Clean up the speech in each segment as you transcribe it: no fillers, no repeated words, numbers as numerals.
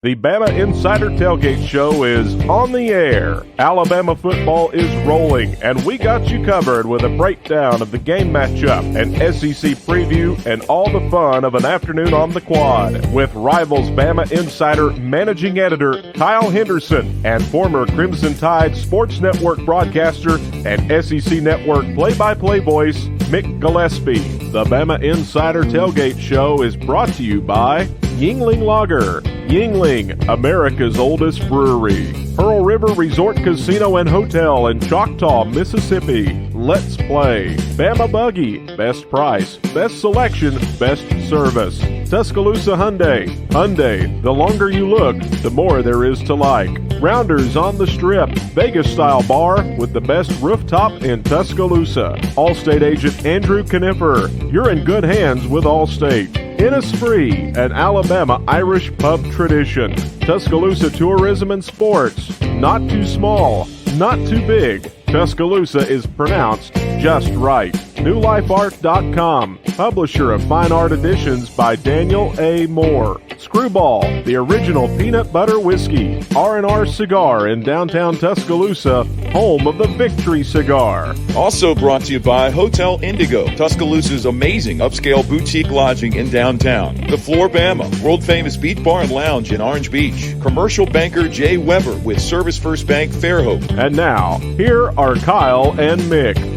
The Bama Insider Tailgate Show is on the air. Alabama football is rolling, and we got you covered with a breakdown of the game matchup, an SEC preview, and all the fun of an afternoon on the quad. With Rivals Bama Insider Managing Editor Kyle Henderson and former Crimson Tide Sports Network broadcaster and SEC Network play-by-play voice Mick Gillespie. The Bama Insider Tailgate Show is brought to you by Yuengling Lager. Yuengling, America's oldest brewery. Pearl River Resort Casino and Hotel in Choctaw, Mississippi. Let's play. Bama Buggy. Best price, best selection, best service. Tuscaloosa Hyundai. Hyundai, the longer you look, the more there is to like. Rounders on the Strip. Vegas-style bar with the best rooftop in Tuscaloosa. Allstate agent Andrew Knipper. You're in good hands with Allstate. Innisfree, an Alabama Irish pub tradition. Tuscaloosa Tourism and Sports. Not too small, not too big. Tuscaloosa is pronounced just right. NewLifeArt.com, publisher of fine art editions by Daniel A. Moore. Screwball, the original peanut butter whiskey. R&R Cigar in downtown Tuscaloosa, home of the Victory Cigar. Also brought to you by Hotel Indigo, Tuscaloosa's amazing upscale boutique lodging in downtown. The Floor Bama, world-famous beat bar and lounge in Orange Beach. Commercial banker Jay Weber with Service First Bank Fairhope. And now, here are Kyle and Mick.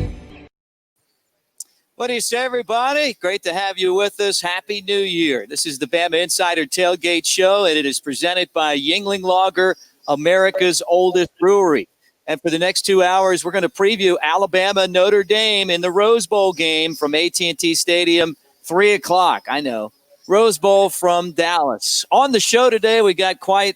What do you say, everybody? Great to have you with us. Happy New Year. This is the Bama Insider Tailgate Show, and it is presented by Yuengling Lager, America's oldest brewery. And for the next 2 hours, we're going to preview Alabama Notre Dame in the Rose Bowl game from AT&T Stadium, 3 o'clock. I know. Rose Bowl from Dallas. On the show today, we got quite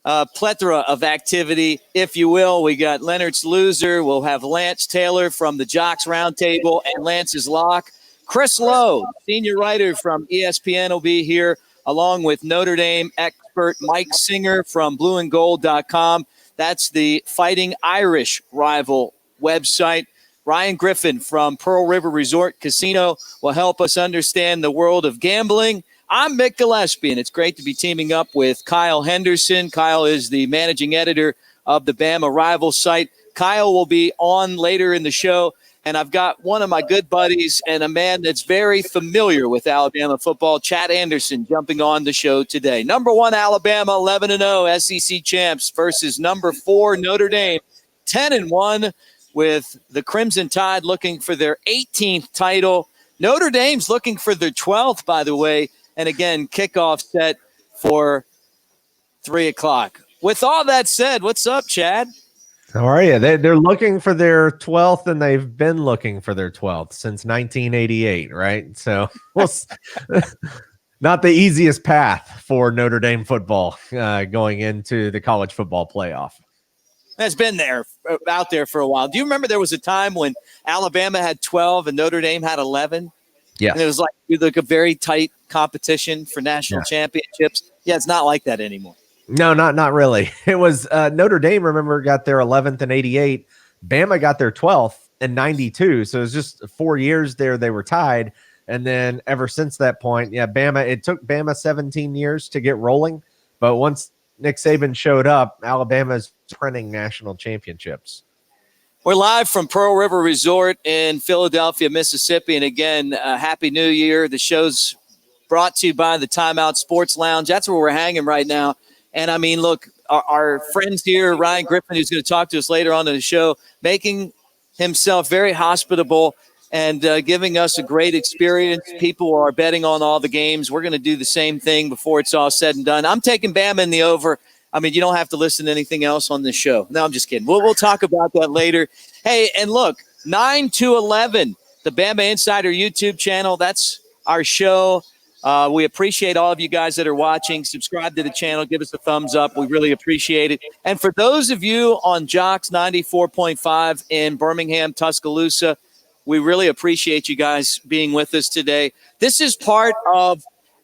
a plethora of activity, if you will. We got Leonard's Loser. We'll have Lance Taylor from the Jocks Roundtable and Lance's Lock. Chris Lowe, senior writer from ESPN, will be here, along with Notre Dame expert Mike Singer from blueandgold.com. That's the Fighting Irish rival website. Ryan Griffin from Pearl River Resort Casino will help us understand the world of gambling. I'm Mick Gillespie, and it's great to be teaming up with Kyle Henderson. Kyle is the managing editor of the Bama Rival site. Kyle will be on later in the show, and I've got one of my good buddies and a man that's very familiar with Alabama football, Chad Anderson, jumping on the show today. Number 1 Alabama, 11-0 SEC champs versus number 4 Notre Dame, 10-1, with the Crimson Tide looking for their 18th title. Notre Dame's looking for their 12th, by the way. And again, kickoff set for 3 o'clock. With all that said, what's up, Chad? How are you? They're looking for their 12th, and they've been looking for their 12th since 1988, right? So, not the easiest path for Notre Dame football going into the college football playoff. It's been out there for a while. Do you remember there was a time when Alabama had 12 and Notre Dame had 11? Yeah. And it was like a very tight competition for national championships. Yeah, it's not like that anymore. No, not really. It was Notre Dame, remember, got their 11th in 88. Bama got their 12th in 92. So it was just 4 years there they were tied. And then ever since that point, it took Bama 17 years to get rolling. But once Nick Saban showed up, Alabama's printing national championships. We're live from Pearl River Resort in Philadelphia, Mississippi. And again, Happy New Year. The show's brought to you by the Timeout Sports Lounge. That's where we're hanging right now. And I mean, look, our friends here, Ryan Griffin, who's going to talk to us later on in the show, making himself very hospitable and giving us a great experience. People are betting on all the games. We're going to do the same thing before it's all said and done. I'm taking Bama in the over. I mean, you don't have to listen to anything else on this show. No, I'm just kidding. We'll talk about that later. Hey, and look, 9-11, the Bama Insider YouTube channel. That's our show. We appreciate all of you guys that are watching. Subscribe to the channel. Give us a thumbs up. We really appreciate it. And for those of you on Jocks 94.5 in Birmingham, Tuscaloosa, we really appreciate you guys being with us today. This is part of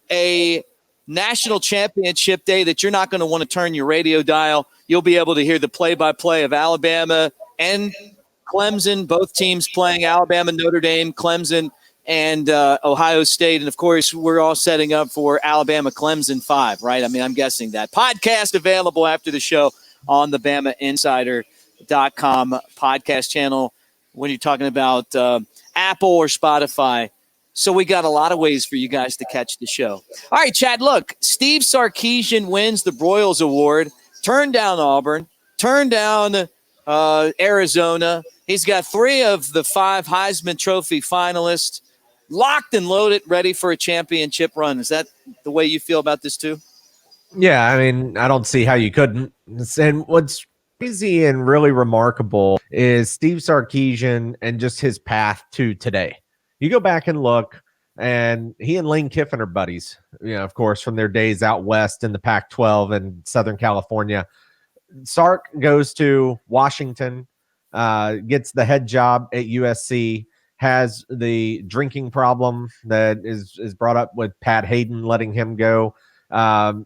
a national championship day that you're not going to want to turn your radio dial. You'll be able to hear the play-by-play of Alabama and Clemson, both teams playing, Alabama, Notre Dame, Clemson, and Ohio State. And, of course, we're all setting up for Alabama Clemson 5, right? I mean, I'm guessing that. Podcast available after the show on the BamaInsider.com podcast channel when you're talking about Apple or Spotify. So we got a lot of ways for you guys to catch the show. All right, Chad, look, Steve Sarkeesian wins the Broyles Award, turned down Auburn, turned down Arizona. He's got 3 of the 5 Heisman Trophy finalists locked and loaded, ready for a championship run. Is that the way you feel about this too? Yeah, I mean, I don't see how you couldn't. And what's crazy and really remarkable is Steve Sarkeesian and just his path to today. You go back and look, and he and Lane Kiffin are buddies, of course, from their days out west in the Pac-12 and Southern California. Sark goes to Washington, gets the head job at USC, has the drinking problem that is brought up with Pat Hayden letting him go,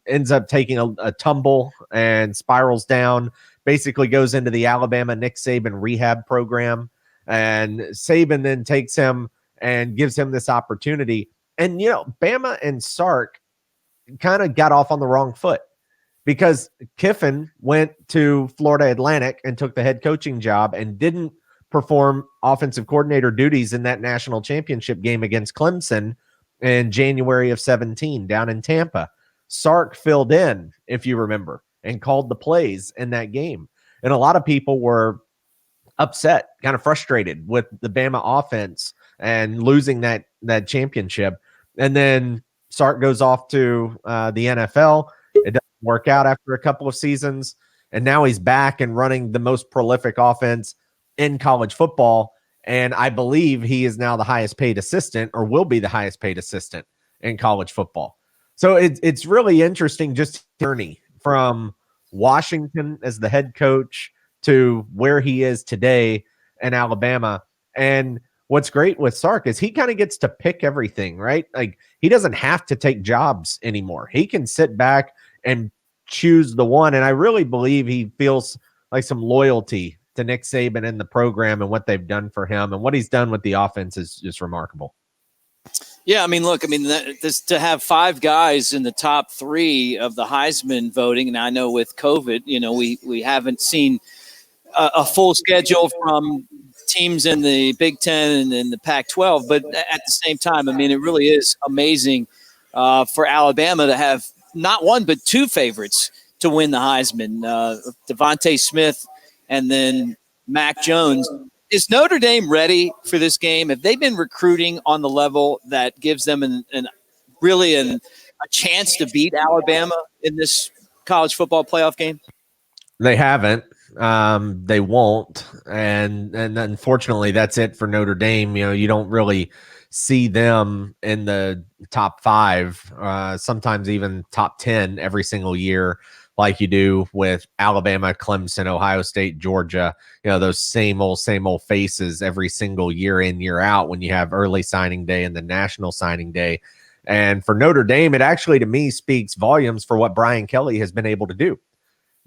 ends up taking a tumble and spirals down, basically goes into the Alabama Nick Saban rehab program, and Saban then takes him and gives him this opportunity. And, Bama and Sark kind of got off on the wrong foot, because Kiffin went to Florida Atlantic and took the head coaching job and didn't perform offensive coordinator duties in that national championship game against Clemson in January of 2017 down in Tampa. Sark filled in, if you remember, and called the plays in that game. And a lot of people were upset, kind of frustrated with the Bama offense and losing that championship. And then Sark goes off to the NFL. It doesn't work out after a couple of seasons. And now he's back and running the most prolific offense in college football. And I believe he is now the highest paid assistant, or will be the highest paid assistant in college football. So it's really interesting, just journey from Washington as the head coach to where he is today in Alabama. And what's great with Sark is he kind of gets to pick everything, right? Like, he doesn't have to take jobs anymore. He can sit back and choose the one. And I really believe he feels like some loyalty to Nick Saban and the program and what they've done for him, and what he's done with the offense is just remarkable. Yeah, I mean, look, to have 5 guys in the top 3 of the Heisman voting, and I know with COVID, we haven't seen a full schedule from teams in the Big Ten and in the Pac-12, but at the same time, I mean, it really is amazing for Alabama to have not 1 but 2 favorites to win the Heisman, Devontae Smith and then Mac Jones. Is Notre Dame ready for this game? Have they been recruiting on the level that gives them a chance to beat Alabama in this college football playoff game? They haven't. They won't. And unfortunately, that's it for Notre Dame. You don't really see them in the top 5, sometimes even top 10 every single year, like you do with Alabama, Clemson, Ohio State, Georgia, those same old faces every single year in, year out, when you have early signing day and the national signing day. And for Notre Dame, it actually, to me, speaks volumes for what Brian Kelly has been able to do,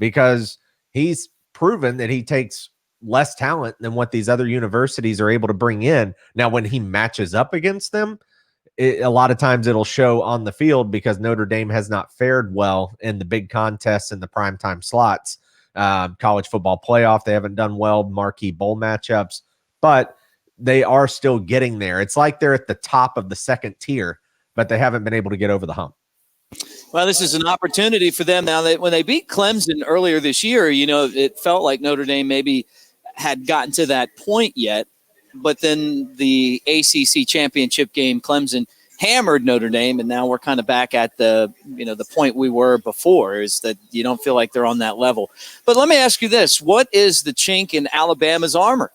because he's proven that he takes less talent than what these other universities are able to bring in. Now, when he matches up against them, a lot of times it'll show on the field, because Notre Dame has not fared well in the big contests and the primetime slots. College football playoff, they haven't done well, marquee bowl matchups, but they are still getting there. It's like they're at the top of the second tier, but they haven't been able to get over the hump. Well, this is an opportunity for them now. That when they beat Clemson earlier this year, it felt like Notre Dame maybe had gotten to that point yet. But then the ACC championship game, Clemson hammered Notre Dame, and now we're kind of back at the point we were before, is that you don't feel like they're on that level. But let me ask you this. What is the chink in Alabama's armor?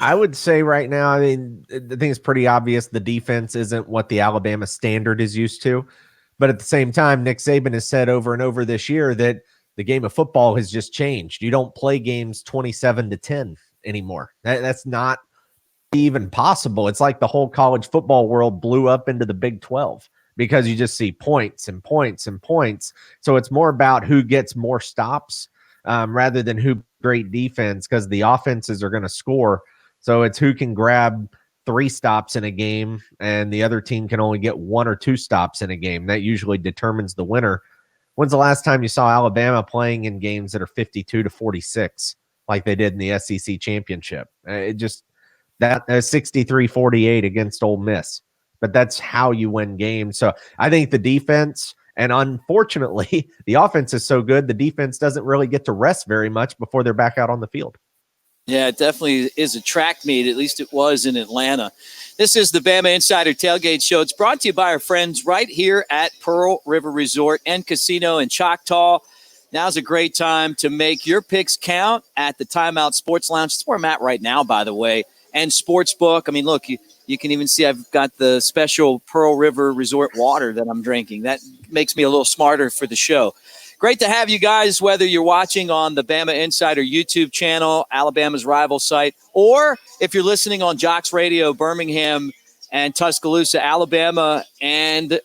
I would say right now, I think it's pretty obvious the defense isn't what the Alabama standard is used to. But at the same time, Nick Saban has said over and over this year that the game of football has just changed. You don't play games 27-10 anymore. That's not even possible. It's like the whole college football world blew up into the Big 12, because you just see points and points and points. So it's more about who gets more stops rather than who great defense, because the offenses are going to score. So it's who can grab 3 stops in a game and the other team can only get 1 or 2 stops in a game. That usually determines the winner. When's the last time you saw Alabama playing in games that are 52-46 like they did in the SEC championship? It just that 63-48 against Ole Miss. But that's how you win games. So I think the defense, and unfortunately, the offense is so good, the defense doesn't really get to rest very much before they're back out on the field. Yeah, it definitely is a track meet. At least it was in Atlanta. This is the Bama Insider Tailgate Show. It's brought to you by our friends right here at Pearl River Resort and Casino in Choctaw. Now's a great time to make your picks count at the Timeout Sports Lounge. That's where I'm at right now, by the way, and Sportsbook. I mean, look, you can even see I've got the special Pearl River Resort water that I'm drinking. That makes me a little smarter for the show. Great to have you guys, whether you're watching on the Bama Insider YouTube channel, Alabama's rival site, or if you're listening on Jocks Radio, Birmingham and Tuscaloosa, Alabama, and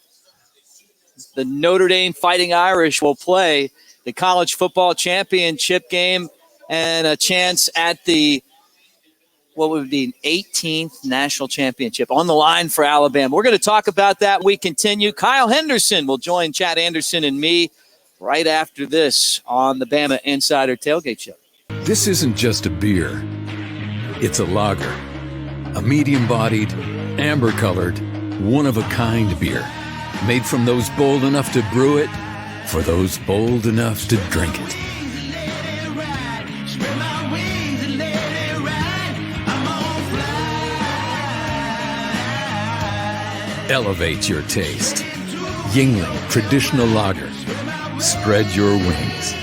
the Notre Dame Fighting Irish will play the college football championship game and a chance at the what would be an 18th national championship on the line for Alabama. We're going to talk about that. We continue. Kyle Henderson will join Chad Anderson and me right after this on the Bama Insider Tailgate Show. This isn't just a beer. It's a lager. A medium-bodied, amber-colored, one-of-a-kind beer. Made from those bold enough to brew it, for those bold enough to drink it. Elevate your taste. Yingling Traditional Lager. Spread your wings.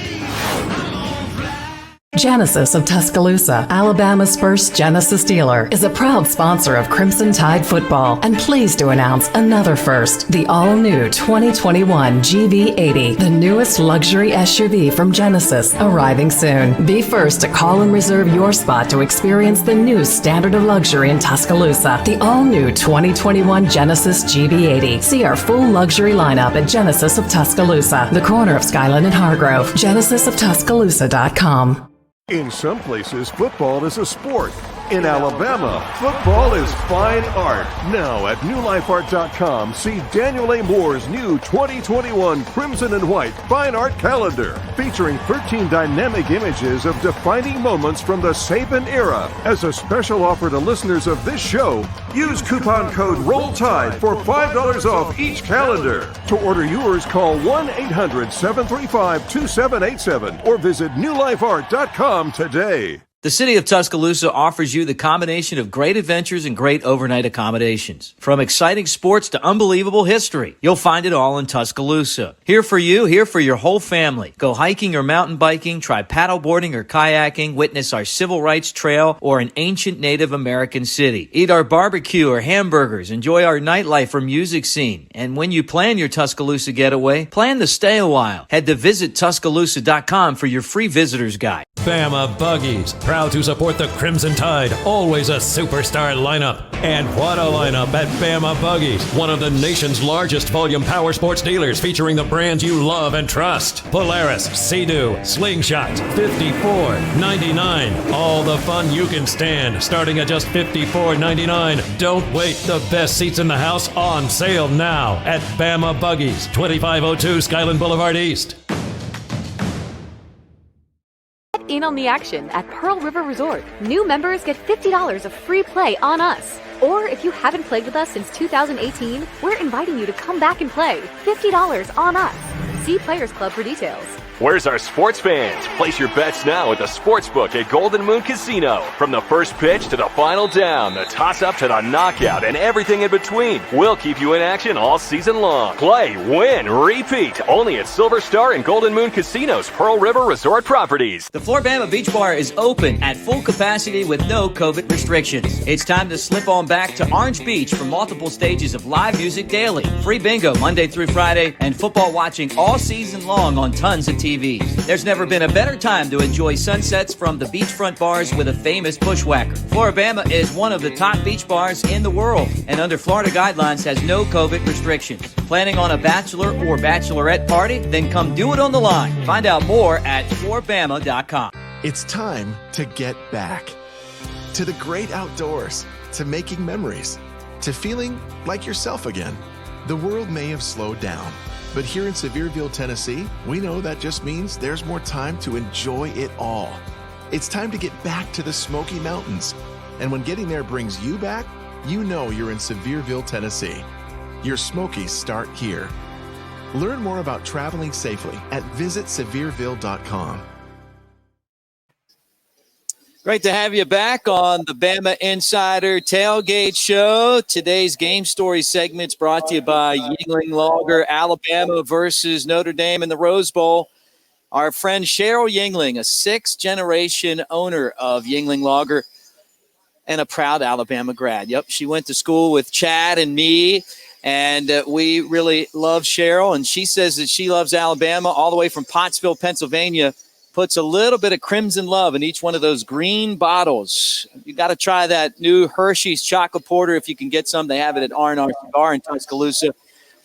Genesis of Tuscaloosa, Alabama's first Genesis dealer, is a proud sponsor of Crimson Tide football and pleased to announce another first, the all-new 2021 GV80, the newest luxury SUV from Genesis, arriving soon. Be first to call and reserve your spot to experience the new standard of luxury in Tuscaloosa, the all-new 2021 Genesis GV80. See our full luxury lineup at Genesis of Tuscaloosa, the corner of Skyland and Hargrove, genesisoftuscaloosa.com. In some places, football is a sport. In Alabama, football is fine art. Now at newlifeart.com, see Daniel A. Moore's new 2021 Crimson and White Fine Art Calendar, featuring 13 dynamic images of defining moments from the Saban era. As a special offer to listeners of this show, use coupon code ROLLTIDE for $5 off each calendar. To order yours, call 1-800-735-2787 or visit newlifeart.com today. The city of Tuscaloosa offers you the combination of great adventures and great overnight accommodations. From exciting sports to unbelievable history, you'll find it all in Tuscaloosa. Here for you, here for your whole family. Go hiking or mountain biking, try paddleboarding or kayaking, witness our civil rights trail or an ancient Native American city. Eat our barbecue or hamburgers, enjoy our nightlife or music scene. And when you plan your Tuscaloosa getaway, plan to stay a while. Head to visittuscaloosa.com for your free visitor's guide. Bama Buggies, proud to support the Crimson Tide, always a superstar lineup. And what a lineup at Bama Buggies, one of the nation's largest volume power sports dealers featuring the brands you love and trust. Polaris, Sea-Doo, Slingshot, $54.99. All the fun you can stand, starting at just $54.99. Don't wait, the best seats in the house on sale now at Bama Buggies, 2502 Skyland Boulevard East. In on the action at Pearl River Resort. New members get $50 of free play on us. Or if you haven't played with us since 2018, we're inviting you to come back and play. $50 on us. See Players Club for details. Where's our sports fans? Place your bets now at the Sportsbook at Golden Moon Casino. From the first pitch to the final down, the toss-up to the knockout, and everything in between, we'll keep you in action all season long. Play, win, repeat. Only at Silver Star and Golden Moon Casino's Pearl River Resort properties. The Floribama Beach Bar is open at full capacity with no COVID restrictions. It's time to slip on back to Orange Beach for multiple stages of live music daily, free bingo Monday through Friday, and football watching all season long on tons of TVs. There's never been a better time to enjoy sunsets from the beachfront bars with a famous bushwhacker. Floribama is one of the top beach bars in the world, and under Florida guidelines has no COVID restrictions. Planning on a bachelor or bachelorette party? Then come do it on the line. Find out more at floribama.com. It's time to get back to the great outdoors to making memories, to feeling like yourself again. The world may have slowed down, but here in Sevierville, Tennessee, we know that just means there's more time to enjoy it all. It's time to get back to the Smoky Mountains. And when getting there brings you back, you know you're in Sevierville, Tennessee. Your Smokies start here. Learn more about traveling safely at visitsevierville.com. Great to have you back on the Bama Insider Tailgate Show. Today's game story segment's brought to you by Yingling Lager, Alabama versus Notre Dame in the Rose Bowl. Our friend Cheryl Yingling, a sixth-generation owner of Yingling Lager and a proud Alabama grad. Yep, she went to school with Chad and me, and we really love Cheryl. And she says that she loves Alabama all the way from Pottsville, Pennsylvania. Puts a little bit of crimson love in each one of those green bottles. You got to try that new Hershey's chocolate porter if you can get some. They have it at R&R Cigar in Tuscaloosa.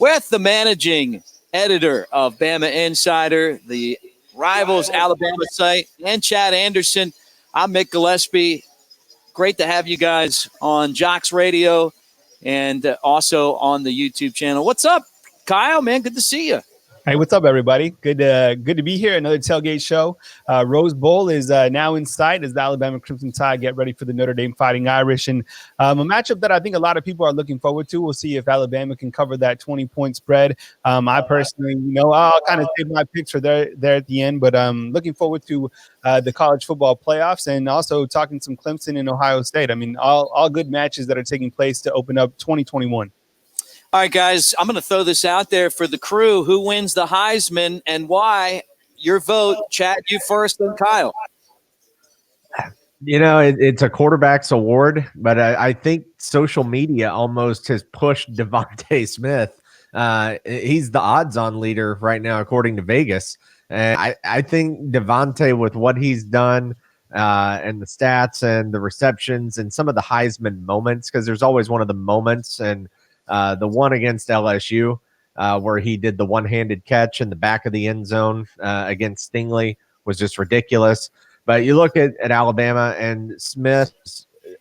With the managing editor of Bama Insider, the Rivals Alabama site, and Chad Anderson. I'm Mick Gillespie. Great to have you guys on Jocks Radio and also on the YouTube channel. What's up, Kyle, man? Good to see you. Hey, what's up, everybody? Good to be here. Another tailgate show. Rose Bowl is now in sight as the Alabama Crimson Tide get ready for the Notre Dame Fighting Irish. And a matchup that I think a lot of people are looking forward to. We'll see if Alabama can cover that 20-point spread. I personally, I'll kind of save my picks for there at the end. But I'm looking forward to the college football playoffs and also talking some Clemson and Ohio State. I mean, all good matches that are taking place to open up 2021. All right, guys, I'm going to throw this out there for the crew. Who wins the Heisman and why? Your vote. Chad, you first, then Kyle. It's a quarterback's award, but I think social media almost has pushed Devontae Smith. He's the odds-on leader right now, according to Vegas. And I think Devontae, with what he's done and the stats and the receptions and some of the Heisman moments, because there's always one of the moments, and the one against LSU where he did the one-handed catch in the back of the end zone against Stingley was just ridiculous. But you look at Alabama, and Smith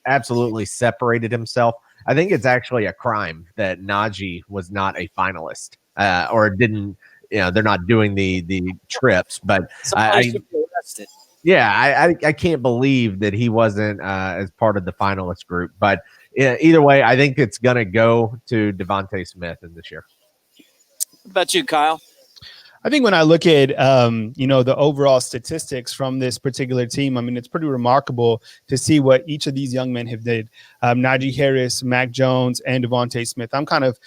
absolutely separated himself. I think it's actually a crime that Najee was not a finalist or didn't, they're not doing the trips. But I can't believe that he wasn't as part of the finalist group. But either way, I think it's going to go to Devontae Smith in this year. What about you, Kyle? I think when I look at, the overall statistics from this particular team, I mean, it's pretty remarkable to see what each of these young men have did. Najee Harris, Mac Jones, and Devontae Smith. I'm kind of,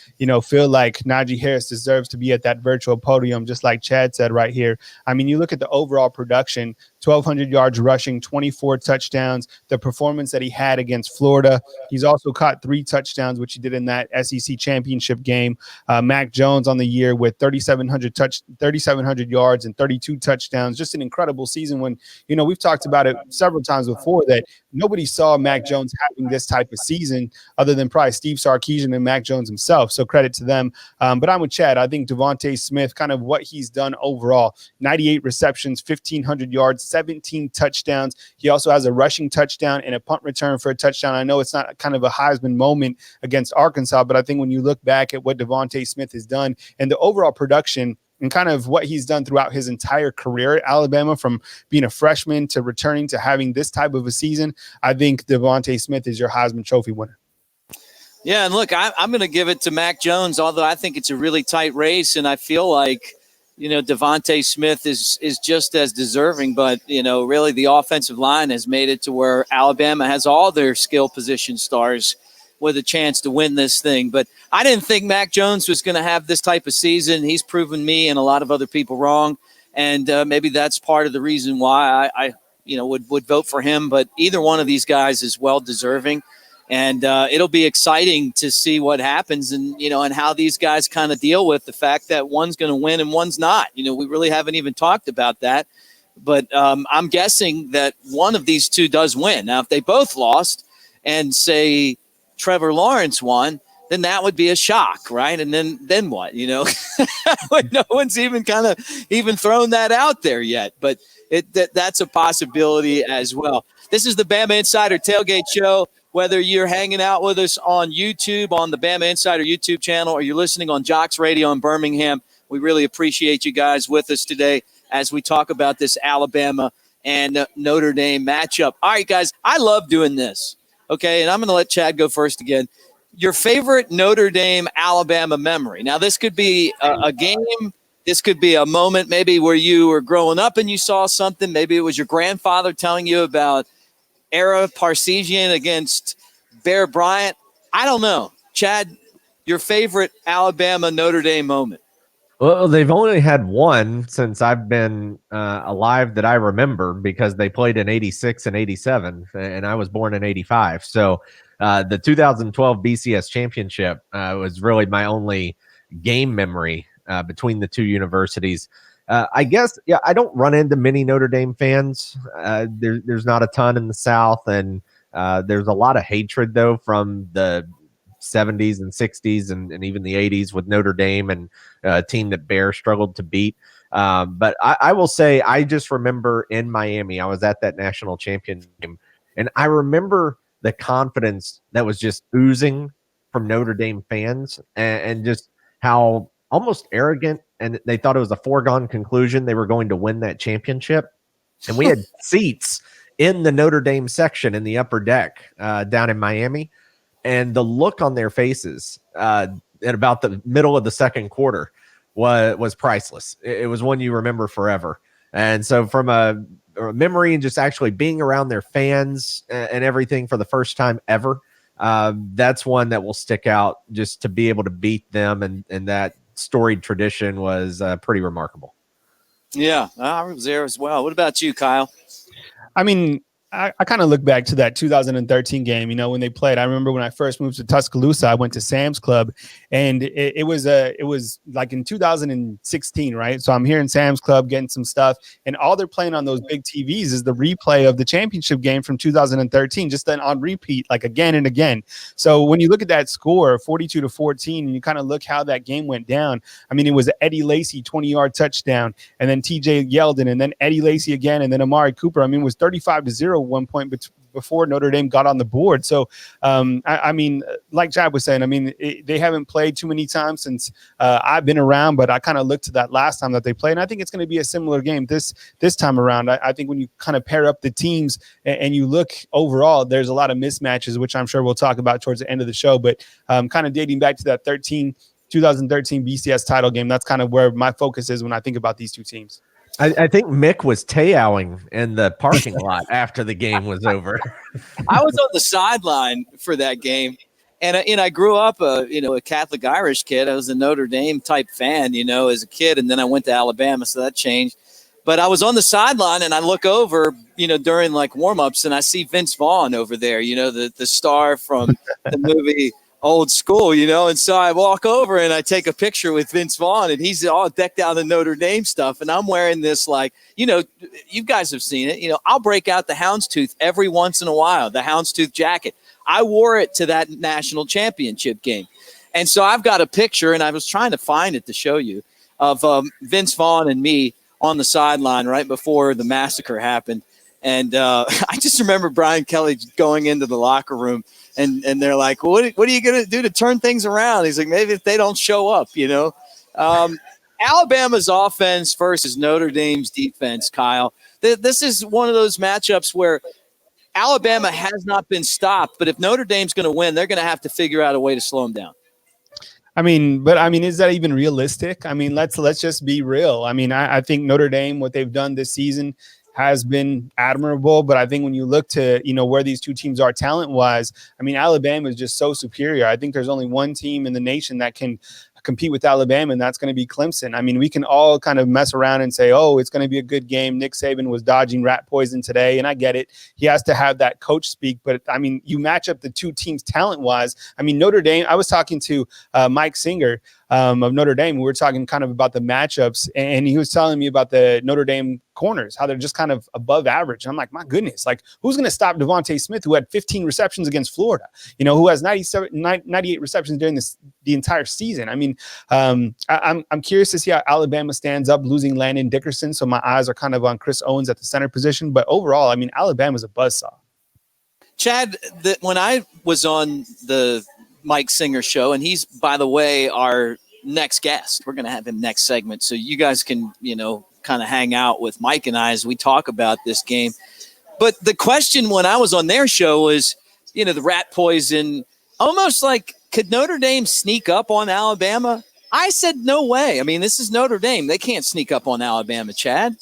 feel like Najee Harris deserves to be at that virtual podium, just like Chad said right here. I mean, you look at the overall production, 1,200 yards rushing, 24 touchdowns, the performance that he had against Florida. He's also caught 3 touchdowns, which he did in that SEC championship game. Mac Jones on the year with 3,700 yards and 32 touchdowns. Just an incredible season when, we've talked about it several times before that nobody saw Mac Jones having this type of season other than probably Steve Sarkeesian and Mac Jones himself. So credit to them. But I'm with Chad. I think Devontae Smith, kind of what he's done overall, 98 receptions, 1,500 yards, 17 touchdowns. He also has a rushing touchdown and a punt return for a touchdown. I know it's not kind of a Heisman moment against Arkansas, but I think when you look back at what Devontae Smith has done and the overall production and kind of what he's done throughout his entire career at Alabama, from being a freshman to returning to having this type of a season, I think Devontae Smith is your Heisman Trophy winner. Yeah, and look, I'm going to give it to Mac Jones, although I think it's a really tight race, and I feel like, Devontae Smith is just as deserving, but, really the offensive line has made it to where Alabama has all their skill position stars with a chance to win this thing. But I didn't think Mac Jones was going to have this type of season. He's proven me and a lot of other people wrong. And maybe that's part of the reason why I would vote for him. But either one of these guys is well deserving. And it'll be exciting to see what happens and how these guys kind of deal with the fact that one's going to win and one's not. We really haven't even talked about that. But I'm guessing that one of these two does win. Now, if they both lost and say Trevor Lawrence won, then that would be a shock, right? And then what? No one's even thrown that out there yet, but that's a possibility as well. This is the Bama Insider Tailgate Show. whether you're hanging out with us on YouTube, on the Bama Insider YouTube channel, or you're listening on Jocks Radio in Birmingham. We really appreciate you guys with us today as we talk about this Alabama and Notre Dame matchup. All right, guys, I love doing this. Okay, and I'm going to let Chad go first again. Your favorite Notre Dame-Alabama memory. Now, this could be a game. This could be a moment maybe where you were growing up and you saw something. Maybe it was your grandfather telling you about Sarkeesian against Bear Bryant. I don't know. Chad, your favorite Alabama-Notre Dame moment. Well, they've only had one since I've been alive that I remember, because they played in 86 and 87, and I was born in 85. So the 2012 BCS championship was really my only game memory between the two universities. I guess, yeah, I don't run into many Notre Dame fans. There's not a ton in the South, and there's a lot of hatred, though, from the 70s and 60s and even the 80s with Notre Dame and a team that Bear struggled to beat. But I will say, I just remember in Miami, I was at that national champion game, and I remember the confidence that was just oozing from Notre Dame fans, and just how almost arrogant, and they thought it was a foregone conclusion they were going to win that championship. And we had seats in the Notre Dame section in the upper deck down in Miami. And the look on their faces at about the middle of the second quarter was priceless. It was one you remember forever. And so from a memory and just actually being around their fans and everything for the first time ever, that's one that will stick out, just to be able to beat them. And that storied tradition was pretty remarkable. Yeah, I was there as well. What about you, Kyle? I mean, I kind of look back to that 2013 game, when they played. I remember when I first moved to Tuscaloosa, I went to Sam's Club, and it was like in 2016, right? So I'm here in Sam's Club getting some stuff, and all they're playing on those big TVs is the replay of the championship game from 2013, just then on repeat, like again and again. So when you look at that score, 42-14, and you kind of look how that game went down, I mean, it was an Eddie Lacy 20-yard touchdown, and then TJ Yeldon, and then Eddie Lacy again, and then Amari Cooper. I mean, it was 35-0 one point before Notre Dame got on the board. So, I mean, like Chad was saying, I mean, they haven't played too many times since I've been around, but I kind of looked to that last time that they played, and I think it's going to be a similar game this time around. I think when you kind of pair up the teams and you look overall, there's a lot of mismatches, which I'm sure we'll talk about towards the end of the show, but kind of dating back to that 2013 BCS title game, that's kind of where my focus is when I think about these two teams. I think Mick was Tay-owing in the parking lot after the game was over. I was on the sideline for that game, and I grew up a Catholic Irish kid. I was a Notre Dame type fan, as a kid, and then I went to Alabama, so that changed. But I was on the sideline, and I look over, during like warm-ups, and I see Vince Vaughn over there, the star from the movie Old School, and so I walk over and I take a picture with Vince Vaughn, and he's all decked out in Notre Dame stuff, and I'm wearing this, like, you guys have seen it, I'll break out the houndstooth every once in a while, the houndstooth jacket. I wore it to that national championship game, and so I've got a picture, and I was trying to find it to show you, of Vince Vaughn and me on the sideline right before the massacre happened. And I just remember Brian Kelly going into the locker room, and they're like, what are you going to do to turn things around? He's like, maybe if they don't show up, Alabama's offense versus Notre Dame's defense, Kyle. This is one of those matchups where Alabama has not been stopped, but if Notre Dame's going to win, they're going to have to figure out a way to slow them down. I mean, is that even realistic? I mean, let's just be real. I mean, I think Notre Dame, what they've done this season has been admirable, but I think when you look to, where these two teams are talent-wise, I mean, Alabama is just so superior. I think there's only one team in the nation that can compete with Alabama, and that's going to be Clemson. I mean, we can all kind of mess around and say, oh, it's going to be a good game. Nick Saban was dodging rat poison today, and I get it. He has to have that coach speak, but, I mean, you match up the two teams talent-wise. I mean, Notre Dame, I was talking to Mike Singer of Notre Dame. We were talking kind of about the matchups, and he was telling me about the Notre Dame corners, how they're just kind of above average. And I'm like, my goodness, like, who's going to stop Devontae Smith, who had 15 receptions against Florida, who has 98 receptions during the entire season? I mean, I'm curious to see how Alabama stands up losing Landon Dickerson. So my eyes are kind of on Chris Owens at the center position. But overall, I mean, Alabama's a buzzsaw. Chad, when I was on the Mike Singer show, and he's, by the way, our next guest. We're going to have him next segment, so you guys can, kind of hang out with Mike and I as we talk about this game. But the question when I was on their show was, the rat poison, almost like, could Notre Dame sneak up on Alabama? I said, no way. I mean, this is Notre Dame. They can't sneak up on Alabama, Chad.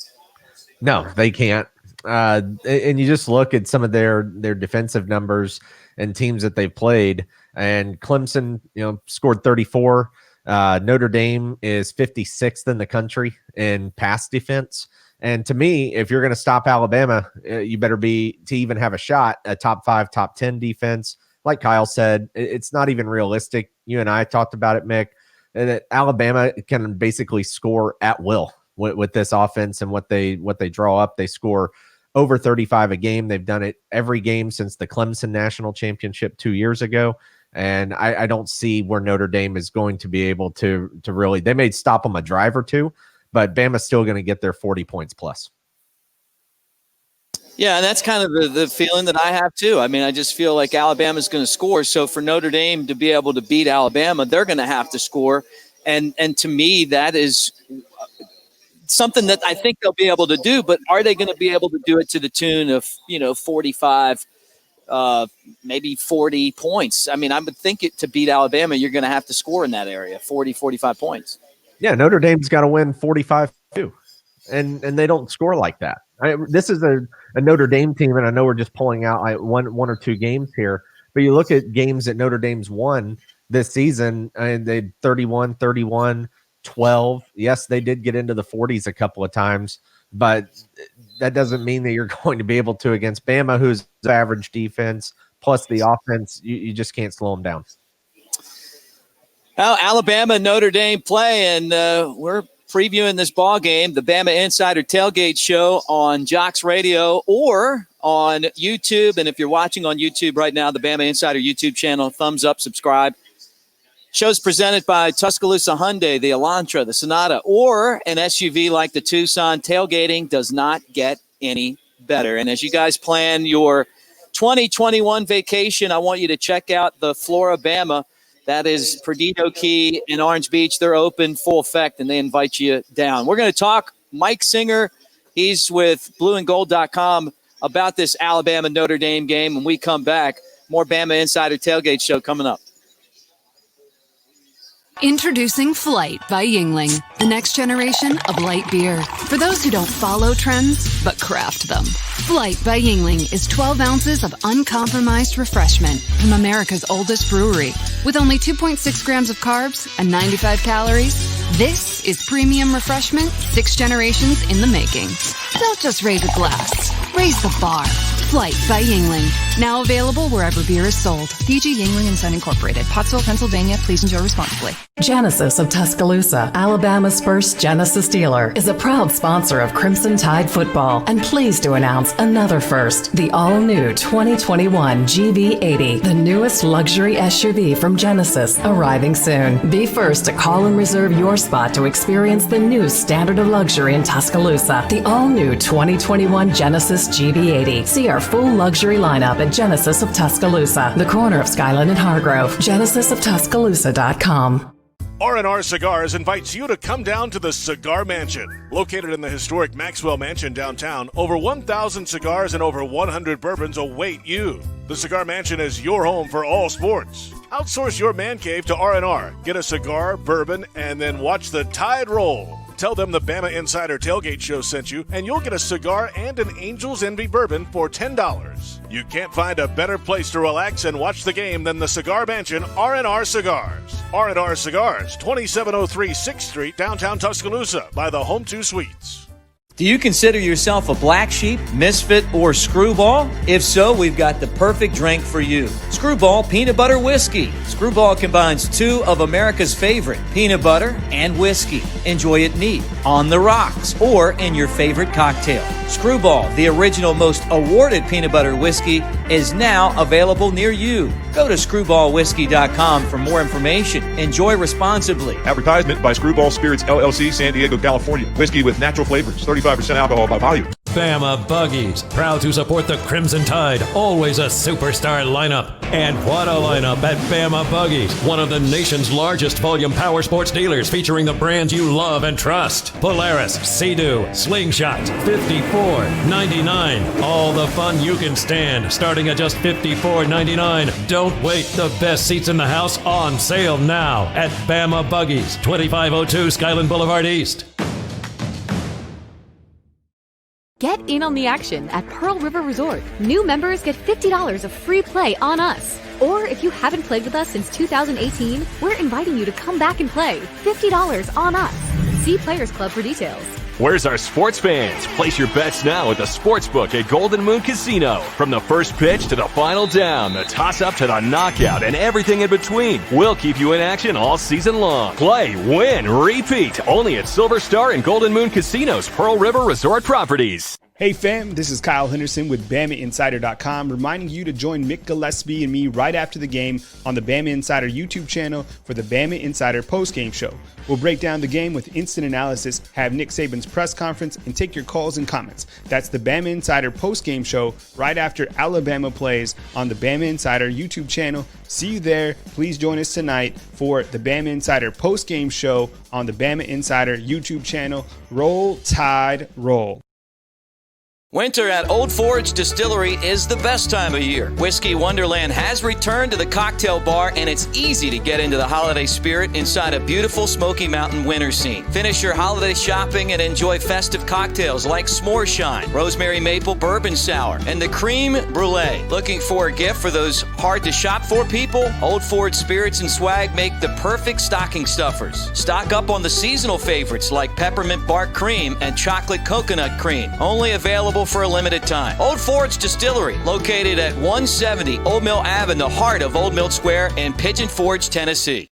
No, they can't. And you just look at some of their defensive numbers and teams that they've played. And Clemson, scored 34. Notre Dame is 56th in the country in pass defense. And to me, if you're going to stop Alabama, you better be, to even have a shot, a top 5, top 10 defense. Like Kyle said, it's not even realistic. You and I talked about it, Mick, that Alabama can basically score at will with this offense and what they draw up. They score over 35 a game. They've done it every game since the Clemson national championship 2 years ago. And I don't see where Notre Dame is going to be able to really, they may stop them a drive or two, but Bama's still going to get their 40 points plus. Yeah, and that's kind of the feeling that I have too. I mean, I just feel like Alabama's going to score. So for Notre Dame to be able to beat Alabama, they're going to have to score. And to me, that is something that I think they'll be able to do. But are they going to be able to do it to the tune of, 45, maybe 40 points? I mean, I would think to beat Alabama, you're going to have to score in that area, 40, 45 points. Yeah, Notre Dame's got to win 45 too. And they don't score like that. This is a Notre Dame team, and I know we're just pulling out one or two games here, but you look at games that Notre Dame's won this season, and they 31, 31, 12. Yes, they did get into the 40s a couple of times, but that doesn't mean that you're going to be able to against Bama, who's average defense, plus the offense. You just can't slow them down. Well, Alabama and Notre Dame play, and we're previewing this ball game, the Bama Insider Tailgate Show on Jocks Radio or on YouTube. And if you're watching on YouTube right now, the Bama Insider YouTube channel, thumbs up, subscribe. Show's presented by Tuscaloosa Hyundai, the Elantra, the Sonata, or an SUV like the Tucson. Tailgating does not get any better. And as you guys plan your 2021 vacation, I want you to check out the Flora Bama. That is Perdido Key in Orange Beach. They're open full effect, and they invite you down. We're going to talk Mike Singer. He's with blueandgold.com about this Alabama-Notre Dame game. When we come back, more Bama Insider Tailgate Show coming up. Introducing Flight by Yuengling, the next generation of light beer. For those who don't follow trends, but craft them. Flight by Yuengling is 12 ounces of uncompromised refreshment from America's oldest brewery. With only 2.6 grams of carbs and 95 calories, this is premium refreshment 6 generations in the making. Don't just raise a glass, raise the bar. Flight by Yuengling. Now available wherever beer is sold. PG Yuengling and Son Incorporated. Pottsville, Pennsylvania. Please enjoy responsibly. Genesis of Tuscaloosa, Alabama's first Genesis dealer, is a proud sponsor of Crimson Tide football and pleased to announce another first, the all-new 2021 GV80, the newest luxury SUV from Genesis, arriving soon. Be first to call and reserve your spot to experience the new standard of luxury in Tuscaloosa, the all-new 2021 Genesis GV80. See our full luxury lineup at Genesis of Tuscaloosa, the corner of Skyland and Hargrove, genesisoftuscaloosa.com. R&R Cigars invites you to come down to the Cigar Mansion. Located in the historic Maxwell Mansion downtown, over 1,000 cigars and over 100 bourbons await you. The Cigar Mansion is your home for all sports. Outsource your man cave to R&R. Get a cigar, bourbon, and then watch the tide roll. Tell them the Bama Insider Tailgate Show sent you, and you'll get a cigar and an Angel's Envy bourbon for $10. You can't find a better place to relax and watch the game than the Cigar Mansion R&R Cigars. R&R Cigars, 2703 6th Street, downtown Tuscaloosa, by the Home 2 Suites. Do you consider yourself a black sheep, misfit, or screwball? If so, we've got the perfect drink for you. Screwball Peanut Butter Whiskey. Screwball combines two of America's favorite, peanut butter and whiskey. Enjoy it neat, on the rocks, or in your favorite cocktail. Screwball, the original most awarded peanut butter whiskey, is now available near you. Go to screwballwhiskey.com for more information. Enjoy responsibly. Advertisement by Screwball Spirits, LLC, San Diego, California. Whiskey with natural flavors, 35% alcohol by volume. Bama Buggies, proud to support the Crimson Tide, always a superstar lineup. And what a lineup at Bama Buggies, one of the nation's largest volume power sports dealers featuring the brands you love and trust. Polaris, Sea-Doo, Slingshot, $54.99. All the fun you can stand, starting at just $54.99. Don't wait, the best seats in the house on sale now at Bama Buggies, 2502 Skyland Boulevard East. Get in on the action at Pearl River Resort. New members get $50 of free play on us. Or if you haven't played with us since 2018, we're inviting you to come back and play. $50 on us. See Players Club for details. Where's our sports fans? Place your bets now at the Sportsbook at Golden Moon Casino. From the first pitch to the final down, the toss-up to the knockout, and everything in between, we'll keep you in action all season long. Play, win, repeat. Only at Silver Star and Golden Moon Casino's Pearl River Resort properties. Hey fam, this is Kyle Henderson with BamaInsider.com, reminding you to join Mick Gillespie and me right after the game on the Bama Insider YouTube channel for the Bama Insider postgame show. We'll break down the game with instant analysis, have Nick Saban's press conference, and take your calls and comments. That's the Bama Insider postgame show right after Alabama plays on the Bama Insider YouTube channel. See you there. Please join us tonight for the Bama Insider postgame show on the Bama Insider YouTube channel. Roll Tide, roll. Winter at Old Forge Distillery is the best time of year. Whiskey Wonderland has returned to the cocktail bar, and it's easy to get into the holiday spirit inside a beautiful Smoky Mountain winter scene. Finish your holiday shopping and enjoy festive cocktails like S'more Shine, Rosemary Maple Bourbon Sour, and the Cream Brulee. Looking for a gift for those hard-to-shop-for people? Old Forge Spirits and Swag make the perfect stocking stuffers. Stock up on the seasonal favorites like Peppermint Bark Cream and Chocolate Coconut Cream. Only available for a limited time. Old Forge Distillery, located at 170 Old Mill Ave in the heart of Old Mill Square in Pigeon Forge, Tennessee.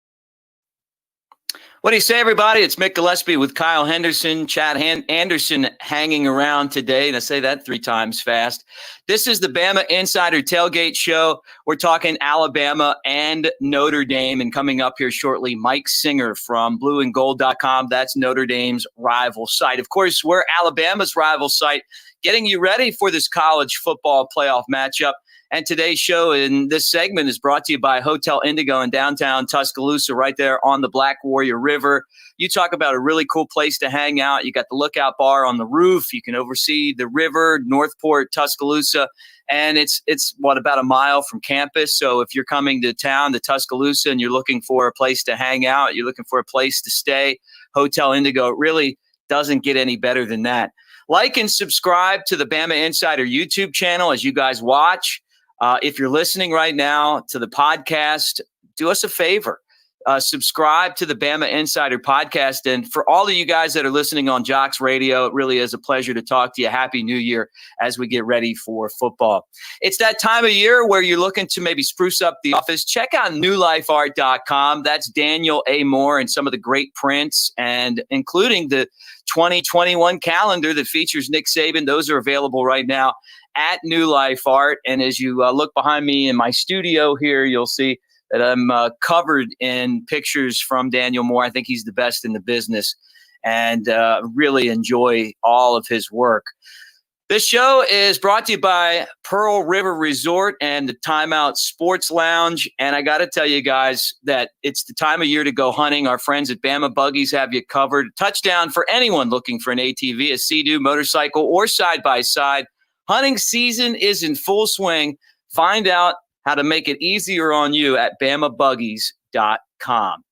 What do you say, everybody? It's Mick Gillespie with Kyle Henderson, Chad Anderson hanging around today. And I say that 3 times fast. This is the Bama Insider Tailgate Show. We're talking Alabama and Notre Dame. And coming up here shortly, Mike Singer from blueandgold.com. That's Notre Dame's rival site. Of course, we're Alabama's rival site, getting you ready for this college football playoff matchup. And today's show in this segment is brought to you by Hotel Indigo in downtown Tuscaloosa, right there on the Black Warrior River. You talk about a really cool place to hang out. You got the lookout bar on the roof. You can oversee the river, Northport, Tuscaloosa. And it's about a mile from campus. So if you're coming to town, to Tuscaloosa, and you're looking for a place to hang out, you're looking for a place to stay, Hotel Indigo, it really doesn't get any better than that. Like and subscribe to the Bama Insider YouTube channel as you guys watch. If you're listening right now to the podcast, do us a favor. Subscribe to the Bama Insider podcast. And for all of you guys that are listening on Jocks Radio, it really is a pleasure to talk to you. Happy New Year as we get ready for football. It's that time of year where you're looking to maybe spruce up the office. Check out newlifeart.com. That's Daniel A. Moore and some of the great prints, and including the 2021 calendar that features Nick Saban. Those are available right now at New Life Art. And as you look behind me in my studio here, you'll see that I'm covered in pictures from Daniel Moore. I think he's the best in the business, and really enjoy all of his work. This show is brought to you by Pearl River Resort and the Timeout Sports Lounge. And I got to tell you guys that it's the time of year to go hunting. Our friends at Bama Buggies have you covered. Touchdown for anyone looking for an ATV, a Sea-Doo, motorcycle, or side-by-side. Hunting season is in full swing. Find out how to make it easier on you at BamaBuggies.com.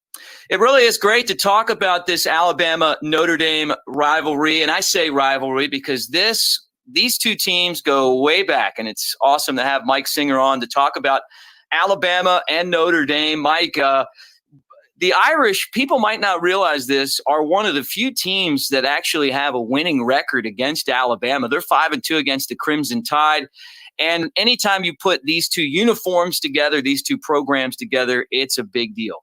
It really is great to talk about this Alabama-Notre Dame rivalry. And I say rivalry because these two teams go way back. And it's awesome to have Mike Singer on to talk about Alabama and Notre Dame. Mike, the Irish, people might not realize this, are one of the few teams that actually have a winning record against Alabama. They're 5-2 against the Crimson Tide. And anytime you put these two uniforms together, these two programs together, it's a big deal.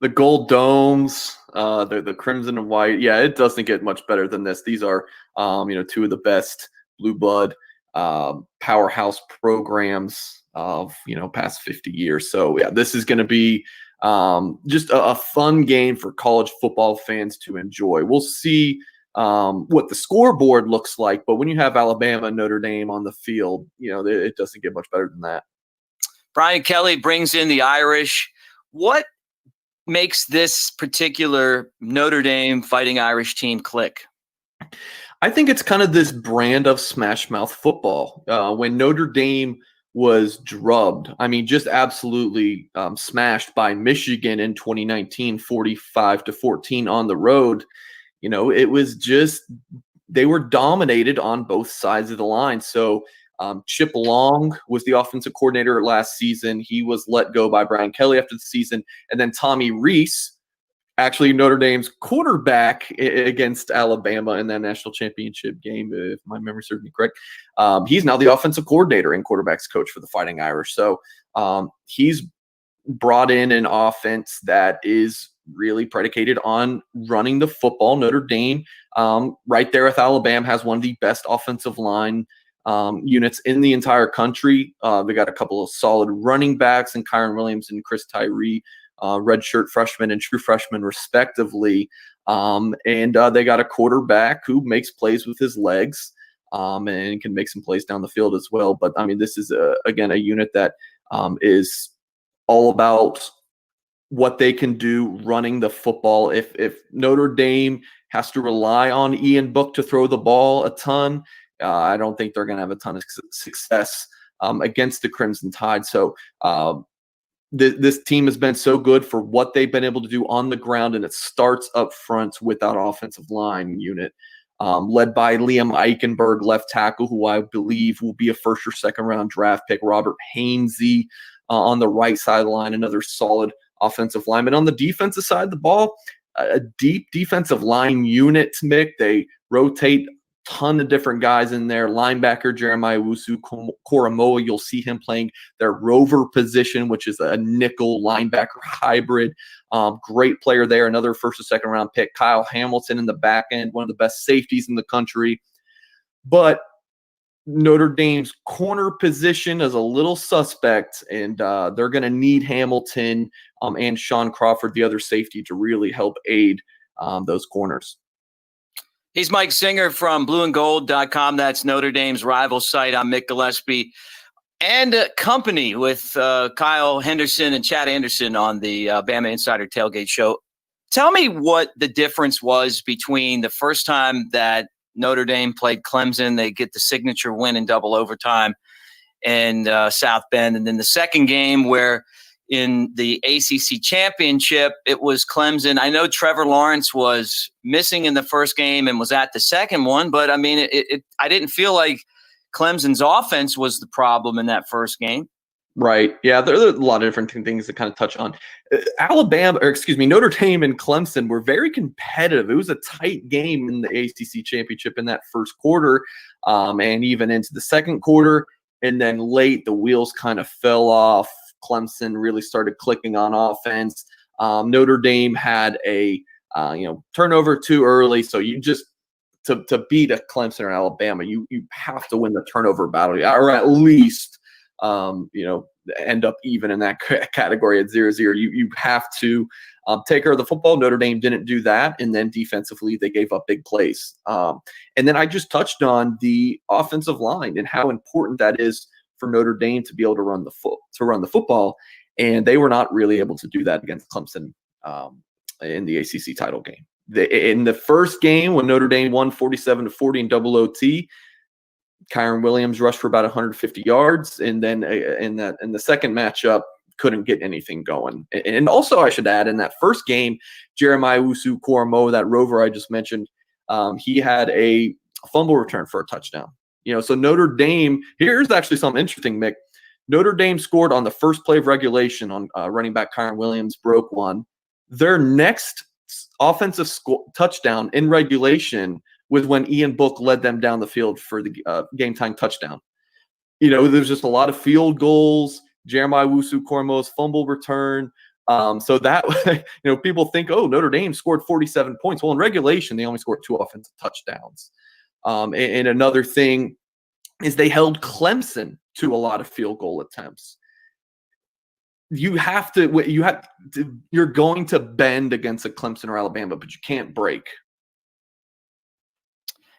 The gold domes, the crimson and white. Yeah, it doesn't get much better than this. These are, two of the best blue blood powerhouse programs of, past 50 years. So, yeah, this is going to be just a fun game for college football fans to enjoy. We'll see what the scoreboard looks like. But when you have Alabama and Notre Dame on the field, it doesn't get much better than that. Brian Kelly brings in the Irish. What makes this particular Notre Dame Fighting Irish team click? I think it's kind of this brand of smash mouth football. When Notre Dame was drubbed, just absolutely smashed by Michigan in 2019, 45-14 on the road. It was just, they were dominated on both sides of the line. So Chip Long was the offensive coordinator last season. He was let go by Brian Kelly after the season. And then Tommy Rees, actually Notre Dame's quarterback against Alabama in that national championship game, if my memory serves me correct. He's now the offensive coordinator and quarterbacks coach for the Fighting Irish. So he's brought in an offense that is really predicated on running the football. Notre Dame, right there with Alabama, has one of the best offensive line units in the entire country. They got a couple of solid running backs in Kyron Williams and Chris Tyree, redshirt freshman and true freshman respectively. And they got a quarterback who makes plays with his legs and can make some plays down the field as well. But this is again a unit that is all about what they can do running the football. If Notre Dame has to rely on Ian Book to throw the ball a ton, I don't think they're going to have a ton of success against the Crimson Tide. So this team has been so good for what they've been able to do on the ground, and it starts up front with that offensive line unit, led by Liam Eichenberg, left tackle, who I believe will be a first or second round draft pick. Robert Hainsey on the right sideline, another solid offensive lineman. On the defensive side of the ball, a deep defensive line unit, Mick. They rotate a ton of different guys in there. Linebacker Jeremiah Wusu-Koramoah, you'll see him playing their rover position, which is a nickel linebacker hybrid. Great player there, another first or second round pick. Kyle Hamilton in the back end, one of the best safeties in the country. But Notre Dame's corner position is a little suspect, and they're going to need Hamilton and Sean Crawford, the other safety, to really help aid those corners. He's Mike Singer from blueandgold.com. That's Notre Dame's rival site. I'm Mick Gillespie, and company with Kyle Henderson and Chad Anderson on the Bama Insider Tailgate Show. Tell me what the difference was between the first time that Notre Dame played Clemson. They get the signature win in double overtime in South Bend. And then the second game where in the ACC championship, it was Clemson. I know Trevor Lawrence was missing in the first game and was at the second one, but I didn't feel like Clemson's offense was the problem in that first game. Right. Yeah, there are a lot of different things to kind of touch on. Notre Dame and Clemson were very competitive. It was a tight game in the ACC championship in that first quarter, and even into the second quarter. And then late, the wheels kind of fell off. Clemson really started clicking on offense. Notre Dame had a turnover too early, so you just to beat a Clemson or Alabama, you have to win the turnover battle, or at least end up even in that category at 0-0. You have to take care of the football. Notre Dame didn't do that, and then defensively they gave up big plays. And then I just touched on the offensive line and how important that is for Notre Dame to be able to run the football, and they were not really able to do that against Clemson in the ACC title game. In the first game, when Notre Dame won 47-40 in double OT, Kyron Williams rushed for about 150 yards, and then in the second matchup, couldn't get anything going. And also, I should add, in that first game, Jeremiah Wusu-Koramoah, that rover I just mentioned, he had a fumble return for a touchdown. So Notre Dame, here's actually something interesting, Mick. Notre Dame scored on the first play of regulation on running back Kyron Williams, broke one. Their next offensive touchdown in regulation was when Ian Book led them down the field for the game-time touchdown. There's just a lot of field goals, Jeremiah Wusu-Koramoah's fumble return. So that, people think, oh, Notre Dame scored 47 points. Well, in regulation, they only scored 2 offensive touchdowns. And another thing is they held Clemson to a lot of field goal attempts. You're going to bend against a Clemson or Alabama, but you can't break.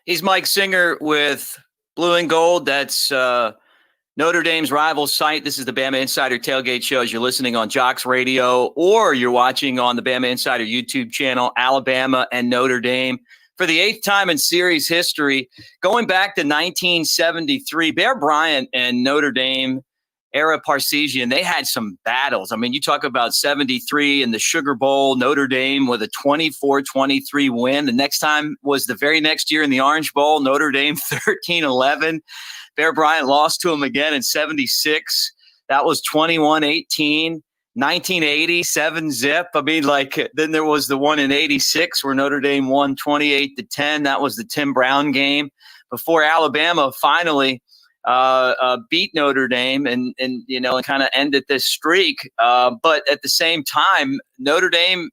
He's Mike Singer with Blue and Gold. That's Notre Dame's rival site. This is the Bama Insider Tailgate Show. As you're listening on Jocks Radio or you're watching on the Bama Insider YouTube channel, Alabama and Notre Dame. For the 8th time in series history, going back to 1973, Bear Bryant and Notre Dame era Sarkeesian, they had some battles. I mean, you talk about 73 in the Sugar Bowl, Notre Dame with a 24-23 win. The next time was the very next year in the Orange Bowl, Notre Dame 13-11. Bear Bryant lost to him again in 76. That was 21-18. 1980, 7-zip. I mean, then there was the one in 86 where Notre Dame won 28-10. That was the Tim Brown game before Alabama finally beat Notre Dame and kind of ended this streak. But at the same time, Notre Dame,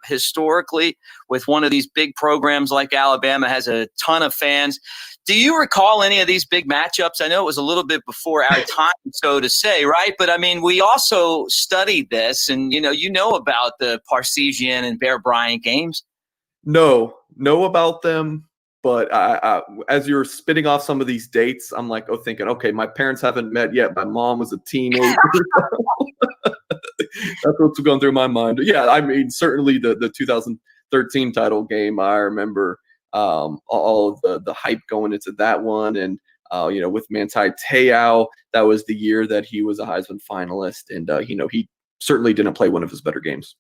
historically with one of these big programs like Alabama has a ton of fans. Do you recall any of these big matchups? I know it was a little bit before our time, so to say, right? But I mean, we also studied this and, you know about the Sarkeesian and Bear Bryant games. Know about them. But I, as you're spitting off some of these dates, I'm thinking, okay, my parents haven't met yet. My mom was a teenager. That's what's going through my mind. Yeah, I mean, certainly the 2013 title game, I remember all of the hype going into that one. And, with Manti Te'o, that was the year that he was a Heisman finalist. And, he certainly didn't play one of his better games.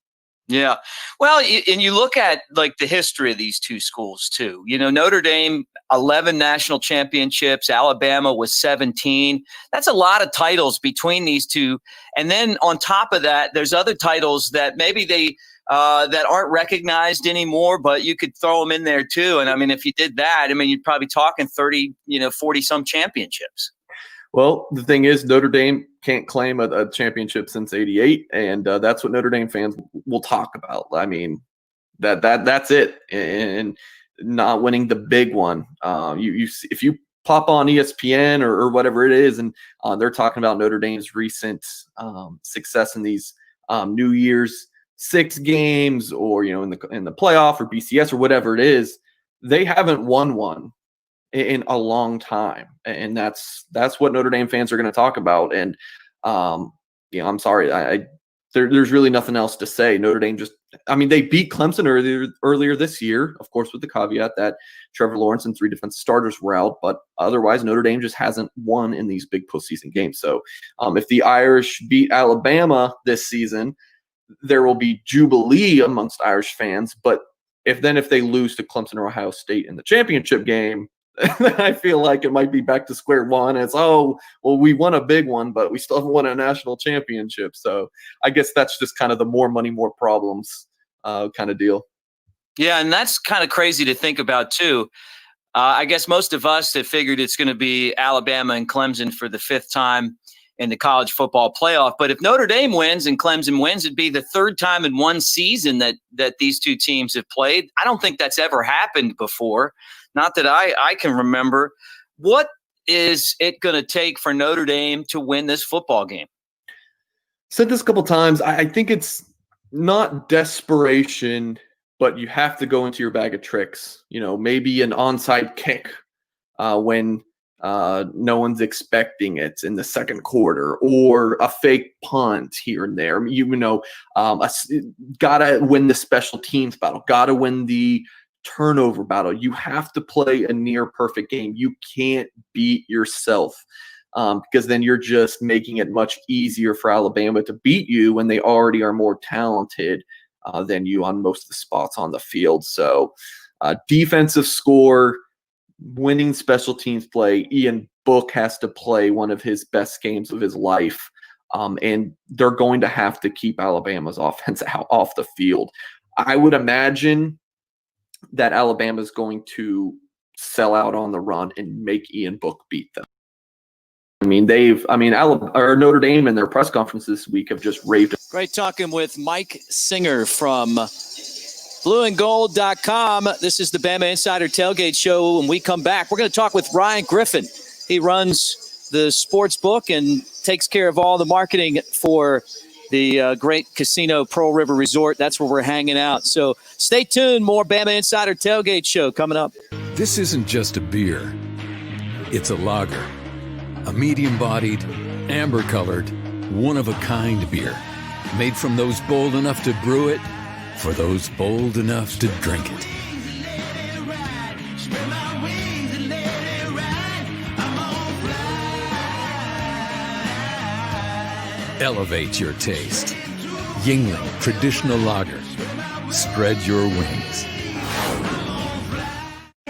Yeah. Well, and you look at the history of these two schools too. Notre Dame, 11 national championships, Alabama was 17. That's a lot of titles between these two. And then on top of that, there's other titles that maybe they that aren't recognized anymore, but you could throw them in there too. And I mean, if you did that, I mean, you're probably talking 30, 40 some championships. Well, the thing is, Notre Dame can't claim a championship since '88, and that's what Notre Dame fans will talk about. I mean, that's it, and not winning the big one. If you pop on ESPN or whatever it is, and they're talking about Notre Dame's recent success in these New Year's Six games, or in the playoff or BCS or whatever it is, they haven't won one in a long time, and that's what Notre Dame fans are going to talk about. And I'm sorry, there's really nothing else to say. Notre Dame they beat Clemson earlier this year, of course, with the caveat that Trevor Lawrence and 3 defensive starters were out, but otherwise Notre Dame just hasn't won in these big postseason games. So if the Irish beat Alabama this season, there will be jubilee amongst Irish fans. But if they lose to Clemson or Ohio State in the championship game, I feel like it might be back to square one. It's, we won a big one, but we still haven't won a national championship. So I guess that's just kind of the more money, more problems kind of deal. Yeah, and that's kind of crazy to think about too. I guess most of us have figured it's going to be Alabama and Clemson for the 5th time in the college football playoff. But if Notre Dame wins and Clemson wins, it'd be the 3rd time in one season that these two teams have played. I don't think that's ever happened before. Not that I can remember. What is it going to take for Notre Dame to win this football game? Said this a couple times. I think it's not desperation, but you have to go into your bag of tricks. Maybe an onside kick when no one's expecting it in the second quarter, or a fake punt here and there. Gotta win the special teams battle. Gotta win the turnover battle. You have to play a near perfect game. You can't beat yourself, because then you're just making it much easier for Alabama to beat you when they already are more talented than you on most of the spots on the field. So defensive score, winning special teams play. Ian Book has to play one of his best games of his life, and they're going to have to keep Alabama's offense off the field. I would imagine that Alabama is going to sell out on the run and make Ian Book beat them. Notre Dame in their press conference this week have just raved. Great talking with Mike Singer from blueandgold.com. This is the Bama Insider Tailgate Show. When we come back, we're going to talk with Ryan Griffin. He runs the sports book and takes care of all the marketing for the great casino Pearl River Resort. That's where we're hanging out. So stay tuned. More Bama Insider Tailgate Show coming up. This isn't just a beer. It's a lager. A medium-bodied, amber-colored, one-of-a-kind beer. Made from those bold enough to brew it, for those bold enough to drink it. Elevate your taste. Yingling Traditional Lager. Spread your wings.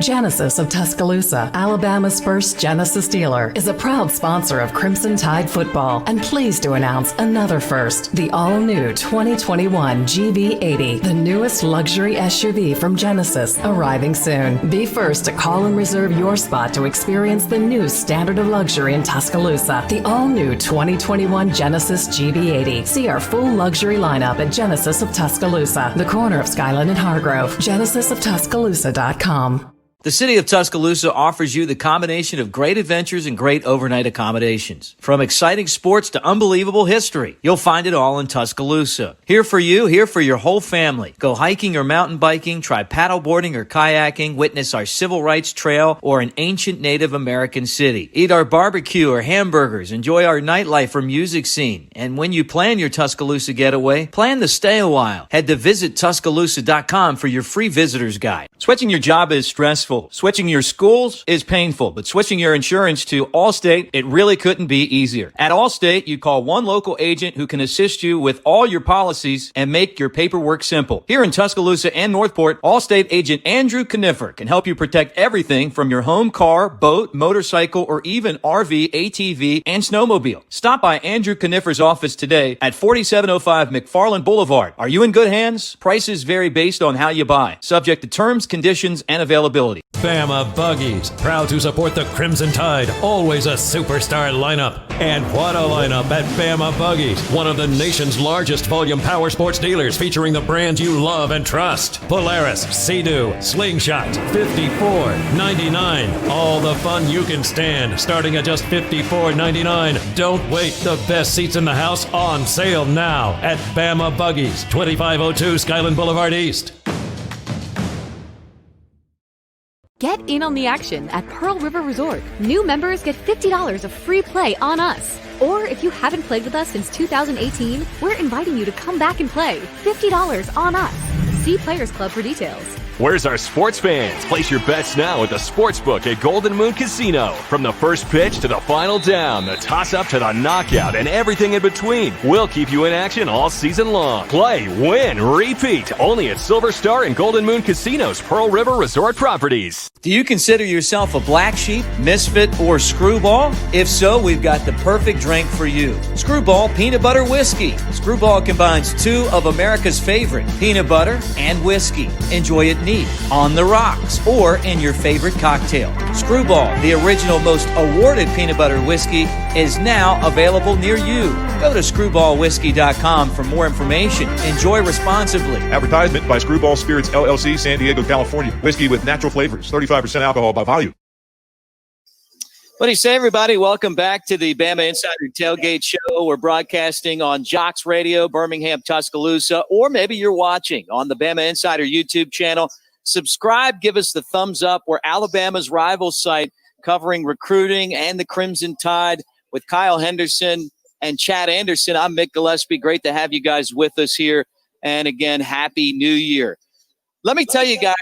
Genesis of Tuscaloosa, Alabama's first Genesis dealer, is a proud sponsor of Crimson Tide football and pleased to announce another first, the all-new 2021 GV80, the newest luxury SUV from Genesis, arriving soon. Be first to call and reserve your spot to experience the new standard of luxury in Tuscaloosa, the all-new 2021 Genesis GV80. See our full luxury lineup at Genesis of Tuscaloosa, the corner of Skyland and Hargrove, genesisoftuscaloosa.com. The city of Tuscaloosa offers you the combination of great adventures and great overnight accommodations. From exciting sports to unbelievable history, you'll find it all in Tuscaloosa. Here for you, here for your whole family. Go hiking or mountain biking, try paddleboarding or kayaking, witness our civil rights trail or an ancient Native American city. Eat our barbecue or hamburgers, enjoy our nightlife or music scene. And when you plan your Tuscaloosa getaway, plan to stay a while. Head to visittuscaloosa.com for your free visitor's guide. Switching your job is stressful. Switching your schools is painful, but switching your insurance to Allstate, it really couldn't be easier. At Allstate, you call one local agent who can assist you with all your policies and make your paperwork simple. Here in Tuscaloosa and Northport, Allstate agent Andrew Knifer can help you protect everything from your home, car, boat, motorcycle, or even RV, ATV, and snowmobile. Stop by Andrew Knifer's office today at 4705 McFarland Boulevard. Are you in good hands? Prices vary based on how you buy, subject to terms, conditions, and availability. Bama Buggies, proud to support the Crimson Tide, always a superstar lineup. And what a lineup at Bama Buggies, one of the nation's largest volume power sports dealers featuring the brands you love and trust. Polaris, Sea-Doo, Slingshot, $54.99. All the fun you can stand, starting at just $54.99. Don't wait, the best seats in the house on sale now at Bama Buggies, 2502 Skyland Boulevard East. Get in on the action at Pearl River Resort. New members get $50 of free play on us. Or if you haven't played with us since 2018, we're inviting you to come back and play. $50 on us. See Players Club for details. Where's our sports fans? Place your bets now at the Sportsbook at Golden Moon Casino. From the first pitch to the final down, the toss-up to the knockout, and everything in between, we'll keep you in action all season long. Play, win, repeat. Only at Silver Star and Golden Moon Casino's Pearl River Resort properties. Do you consider yourself a black sheep, misfit, or screwball? If so, we've got the perfect drink for you. Screwball Peanut Butter Whiskey. Screwball combines two of America's favorite, peanut butter and whiskey. Enjoy it neat, on the rocks, or in your favorite cocktail. Screwball, the original most awarded peanut butter whiskey, is now available near you. Go to screwballwhiskey.com for more information. Enjoy responsibly. Advertisement by Screwball Spirits LLC, San Diego, California. Whiskey with natural flavors, 35% alcohol by volume. What do you say, everybody? Welcome back to the Bama Insider Tailgate Show. We're broadcasting on Jocks Radio, Birmingham, Tuscaloosa, or maybe you're watching on the Bama Insider YouTube channel. Subscribe, give us the thumbs up. We're Alabama's rival site covering recruiting and the Crimson Tide with Kyle Henderson and Chad Anderson. I'm Mick Gillespie. Great to have you guys with us here. And again, Happy New Year. Let me tell you guys,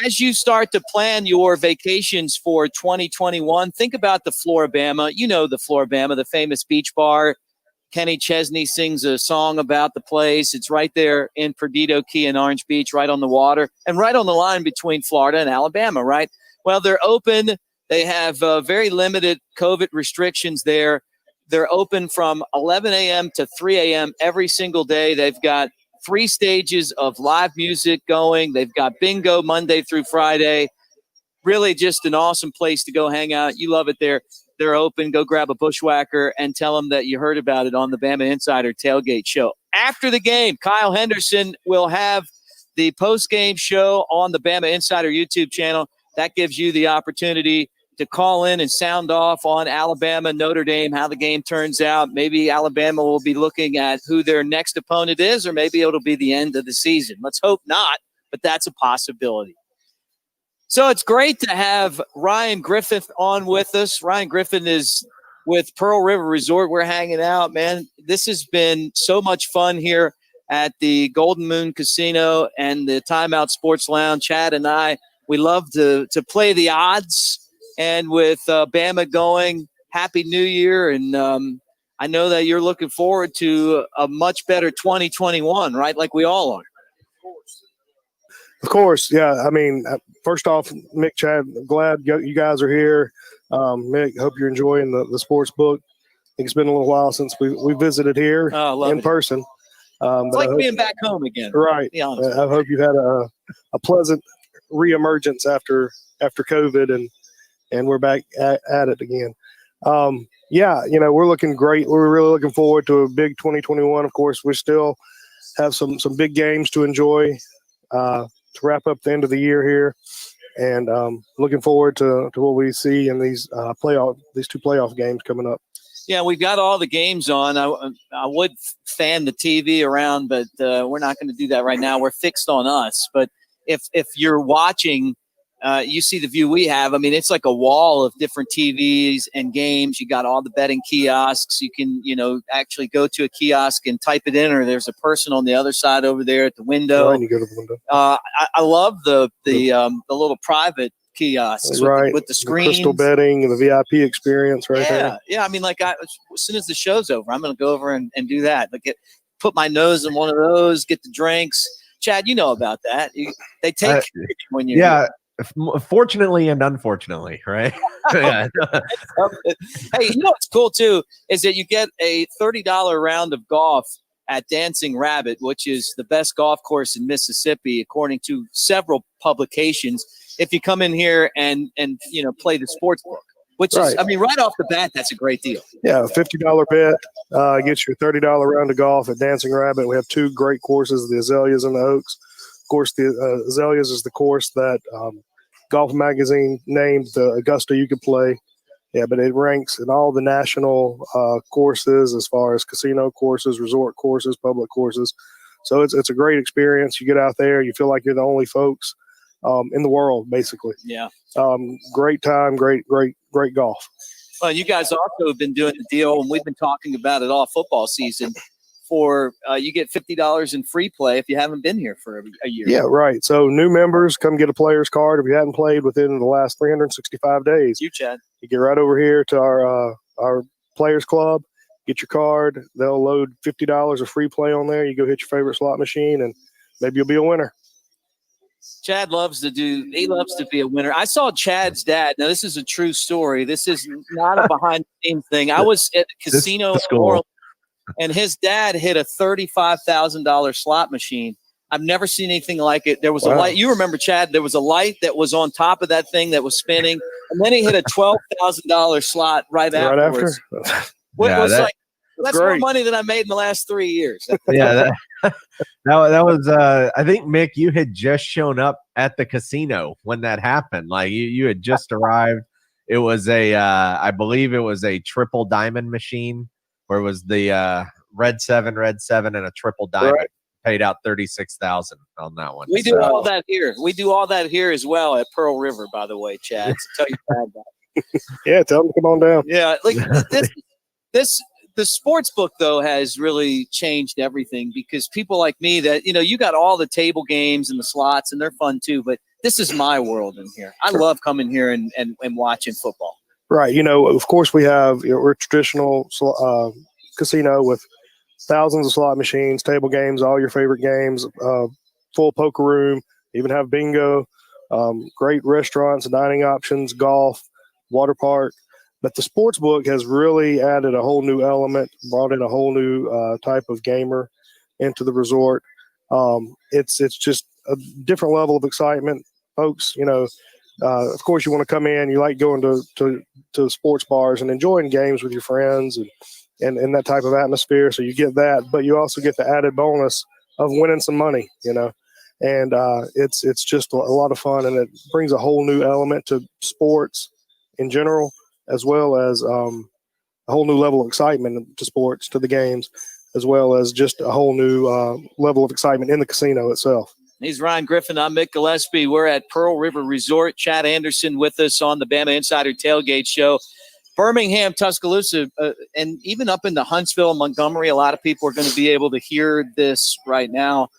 as you start to plan your vacations for 2021, think about the Flora-Bama. You know the Flora-Bama, the famous beach bar. Kenny Chesney sings a song about the place. It's right there in Perdido Key in Orange Beach, right on the water, and right on the line between Florida and Alabama, right? Well, they're open. They have very limited COVID restrictions there. They're open from 11 a.m. to 3 a.m. every single day. They've got 3 stages of live music going. They've got bingo Monday through Friday. Really just an awesome place to go hang out. You love it there. They're open. Go grab a bushwhacker and tell them that you heard about it on the Bama Insider Tailgate Show. After the game, Kyle Henderson will have the post-game show on the Bama Insider YouTube channel. That gives you the opportunity to call in and sound off on Alabama, Notre Dame, how the game turns out. Maybe Alabama will be looking at who their next opponent is, or maybe it'll be the end of the season. Let's hope not, but that's a possibility. So it's great to have Ryan Griffith on with us. Ryan Griffin is with Pearl River Resort. We're hanging out, man. This has been so much fun here at the Golden Moon Casino and the Timeout Sports Lounge. Chad and I, we love to play the odds. And with Bama going, Happy New Year. And I know that you're looking forward to a much better 2021, right? Like we all are. Of course, yeah. I mean, first off, Mick, Chad, glad you guys are here. Mick, hope you're enjoying the sports book. I think it's been a little while since we visited here in person. It's like being back home again. Right. To be honest. I hope you've had a pleasant reemergence after COVID, and we're back at it again. Yeah, we're looking great. We're really looking forward to a big 2021. Of course, we still have some big games to enjoy to wrap up the end of the year here, and looking forward to what we see in these two playoff games coming up. Yeah, we've got all the games on. I would fan the TV around, but we're not going to do that right now. We're fixed on us. But if you're watching, you see the view we have. I mean, it's like a wall of different TVs and games. You got all the betting kiosks. You can, actually go to a kiosk and type it in, or there's a person on the other side over there at the window. Right, you go to the window. I love the little private kiosks with the screens. The crystal betting and the VIP experience there. Yeah. I mean, as soon as the show's over, I'm going to go over and do that. Put my nose in one of those, get the drinks. Chad, you know about that. They take care of you when you're here. Fortunately and unfortunately, right? Yeah. Hey, what's cool too is that you get a $30 round of golf at Dancing Rabbit, which is the best golf course in Mississippi, according to several publications. If you come in here and play the sports book, which is, I mean, right off the bat, that's a great deal. Yeah, $50 bet gets you a $30 round of golf at Dancing Rabbit. We have two great courses, the Azaleas and the Oaks. Of course, the Azaleas is the course that Golf Magazine named the Augusta you could play. Yeah, but it ranks in all the national courses as far as casino courses, resort courses, public courses. So it's a great experience. You get out there, you feel like you're the only folks in the world, basically. Yeah. Great time, great golf. Well, you guys also have been doing the deal, and we've been talking about it all football season. For you get $50 in free play if you haven't been here for a year. Yeah, right. So new members come get a player's card if you hadn't played within the last 365 days. You, Chad. You get right over here to our players club, get your card. They'll load $50 of free play on there. You go hit your favorite slot machine, and maybe you'll be a winner. Chad loves to be a winner. I saw Chad's dad. Now, this is a true story. This is not a behind-the-scenes thing. I was at a casino in New Orleans, and his dad hit a $35,000 slot machine. I've never seen anything like it. There was a light. You remember, Chad, there was a light that was on top of that thing that was spinning, and then he hit a $12,000 slot right afterwards. That's more money than I made in the last 3 years. Yeah, that was. I think, Mick, you had just shown up at the casino when that happened. Like you had just arrived. It was I believe it was a triple diamond machine, where it was the red seven, and a triple diamond. Right. Paid out $36,000 on that one. We do all that here. We do all that here as well at Pearl River, by the way, Chad. So tell your dad that. Yeah, tell him to come on down. Yeah, like the sports book, though, has really changed everything, because people like me that, you got all the table games and the slots, and they're fun too, but this is my world in here. I love coming here and watching football. Right. Of course we have, we're a traditional casino with thousands of slot machines, table games, all your favorite games, full poker room, even have bingo, great restaurants, dining options, golf, water park. But the sports book has really added a whole new element, brought in a whole new type of gamer into the resort. It's just a different level of excitement, folks. Of course, you want to come in. You like going to sports bars and enjoying games with your friends and that type of atmosphere. So you get that, but you also get the added bonus of winning some money. And it's just a lot of fun, and it brings a whole new element to sports in general, as well as a whole new level of excitement to sports, to the games, as well as just a whole new level of excitement in the casino itself. He's Ryan Griffin. I'm Mick Gillespie. We're at Pearl River Resort. Chad Anderson with us on the Bama Insider Tailgate Show. Birmingham, Tuscaloosa, and even up into Huntsville and Montgomery, a lot of people are going to be able to hear this right now,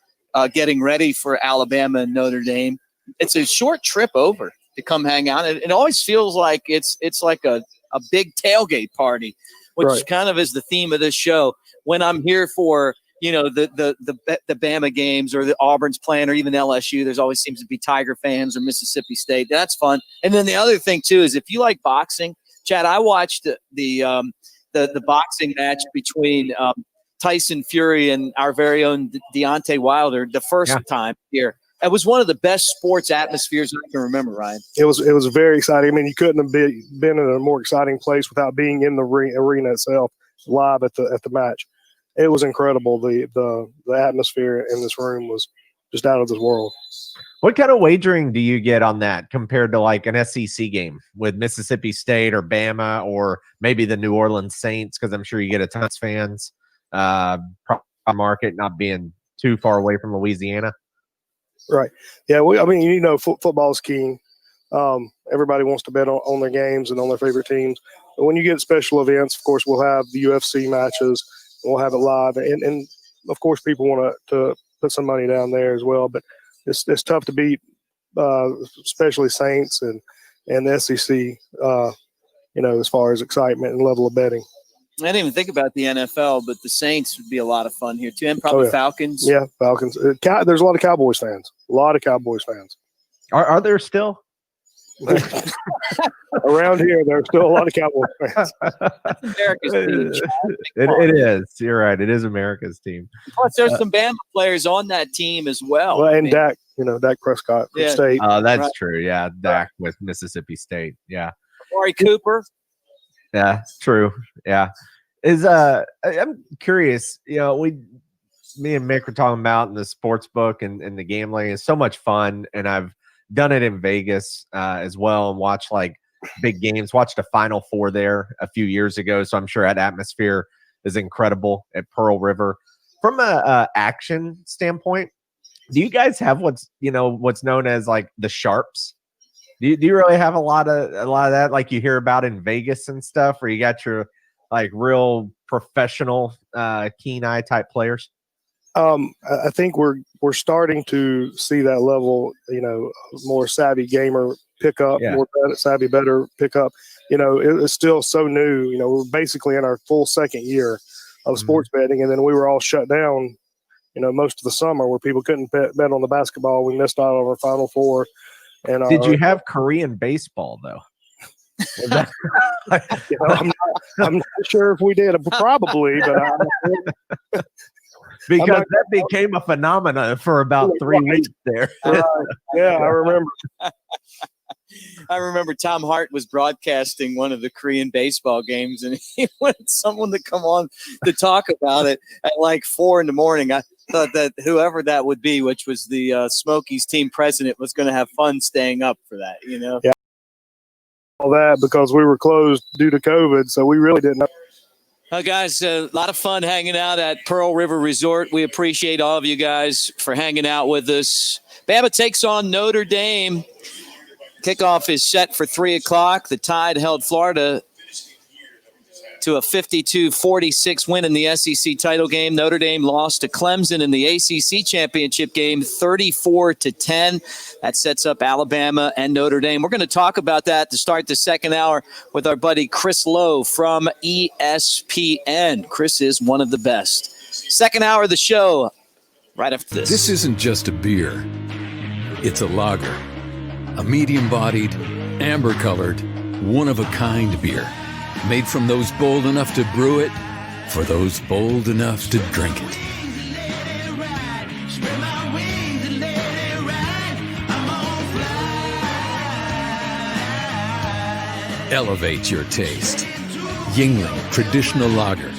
getting ready for Alabama and Notre Dame. It's a short trip over to come hang out. It always feels like it's like a big tailgate party, which kind of is the theme of this show. When I'm here for the Bama games or the Auburn's playing or even LSU, there's always seems to be Tiger fans or Mississippi State. That's fun. And then the other thing too is if you like boxing, Chad, I watched the boxing match between Tyson Fury and our very own Deontay Wilder the first time here. It was one of the best sports atmospheres I can remember, Ryan. It was very exciting. I mean, you couldn't have been in a more exciting place without being in the arena itself, live at the match. It was incredible. The atmosphere in this room was just out of this world. What kind of wagering do you get on that compared to like an SEC game with Mississippi State or Bama or maybe the New Orleans Saints? Because I'm sure you get a ton of fans. Market not being too far away from Louisiana. Right. Yeah. Football is king. Everybody wants to bet on their games and on their favorite teams. But when you get special events, of course, we'll have the UFC matches. We'll have it live, and of course, people want to put some money down there as well. But it's tough to beat, especially Saints and the SEC. As far as excitement and level of betting. I didn't even think about the NFL, but the Saints would be a lot of fun here too, and probably Falcons. Yeah, Falcons. There's a lot of Cowboys fans. Are there still? Around here, there's still a lot of Cowboys fans. America's team. It is. You're right. It is America's team. Plus, there's some Bama players on that team as well. Well, and Dak, Dak Prescott from State. That's true. Yeah, Dak with Mississippi State. Yeah. Amari Cooper. Yeah, true. Yeah. I'm curious, me and Mick were talking about in the sports book and the gambling is so much fun, and I've done it in Vegas as well and watched like big games. Watched a Final Four there a few years ago, so I'm sure that atmosphere is incredible at Pearl River. From a action standpoint, do you guys have what's known as like the sharps? Do you really have a lot of that like you hear about in Vegas and stuff, where you got your like real professional keen eye type players? I think we're starting to see that level, more savvy gamer pickup, more savvy better pickup. It's still so new. We're basically in our full second year of sports betting, and then we were all shut down, most of the summer where people couldn't bet on the basketball. We missed out on our Final Four. And did you have Korean baseball though? I'm not sure if we did. Probably, but because that became a phenomenon for about 3 weeks there. Yeah, I remember. I remember Tom Hart was broadcasting one of the Korean baseball games, and he wanted someone to come on to talk about it at like 4 a.m. I thought that whoever that would be, which was the Smokies team president, was going to have fun staying up for that, Yeah. All that because we were closed due to COVID, so we really didn't know. Guys, a lot of fun hanging out at Pearl River Resort. We appreciate all of you guys for hanging out with us. Bama takes on Notre Dame. Kickoff is set for 3 o'clock. The Tide held Florida to a 52-46 win in the SEC title game. Notre Dame lost to Clemson in the ACC championship game 34-10. That sets up Alabama and Notre Dame. We're going to talk about that to start the second hour with our buddy Chris Lowe from ESPN. Chris is one of the best. Second hour of the show right after this. This isn't just a beer. It's a lager. A medium-bodied, amber-colored, one-of-a-kind beer. Made from those bold enough to brew it, for those bold enough to drink it. Elevate your taste. Yingling Traditional Lager.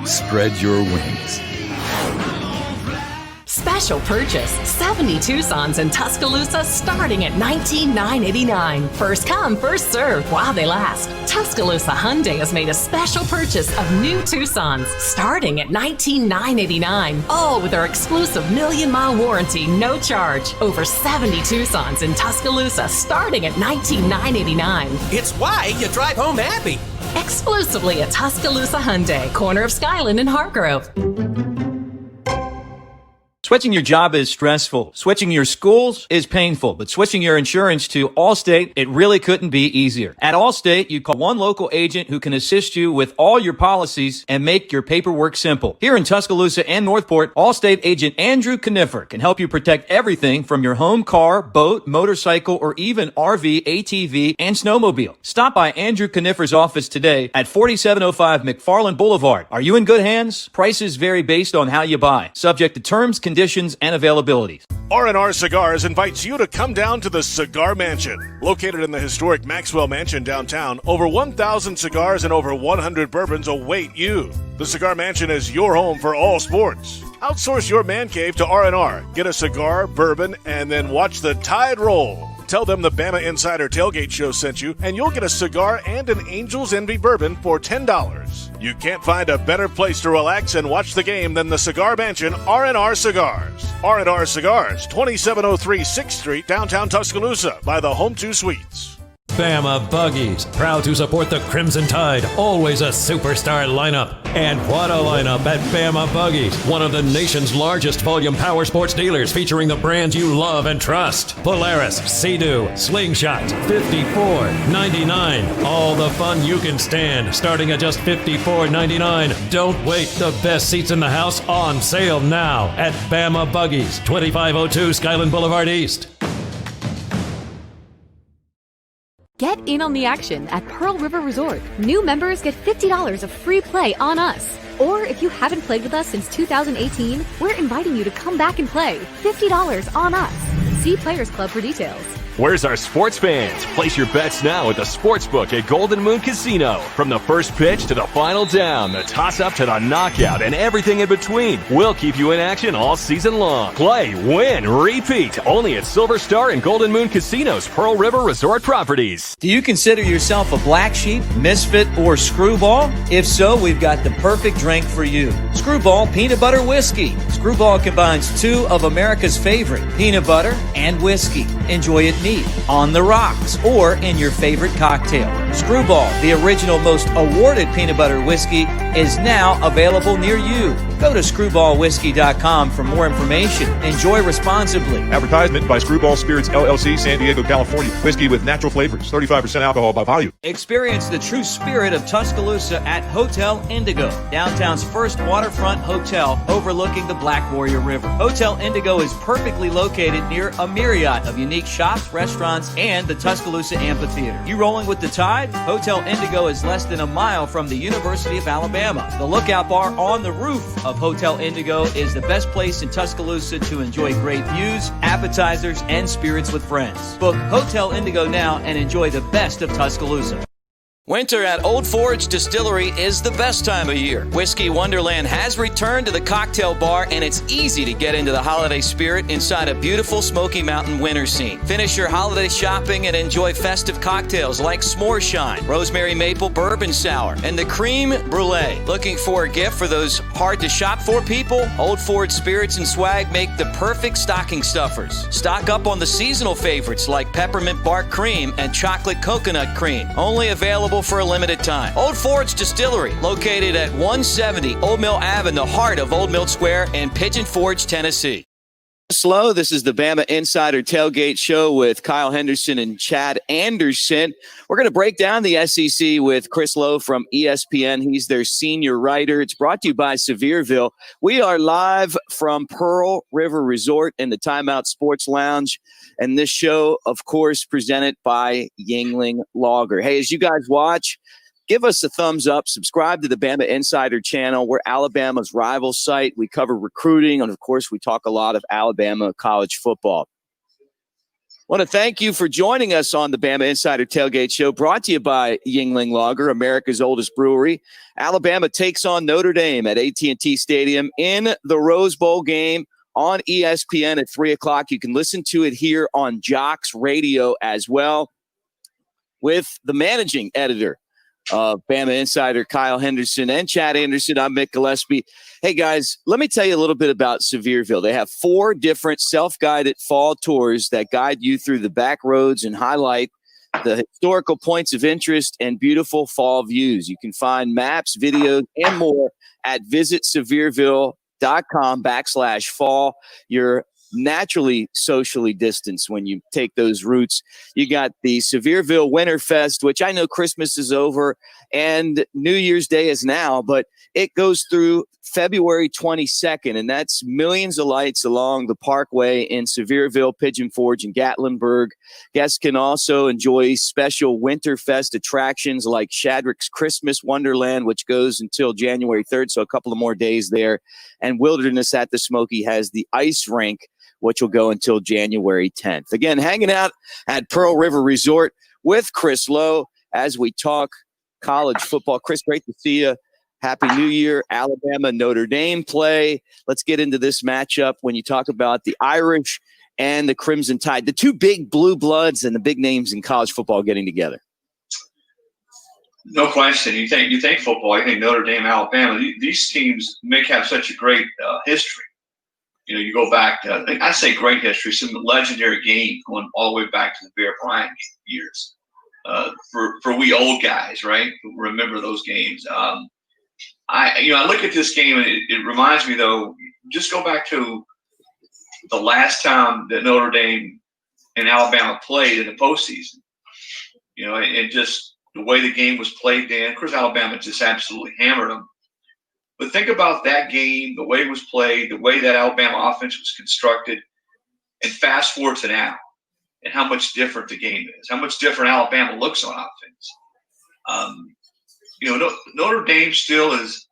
Spread your wings. special purchase. 70 Tucsons in Tuscaloosa starting at $19,989. First come, first serve while they last. Tuscaloosa Hyundai has made a special purchase of new Tucsons starting at $19,989. All with our exclusive 1,000,000-mile warranty, no charge. Over 70 Tucsons in Tuscaloosa starting at $19,989. It's why you drive home happy. Exclusively at Tuscaloosa Hyundai, corner of Skyland and Hargrove. Switching your job is stressful. Switching your schools is painful. But switching your insurance to Allstate, it really couldn't be easier. At Allstate, you call one local agent who can assist you with all your policies and make your paperwork simple. Here in Tuscaloosa and Northport, Allstate agent Andrew Conifer can help you protect everything from your home, car, boat, motorcycle, or even RV, ATV, and snowmobile. Stop by Andrew Conifer's office today at 4705 McFarland Boulevard. Are you in good hands? Prices vary based on how you buy. Subject to terms, conditions, and availabilities. R&R Cigars invites you to come down to the Cigar Mansion. Located in the historic Maxwell Mansion downtown, over 1,000 cigars and over 100 bourbons await you. The Cigar Mansion is your home for all sports. Outsource your man cave to R&R. Get a cigar, bourbon, and then watch the tide roll. Tell them the Bama Insider Tailgate Show sent you, and you'll get a cigar and an Angel's Envy bourbon for $10. You can't find a better place to relax and watch the game than the Cigar Mansion R&R Cigars. R&R Cigars, 2703 6th Street, downtown Tuscaloosa, by the Home 2 Suites. Bama Buggies, proud to support the Crimson Tide, always a superstar lineup. And what a lineup at Bama Buggies, one of the nation's largest volume power sports dealers featuring the brands you love and trust. Polaris, Sea-Doo, Slingshot, $54.99. All the fun you can stand, starting at just $54.99. Don't wait, the best seats in the house on sale now at Bama Buggies, 2502 Skyland Boulevard East. Get in on the action at Pearl River Resort. New members get $50 of free play on us. Or if you haven't played with us since 2018, we're inviting you to come back and play. $50 on us. See Players Club for details. Where's our sports fans? Place your bets now at the Sportsbook at Golden Moon Casino. From the first pitch to the final down, the toss-up to the knockout, and everything in between, we'll keep you in action all season long. Play, win, repeat. Only at Silver Star and Golden Moon Casino's Pearl River Resort properties. Do you consider yourself a black sheep, misfit, or screwball? If so, we've got the perfect drink for you. Screwball Peanut Butter Whiskey. Screwball combines two of America's favorite, peanut butter and whiskey. Enjoy it neat, on the rocks, or in your favorite cocktail. Screwball, the original most awarded peanut butter whiskey, is now available near you. Go to screwballwhiskey.com for more information. Enjoy responsibly. Advertisement by Screwball Spirits LLC, San Diego, California. Whiskey with natural flavors, 35% alcohol by volume. Experience the true spirit of Tuscaloosa at Hotel Indigo, downtown's first waterfront hotel overlooking the Black Warrior River. Hotel Indigo is perfectly located near a myriad of unique shops, restaurants, and the Tuscaloosa Amphitheater. You rolling with the tide? Hotel Indigo is less than a mile from the University of Alabama. The lookout bar on the roof of Hotel Indigo is the best place in Tuscaloosa to enjoy great views, appetizers, and spirits with friends. Book Hotel Indigo now and enjoy the best of Tuscaloosa. Winter at Old Forge Distillery is the best time of year. Whiskey Wonderland has returned to the cocktail bar, and it's easy to get into the holiday spirit inside a beautiful Smoky Mountain winter scene. Finish your holiday shopping and enjoy festive cocktails like S'more Shine, Rosemary Maple Bourbon Sour, and the Cream Brulee. Looking for a gift for those hard-to-shop-for people? Old Forge Spirits and Swag make the perfect stocking stuffers. Stock up on the seasonal favorites like Peppermint Bark Cream and Chocolate Coconut Cream. Only available for a limited time. Old Forge Distillery, located at 170 Old Mill Ave in the heart of Old Mill Square in Pigeon Forge, Tennessee. Chris Lowe, this is the Bama Insider Tailgate Show with Kyle Henderson and Chad Anderson. We're going to break down the SEC with Chris Lowe from ESPN. He's their senior writer. It's brought to you by Sevierville. We are live from Pearl River Resort in the Timeout Sports Lounge. And this show, of course, presented by Yuengling Lager. Hey, as you guys watch, give us a thumbs up. Subscribe to the Bama Insider channel. We're Alabama's rival site. We cover recruiting. And, of course, we talk a lot of Alabama college football. I want to thank you for joining us on the Bama Insider Tailgate Show, brought to you by Yuengling Lager, America's oldest brewery. Alabama takes on Notre Dame at AT&T Stadium in the Rose Bowl game on ESPN at 3 o'clock. You can listen to it here on Jocks Radio as well with the managing editor of Bama Insider, Kyle Henderson, and Chad Anderson. I'm Mick Gillespie. Hey, guys, let me tell you a little bit about Sevierville. They have 4 different self-guided fall tours that guide you through the back roads and highlight the historical points of interest and beautiful fall views. You can find maps, videos, and more at visitsevierville.com/fall. You're naturally socially distanced when you take those routes. You got the Sevierville Winterfest, which I know Christmas is over and New Year's Day is now, but it goes through February 22nd, and that's millions of lights along the parkway in Sevierville, Pigeon Forge, and Gatlinburg. Guests can also enjoy special Winterfest attractions like Shadrick's Christmas Wonderland, which goes until January 3rd, so a couple of more days there. And Wilderness at the Smoky has the ice rink, which will go until January 10th. Again, hanging out at Pearl River Resort with Chris Lowe as we talk college football. Chris, great to see you. Happy New Year. Alabama, Notre Dame play. Let's get into this matchup when you talk about the Irish and the Crimson Tide, the 2 big blue bloods and the big names in college football getting together. No question. You think football, you think Notre Dame, Alabama. These teams have such a great history. You know, you go back to, I say great history, some legendary games going all the way back to the Bear Bryant years. For we old guys, right, who remember those games. I look at this game and it reminds me, though, just go back to the last time that Notre Dame and Alabama played in the postseason. You know, and just the way the game was played then. Of course, Alabama just absolutely hammered them. But think about that game, the way it was played, the way that Alabama offense was constructed, and fast forward to now and how much different the game is, how much different Alabama looks on offense. Notre Dame still is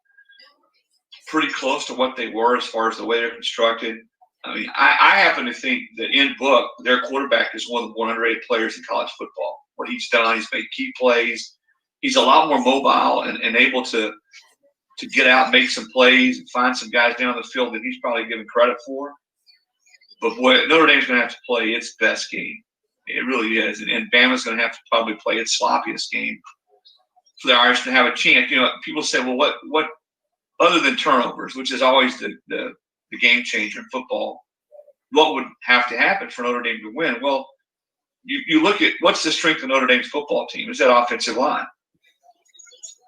pretty close to what they were as far as the way they're constructed. I mean, I happen to think that in book, their quarterback is one of the more underrated players in college football. What he's done, he's made key plays. He's a lot more mobile and able to get out and make some plays and find some guys down the field that he's probably given credit for. But boy, Notre Dame's going to have to play its best game. It really is. And Bama's going to have to probably play its sloppiest game for the Irish to have a chance. You know, people say, well, what other than turnovers, which is always the game changer in football, what would have to happen for Notre Dame to win? Well, you look at what's the strength of Notre Dame's football team? Is that offensive line?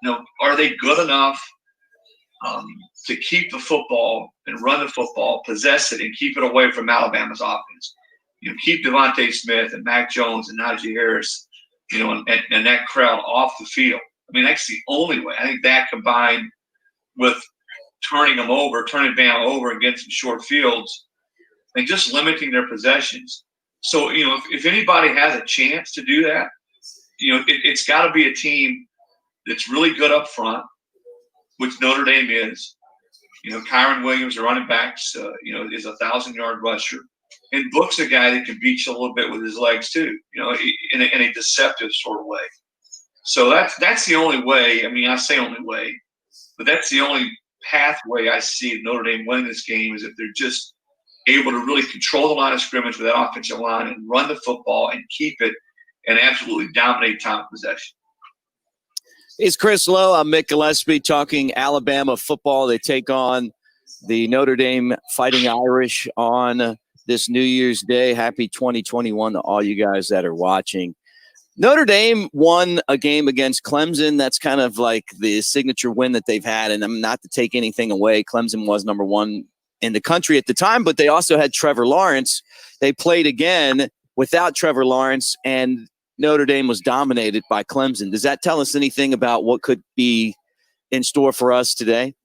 You know, are they good enough to keep the football and run the football, possess it, and keep it away from Alabama's offense? You know, keep Devontae Smith and Mac Jones and Najee Harris, you know, and that crowd off the field. I mean, that's the only way. I think that combined with turning Bama over and getting some short fields and just limiting their possessions. So, you know, if anybody has a chance to do that, you know, it's got to be a team that's really good up front, which Notre Dame is. You know, Kyron Williams, the running backs, is a 1,000-yard rusher. And Book's a guy that can beat you a little bit with his legs too, you know, in a deceptive sort of way. So that's the only way. I mean, I say only way, but that's the only pathway I see Notre Dame winning this game is if they're just able to really control the line of scrimmage with that offensive line and run the football and keep it and absolutely dominate time of possession. It's Chris Lowe. I'm Mick Gillespie talking Alabama football. They take on the Notre Dame Fighting Irish on this New Year's Day. Happy 2021 to all you guys that are watching. Notre Dame won a game against Clemson. That's kind of like the signature win that they've had. And I'm not to take anything away. Clemson was number 1 in the country at the time, but they also had Trevor Lawrence. They played again without Trevor Lawrence, and Notre Dame was dominated by Clemson. Does that tell us anything about what could be in store for us today?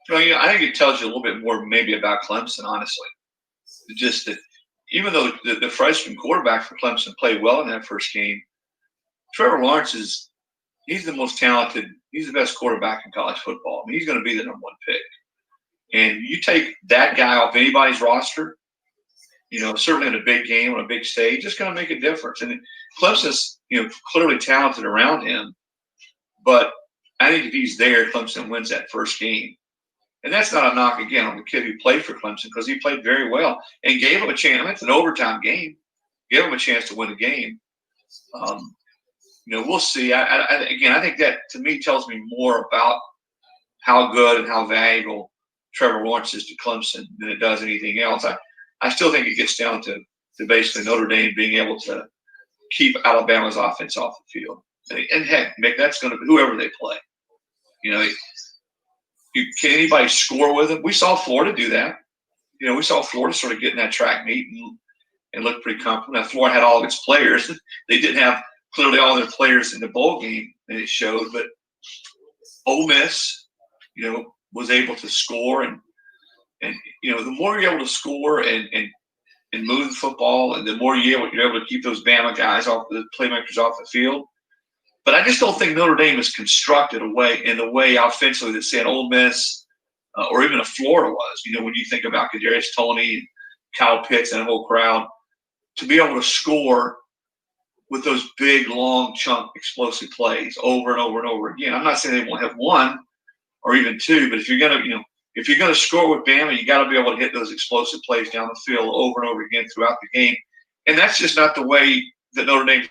Well, I think it tells you a little bit more maybe about Clemson, honestly. Just that even though the freshman quarterback for Clemson played well in that first game, Trevor Lawrence he's the most talented, he's the best quarterback in college football. I mean, he's going to be the number 1 pick. And you take that guy off anybody's roster, you know, certainly in a big game on a big stage, it's going to make a difference. And Clemson's, you know, clearly talented around him. But I think if he's there, Clemson wins that first game. And that's not a knock, again, on the kid who played for Clemson, because he played very well and gave him a chance. I mean, it's an overtime game. Gave him a chance to win the game. We'll see. I think that, to me, tells me more about how good and how valuable Trevor Lawrence is to Clemson than it does anything else. I still think it gets down to basically Notre Dame being able to keep Alabama's offense off the field. And heck, Mick, that's going to be whoever they play. Can anybody score with them? We saw Florida do that. We saw Florida sort of get in that track meet and look pretty comfortable. Now, Florida had all of its players. They didn't have clearly all their players in the bowl game, and it showed. But Ole Miss, was able to score, and the more you're able to score and move the football, and the more you're able to keep those Bama guys off, the playmakers off the field. But I just don't think Notre Dame is constructed in the way offensively that, say, an Ole Miss or even a Florida was. When you think about Kadarius Toney, Kyle Pitts, and a whole crowd, to be able to score with those big, long, chunk, explosive plays over and over and over again. I'm not saying they won't have one or even two, but if you're gonna score with Bama, you got to be able to hit those explosive plays down the field over and over again throughout the game. And that's just not the way that Notre Dame.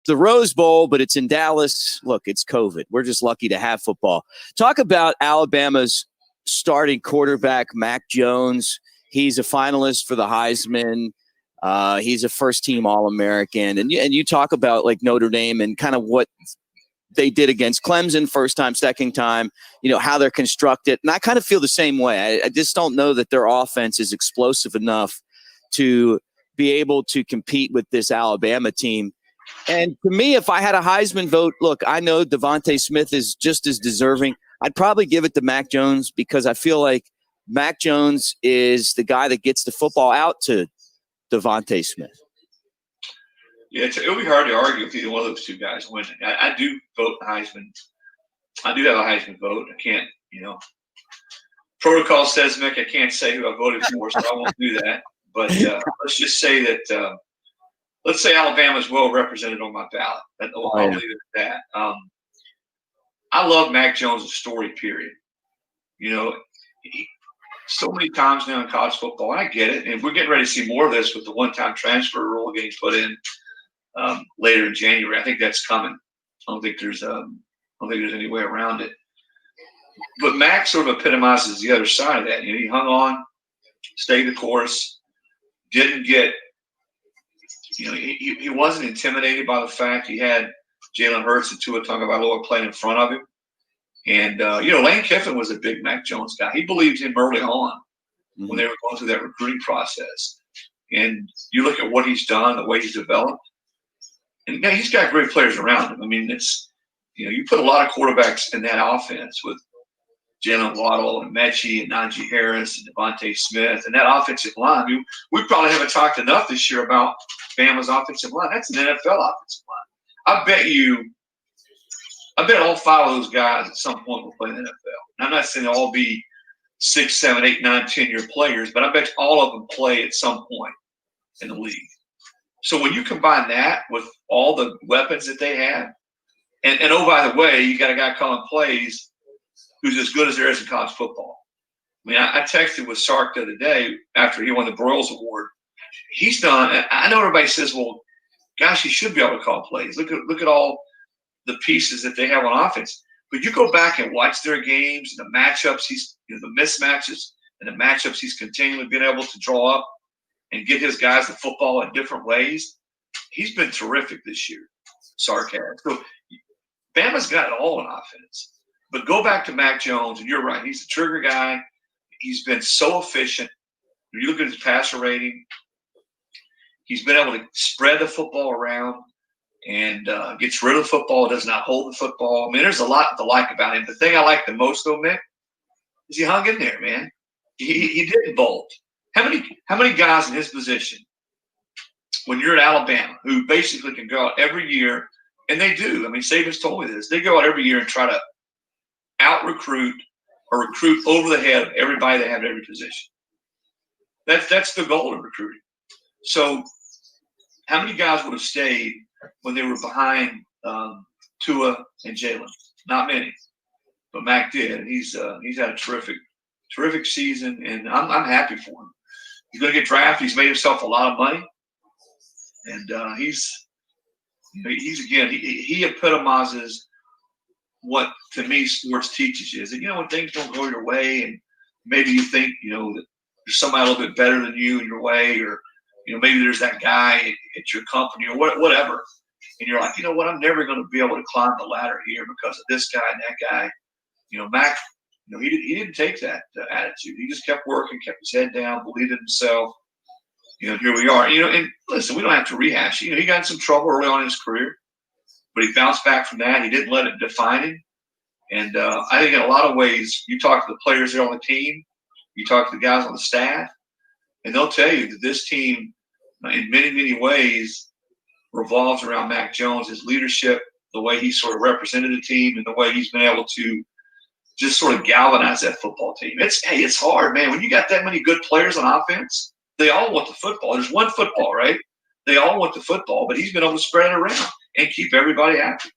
The Rose Bowl, but it's in Dallas. Look, it's COVID. We're just lucky to have football. Talk about Alabama's starting quarterback, Mac Jones. He's a finalist for the Heisman. He's a first-team All-American. And you talk about, like, Notre Dame and kind of what they did against Clemson, first time, second time, how they're constructed. And I kind of feel the same way. I just don't know that their offense is explosive enough to be able to compete with this Alabama team. And to me, if I had a Heisman vote, look, I know Devontae Smith is just as deserving. I'd probably give it to Mac Jones because I feel like Mac Jones is the guy that gets the football out to Devontae Smith. Yeah, it'll be hard to argue with either one of those two guys winning. I do vote Heisman. I do have a Heisman vote. I can't, protocol says, Mick, I can't say who I voted for, so I won't do that. But let's just say that let's say Alabama is well represented on my ballot. I'll leave it at that. I love Mac Jones' story, period. So many times now in college football, and I get it, and we're getting ready to see more of this with the one-time transfer rule getting put in later in January. I think that's coming. I don't think there's any way around it. But Mac sort of epitomizes the other side of that. He hung on, stayed the course, didn't get – he wasn't intimidated by the fact he had Jalen Hurts and Tua Tagovailoa playing in front of him. And, Lane Kiffin was a big Mac Jones guy. He believed him early on when they were going through that recruiting process. And you look at what he's done, the way he's developed, and now he's got great players around him. I mean, it's, you put a lot of quarterbacks in that offense with Jalen Waddle and Mechie and Najee Harris and Devontae Smith and that offensive line. We probably haven't talked enough this year about Bama's offensive line. That's an NFL offensive line. I bet all five of those guys at some point will play in the NFL. And I'm not saying they'll all be 6, 7, 8, 9, 10-year players, but I bet all of them play at some point in the league. So when you combine that with all the weapons that they have, and oh, by the way, you got a guy calling plays who's as good as there is in college football. I mean, I texted with Sark the other day after he won the Broyles Award. He's done – I know everybody says, well, gosh, he should be able to call plays. Look at all the pieces that they have on offense. But you go back and watch their games and the matchups the mismatches and the matchups he's continually been able to draw up and get his guys the football in different ways. He's been terrific this year, Sark has. So Bama's got it all in offense. But go back to Mac Jones, and you're right. He's the trigger guy. He's been so efficient. When you look at his passer rating, he's been able to spread the football around and gets rid of the football, does not hold the football. I mean, there's a lot to like about him. The thing I like the most, though, Mick, is he hung in there, man. He didn't bolt. How many guys in his position, when you're at Alabama, who basically can go out every year, and they do. I mean, Saban's told me this. They go out every year and try to out-recruit or recruit over the head of everybody they have at every position. That's the goal in recruiting. So how many guys would have stayed when they were behind Tua and Jalen? Not many, but Mac did, and he's had a terrific season, and I'm happy for him. He's going to get drafted. He's made himself a lot of money, and he's again he epitomizes what to me sports teaches you is that when things don't go your way, and maybe you think that there's somebody a little bit better than you in your way, or maybe there's that guy at your company or whatever. And you're like, what? I'm never going to be able to climb the ladder here because of this guy and that guy. Mac, he didn't take that attitude. He just kept working, kept his head down, believed in himself. Here we are. And listen, we don't have to rehash. He got in some trouble early on in his career, but he bounced back from that. He didn't let it define him. And I think in a lot of ways, you talk to the players there on the team, you talk to the guys on the staff, and they'll tell you that this team, in many, many ways, revolves around Mac Jones, his leadership, the way he sort of represented the team, and the way he's been able to just sort of galvanize that football team. It's hard, man. When you got that many good players on offense, they all want the football. There's one football, right? They all want the football, but he's been able to spread it around and keep everybody happy.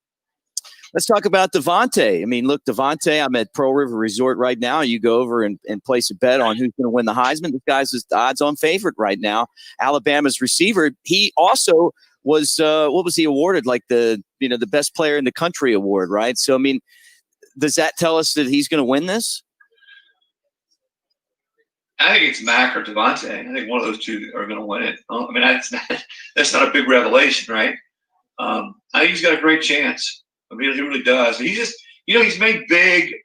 Let's talk about Devontae. I mean, look, Devontae, I'm at Pearl River Resort right now. You go over and place a bet on who's going to win the Heisman. This guy's the odds-on favorite right now. Alabama's receiver. He also was what was he awarded? Like the best player in the country award, right? So, I mean, does that tell us that he's going to win this? I think it's Mac or Devontae. I think one of those two are going to win it. I mean, that's not a big revelation, right? I think he's got a great chance. I mean, he really does. He just, he's made big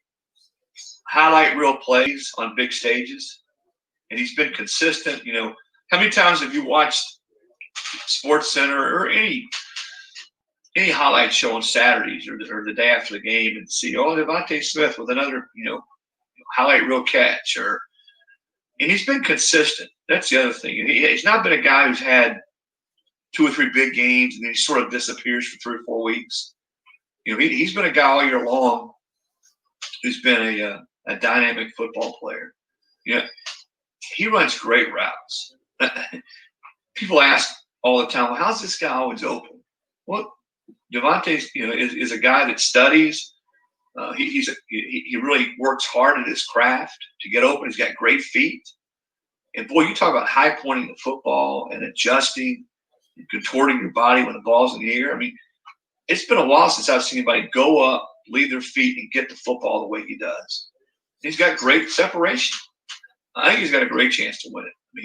highlight reel plays on big stages, and he's been consistent. How many times have you watched Sports Center or any highlight show on Saturdays or the day after the game and see, Devontae Smith with another, highlight reel catch, and he's been consistent. That's the other thing. And he's not been a guy who's had 2 or 3 big games and then he sort of disappears for 3 or 4 weeks. He's been a guy all year long who's been a dynamic football player. He runs great routes. People ask all the time, well, how's this guy always open? Well, Devontae, is a guy that studies. He really works hard at his craft to get open. He's got great feet. And, boy, you talk about high pointing the football and adjusting and contorting your body when the ball's in the air. I mean, it's been a while since I've seen anybody go up, leave their feet, and get the football the way he does. He's got great separation. I think he's got a great chance to win it. I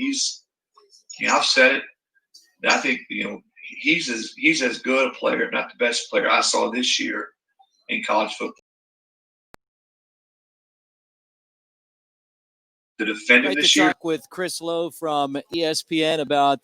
mean, I've said it. I think, he's as good a player, if not the best player I saw this year in college football. To defend him this year. Talk with Chris Lowe from ESPN about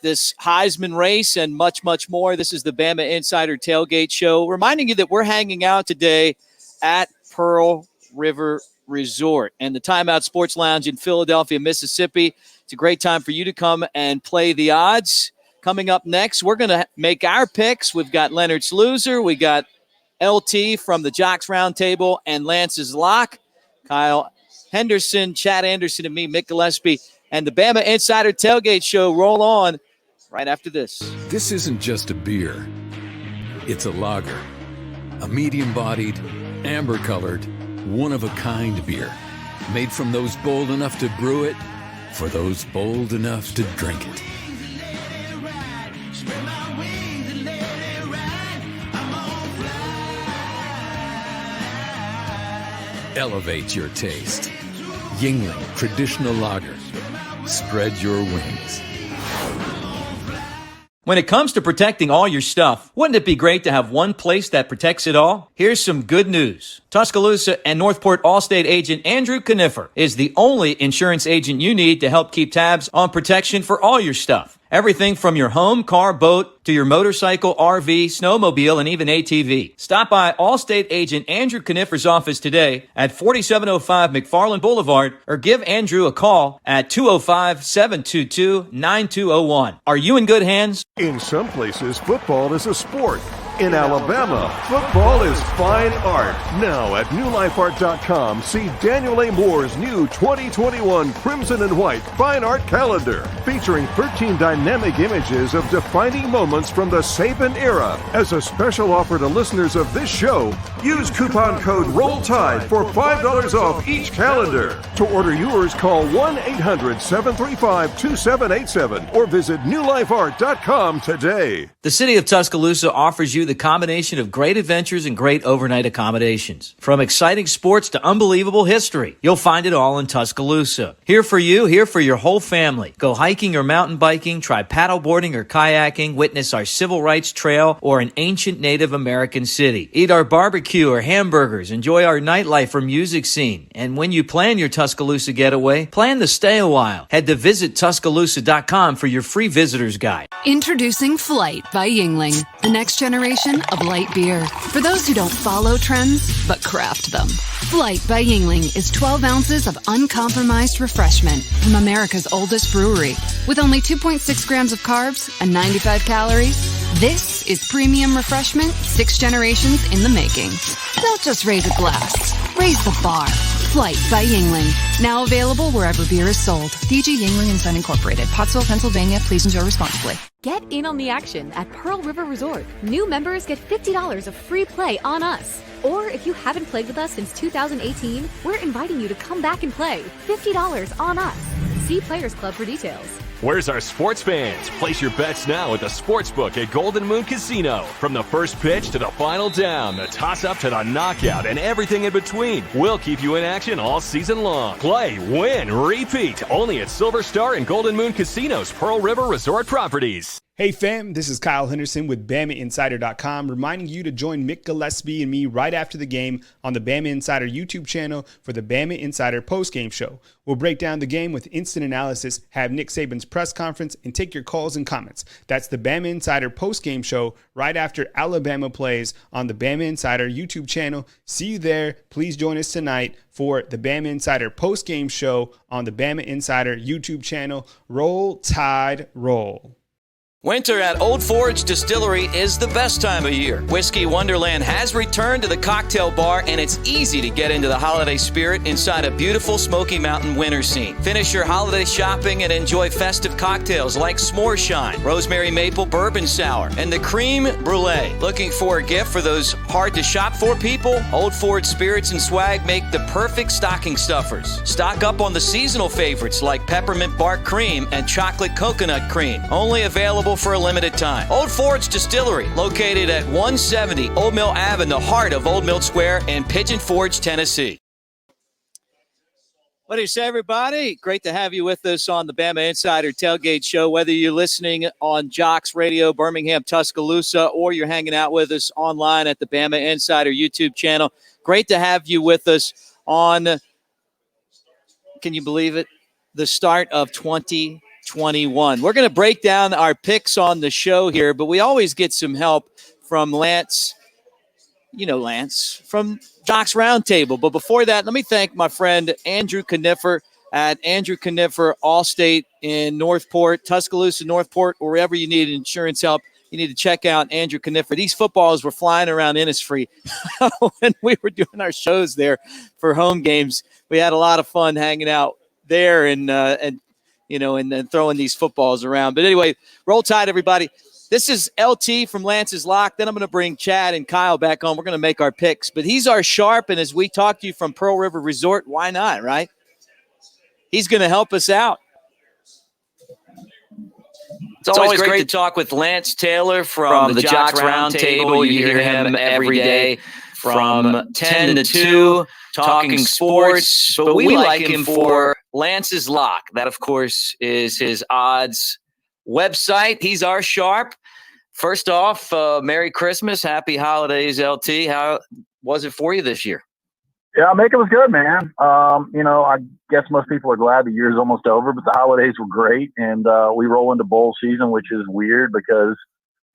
this Heisman race and much, much more. This is the Bama Insider Tailgate Show, reminding you that we're hanging out today at Pearl River Resort and the Timeout Sports Lounge in Philadelphia, Mississippi. It's a great time for you to come and play the odds. Coming up next, we're going to make our picks. We've got Leonard's Loser. We got LT from the Jocks Roundtable and Lance's Lock. Kyle Henderson, Chad Anderson, and me, Mick Gillespie, and the Bama Insider Tailgate Show roll on right after this. This isn't just a beer. It's a lager. A medium-bodied, amber-colored, one-of-a-kind beer. Made from those bold enough to brew it, for those bold enough to drink it. Elevate your taste. Yingling Traditional Lager. Spread your wings. When it comes to protecting all your stuff, wouldn't it be great to have one place that protects it all? Here's some good news. Tuscaloosa and Northport Allstate agent Andrew Conifer is the only insurance agent you need to help keep tabs on protection for all your stuff. Everything from your home, car, boat, to your motorcycle, RV, snowmobile, and even ATV. Stop by Allstate agent Andrew Conifer's office today at 4705 McFarland Boulevard or give Andrew a call at 205-722-9201. Are you in good hands? In some places, football is a sport. In Alabama, football is fine art. Now at newlifeart.com, see Daniel A. Moore's new 2021 Crimson and White Fine Art Calendar, featuring 13 dynamic images of defining moments from the Saban era. As a special offer to listeners of this show, use coupon code ROLLTIDE for $5 off each calendar. To order yours, call 1-800-735-2787 or visit newlifeart.com today. The city of Tuscaloosa offers you the combination of great adventures and great overnight accommodations. From exciting sports to unbelievable history, you'll find it all in Tuscaloosa. Here for you, here for your whole family. Go hiking or mountain biking, try paddleboarding or kayaking, witness our civil rights trail or an ancient Native American city. Eat our barbecue or hamburgers, enjoy our nightlife or music scene. And when you plan your Tuscaloosa getaway, plan to stay a while. Head to visittuscaloosa.com for your free visitor's guide. Introducing Flight by Yingling, the next generation of light beer. For those who don't follow trends, but craft them. Flight by Yingling is 12 ounces of uncompromised refreshment from America's oldest brewery. With only 2.6 grams of carbs and 95 calories, this is premium refreshment 6 generations in the making. Don't just raise a glass, raise the bar. Flight by Yingling. Now available wherever beer is sold. DG Yingling & Son Incorporated, Pottsville, Pennsylvania. Please enjoy responsibly. Get in on the action at Pearl River Resort. New members get $50 of free play on us. Or if you haven't played with us since 2018, we're inviting you to come back and play. $50 on us. See Players Club for details. Where's our sports fans? Place your bets now at the Sportsbook at Golden Moon Casino. From the first pitch to the final down, the toss-up to the knockout, and everything in between, we'll keep you in action all season long. Play, win, repeat. Only at Silver Star and Golden Moon Casino's Pearl River Resort properties. Hey fam, this is Kyle Henderson with BamaInsider.com, reminding you to join Mick Gillespie and me right after the game on the Bama Insider YouTube channel for the Bama Insider postgame show. We'll break down the game with instant analysis, have Nick Saban's press conference, and take your calls and comments. That's the Bama Insider postgame show right after Alabama plays on the Bama Insider YouTube channel. See you there. Please join us tonight for the Bama Insider postgame show on the Bama Insider YouTube channel. Roll Tide, roll. Winter at Old Forge Distillery is the best time of year. Whiskey Wonderland has returned to the cocktail bar, and it's easy to get into the holiday spirit inside a beautiful Smoky Mountain winter scene. Finish your holiday shopping and enjoy festive cocktails like S'more Shine, Rosemary Maple Bourbon Sour, and the Cream Brulee. Looking for a gift for those hard-to-shop-for people? Old Forge Spirits and Swag make the perfect stocking stuffers. Stock up on the seasonal favorites like Peppermint Bark Cream and Chocolate Coconut Cream. Only available for a limited time. Old Forge Distillery, located at 170 Old Mill Ave in the heart of Old Mill Square in Pigeon Forge, Tennessee. What do you say, everybody? Great to have you with us on the Bama Insider Tailgate Show. Whether you're listening on Jocks Radio, Birmingham, Tuscaloosa, or you're hanging out with us online at the Bama Insider YouTube channel, great to have you with us on, can you believe it, the start of 2021. We're going to break down our picks on the show here, but we always get some help from Lance, from Jocks Roundtable. But before that, let me thank my friend Andrew Kniffer at Andrew Kniffer Allstate in Northport, Tuscaloosa, Northport, or wherever you need insurance help. You need to check out Andrew Kniffer. These footballs were flying around Innisfree when we were doing our shows there for home games. We had a lot of fun hanging out there and throwing these footballs around. But anyway, roll tide, everybody. This is LT from Lance's Lock. Then I'm going to bring Chad and Kyle back on. We're going to make our picks. But he's our sharp, and as we talk to you from Pearl River Resort, why not, right? He's going to help us out. It's always great to talk with Lance Taylor from the Jocks Roundtable. You hear him every day from 10 to 2 talking sports. But we like him for Lance's Lock. That, of course, is his odds website. He's our sharp. First off, Merry Christmas. Happy holidays, LT. How was it for you this year? Yeah, I think it was good, man. I guess most people are glad the year's almost over, but the holidays were great. And we roll into bowl season, which is weird because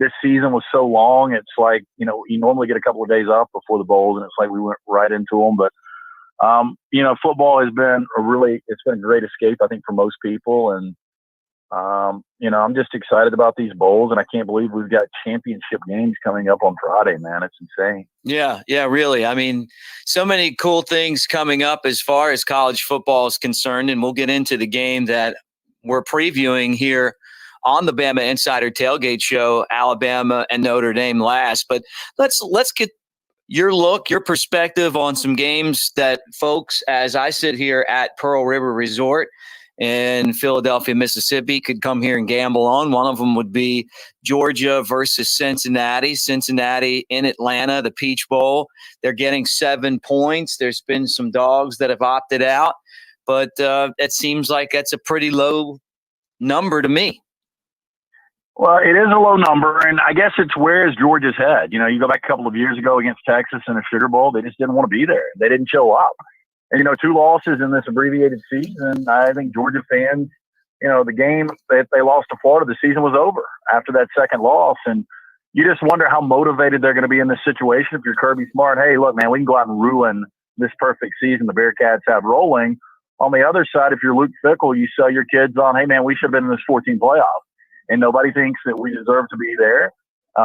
this season was so long. It's like, you normally get a couple of days off before the bowls, and it's like we went right into them. But, football has been it's been a great escape, I think, for most people. And I'm just excited about these bowls, and I can't believe we've got championship games coming up on Friday, man. It's insane. Yeah, really. I mean, so many cool things coming up as far as college football is concerned, and we'll get into the game that we're previewing here on the Bama Insider Tailgate Show, Alabama and Notre Dame last. But let's get your perspective on some games that folks, as I sit here at Pearl River Resort in Philadelphia, Mississippi, could come here and gamble on. One of them would be Georgia versus Cincinnati. Cincinnati in Atlanta, the Peach Bowl. They're getting 7 points. There's been some dogs that have opted out, but it seems like that's a pretty low number to me. Well, it is a low number, and I guess it's where's Georgia's head. You go back a couple of years ago against Texas in a Sugar Bowl, they just didn't want to be there. They didn't show up. And, 2 losses in this abbreviated season, I think Georgia fans, the game that they lost to Florida, the season was over after that second loss. And you just wonder how motivated they're going to be in this situation. If you're Kirby Smart, hey, look, man, we can go out and ruin this perfect season the Bearcats have rolling. On the other side, if you're Luke Fickell, you sell your kids on, hey, man, we should have been in this 14 playoff. And nobody thinks that we deserve to be there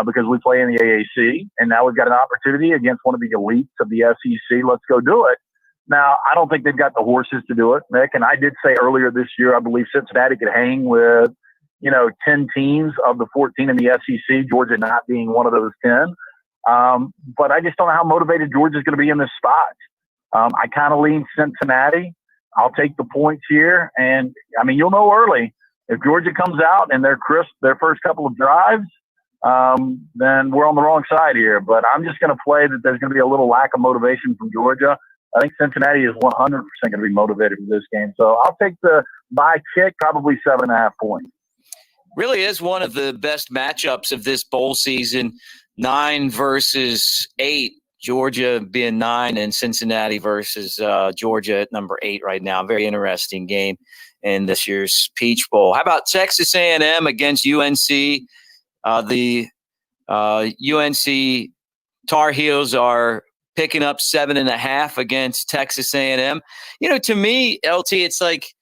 because we play in the AAC. And now we've got an opportunity against one of the elites of the SEC. Let's go do it. Now, I don't think they've got the horses to do it, Nick. And I did say earlier this year, I believe Cincinnati could hang with, 10 teams of the 14 in the SEC, Georgia not being one of those 10. But I just don't know how motivated Georgia's going to be in this spot. I kind of lean Cincinnati. I'll take the points here. And, you'll know early. If Georgia comes out and they're crisp their first couple of drives, then we're on the wrong side here. But I'm just going to play that there's going to be a little lack of motivation from Georgia. I think Cincinnati is 100% going to be motivated for this game. So I'll take the by kick, probably 7.5 points. Really is one of the best matchups of this bowl season, 9 versus 8. Georgia being 9 and Cincinnati versus Georgia at number 8 right now. Very interesting game in this year's Peach Bowl. How about Texas A&M against UNC? The UNC Tar Heels are picking up 7.5 against Texas A&M. To me, LT, it's like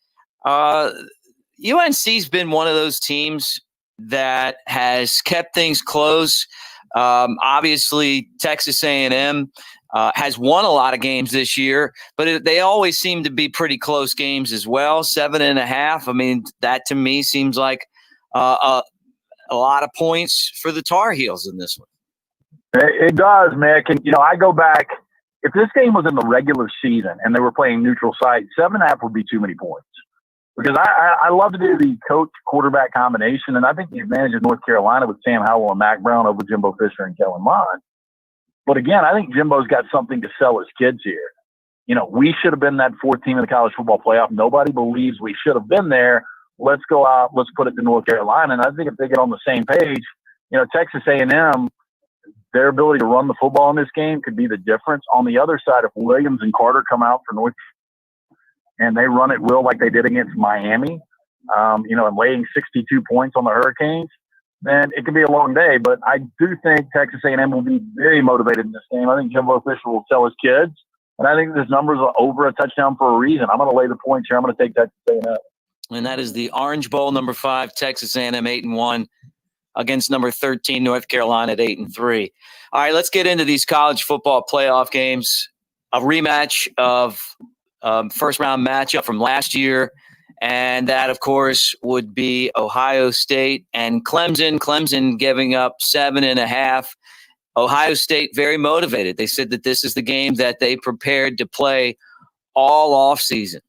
UNC's been one of those teams that has kept things close. Obviously, Texas A&M has won a lot of games this year, but they always seem to be pretty close games as well. 7.5. That to me seems like a lot of points for the Tar Heels in this one. It does, Mick. And, I go back. If this game was in the regular season and they were playing neutral site, 7.5 would be too many points. Because I love to do the coach-quarterback combination, and I think the advantage of North Carolina with Sam Howell and Mac Brown over Jimbo Fisher and Kellen Mond. But again, I think Jimbo's got something to sell his kids here. We should have been that 4th team in the college football playoff. Nobody believes we should have been there. Let's go out. Let's put it to North Carolina. And I think if they get on the same page, Texas A&M, their ability to run the football in this game could be the difference. On the other side, if Williams and Carter come out for North and they run at will like they did against Miami, and laying 62 points on the Hurricanes, then it could be a long day. But I do think Texas A&M will be very motivated in this game. I think Jimbo Fisher will tell his kids, and I think this number is over a touchdown for a reason. I'm going to lay the points here. I'm going to take Texas A&M. And that is the Orange Bowl, number 5, Texas A&M 8-1 against number 13, North Carolina at 8-3. All right, let's get into these college football playoff games. A rematch of first-round matchup from last year, and that, of course, would be Ohio State and Clemson. Clemson giving up 7.5. Ohio State very motivated. They said that this is the game that they prepared to play all offseason.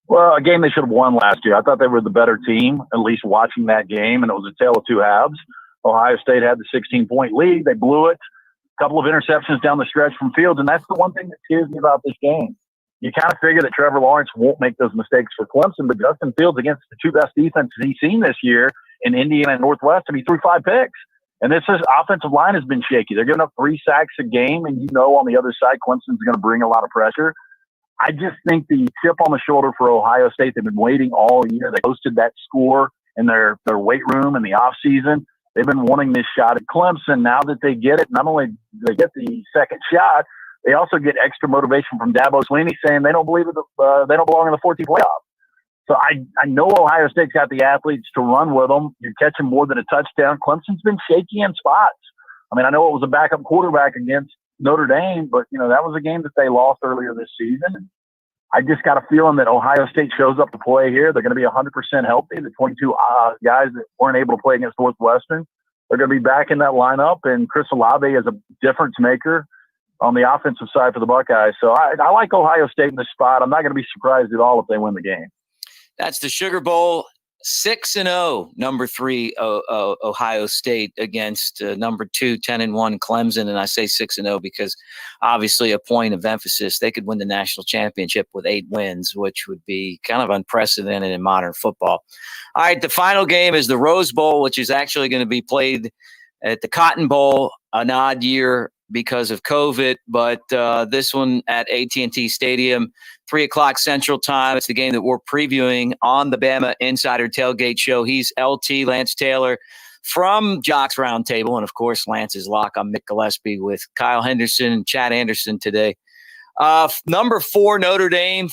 Well, a game they should have won last year. I thought they were the better team, at least watching that game, and it was a tale of two halves. Ohio State had the 16-point lead. They blew it. A couple of interceptions down the stretch from Fields, and that's the one thing that scares me about this game. You kind of figure that Trevor Lawrence won't make those mistakes for Clemson, but Justin Fields against the 2 best defenses he's seen this year in Indiana and Northwestern, he threw 5 picks. And this offensive line has been shaky. They're giving up 3 sacks a game, and on the other side, Clemson's going to bring a lot of pressure. I just think the chip on the shoulder for Ohio State, they've been waiting all year. They posted that score in their weight room in the offseason. They've been wanting this shot at Clemson. Now that they get it, not only do they get the second shot, they also get extra motivation from Dabo Swinney saying they don't believe they don't belong in the 14th playoff. So I know Ohio State's got the athletes to run with them. You're catching more than a touchdown. Clemson's been shaky in spots. I mean, I know it was a backup quarterback against Notre Dame, but, that was a game that they lost earlier this season. I just got a feeling that Ohio State shows up to play here. They're going to be 100% healthy. The 22 guys that weren't able to play against Northwestern, they're going to be back in that lineup. And Chris Lowe is a difference maker on the offensive side for the Buckeyes. So I like Ohio State in this spot. I'm not going to be surprised at all if they win the game. That's the Sugar Bowl. 6-0, number 3 Ohio State against number 2, 10-1 Clemson. And I say 6-0 because obviously a point of emphasis. They could win the national championship with 8 wins, which would be kind of unprecedented in modern football. All right, the final game is the Rose Bowl, which is actually going to be played at the Cotton Bowl, an odd year because of COVID, but this one at AT&T Stadium, 3:00 Central Time. It's the game that we're previewing on the Bama Insider Tailgate Show. He's LT, Lance Taylor from Jocks Roundtable, and of course, Lance's lock. I'm Mick Gillespie with Kyle Henderson and Chad Anderson today. Number 4 Notre Dame,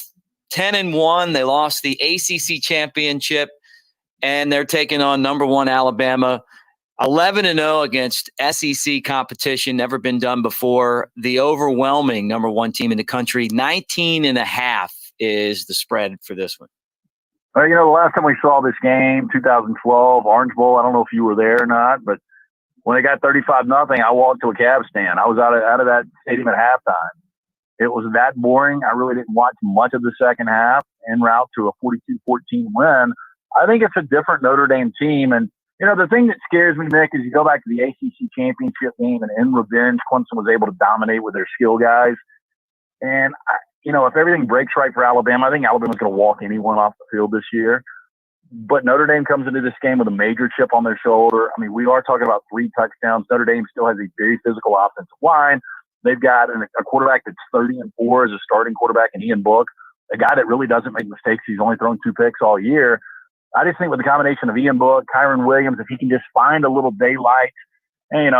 10-1. They lost the ACC championship, and they're taking on number 1 Alabama. 11-0 against SEC competition, never been done before. The overwhelming number 1 team in the country, 19.5 is the spread for this one. Well, the last time we saw this game, 2012, Orange Bowl, I don't know if you were there or not, but when it got 35-0, I walked to a cab stand. I was out of that stadium at halftime. It was that boring. I really didn't watch much of the second half en route to a 42-14 win. I think it's a different Notre Dame team, and the thing that scares me, Nick, is you go back to the ACC championship game, and in revenge, Clemson was able to dominate with their skill guys. And, if everything breaks right for Alabama, I think Alabama's going to walk anyone off the field this year. But Notre Dame comes into this game with a major chip on their shoulder. I mean, we are talking about 3 touchdowns. Notre Dame still has a very physical offensive line. They've got a quarterback that's 30-4 as a starting quarterback in Ian Book, a guy that really doesn't make mistakes. He's only thrown 2 picks all year. I just think with the combination of Ian Book, Kyron Williams, if he can just find a little daylight, and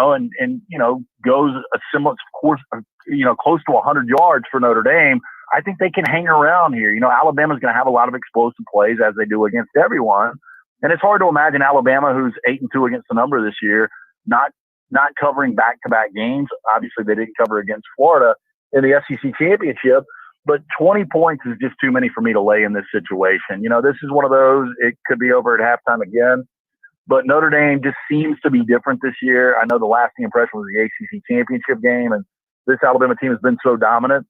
goes a similar course, close to 100 yards for Notre Dame, I think they can hang around here. Alabama's going to have a lot of explosive plays as they do against everyone. And it's hard to imagine Alabama, who's 8-2 against the number this year, not covering back-to-back games. Obviously, they didn't cover against Florida in the SEC championship. But 20 points is just too many for me to lay in this situation. This is one of those, it could be over at halftime again. But Notre Dame just seems to be different this year. I know the lasting impression was the ACC championship game, and this Alabama team has been so dominant.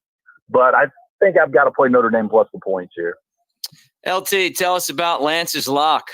But I think I've got to play Notre Dame plus the points here. LT, tell us about Lance's lock.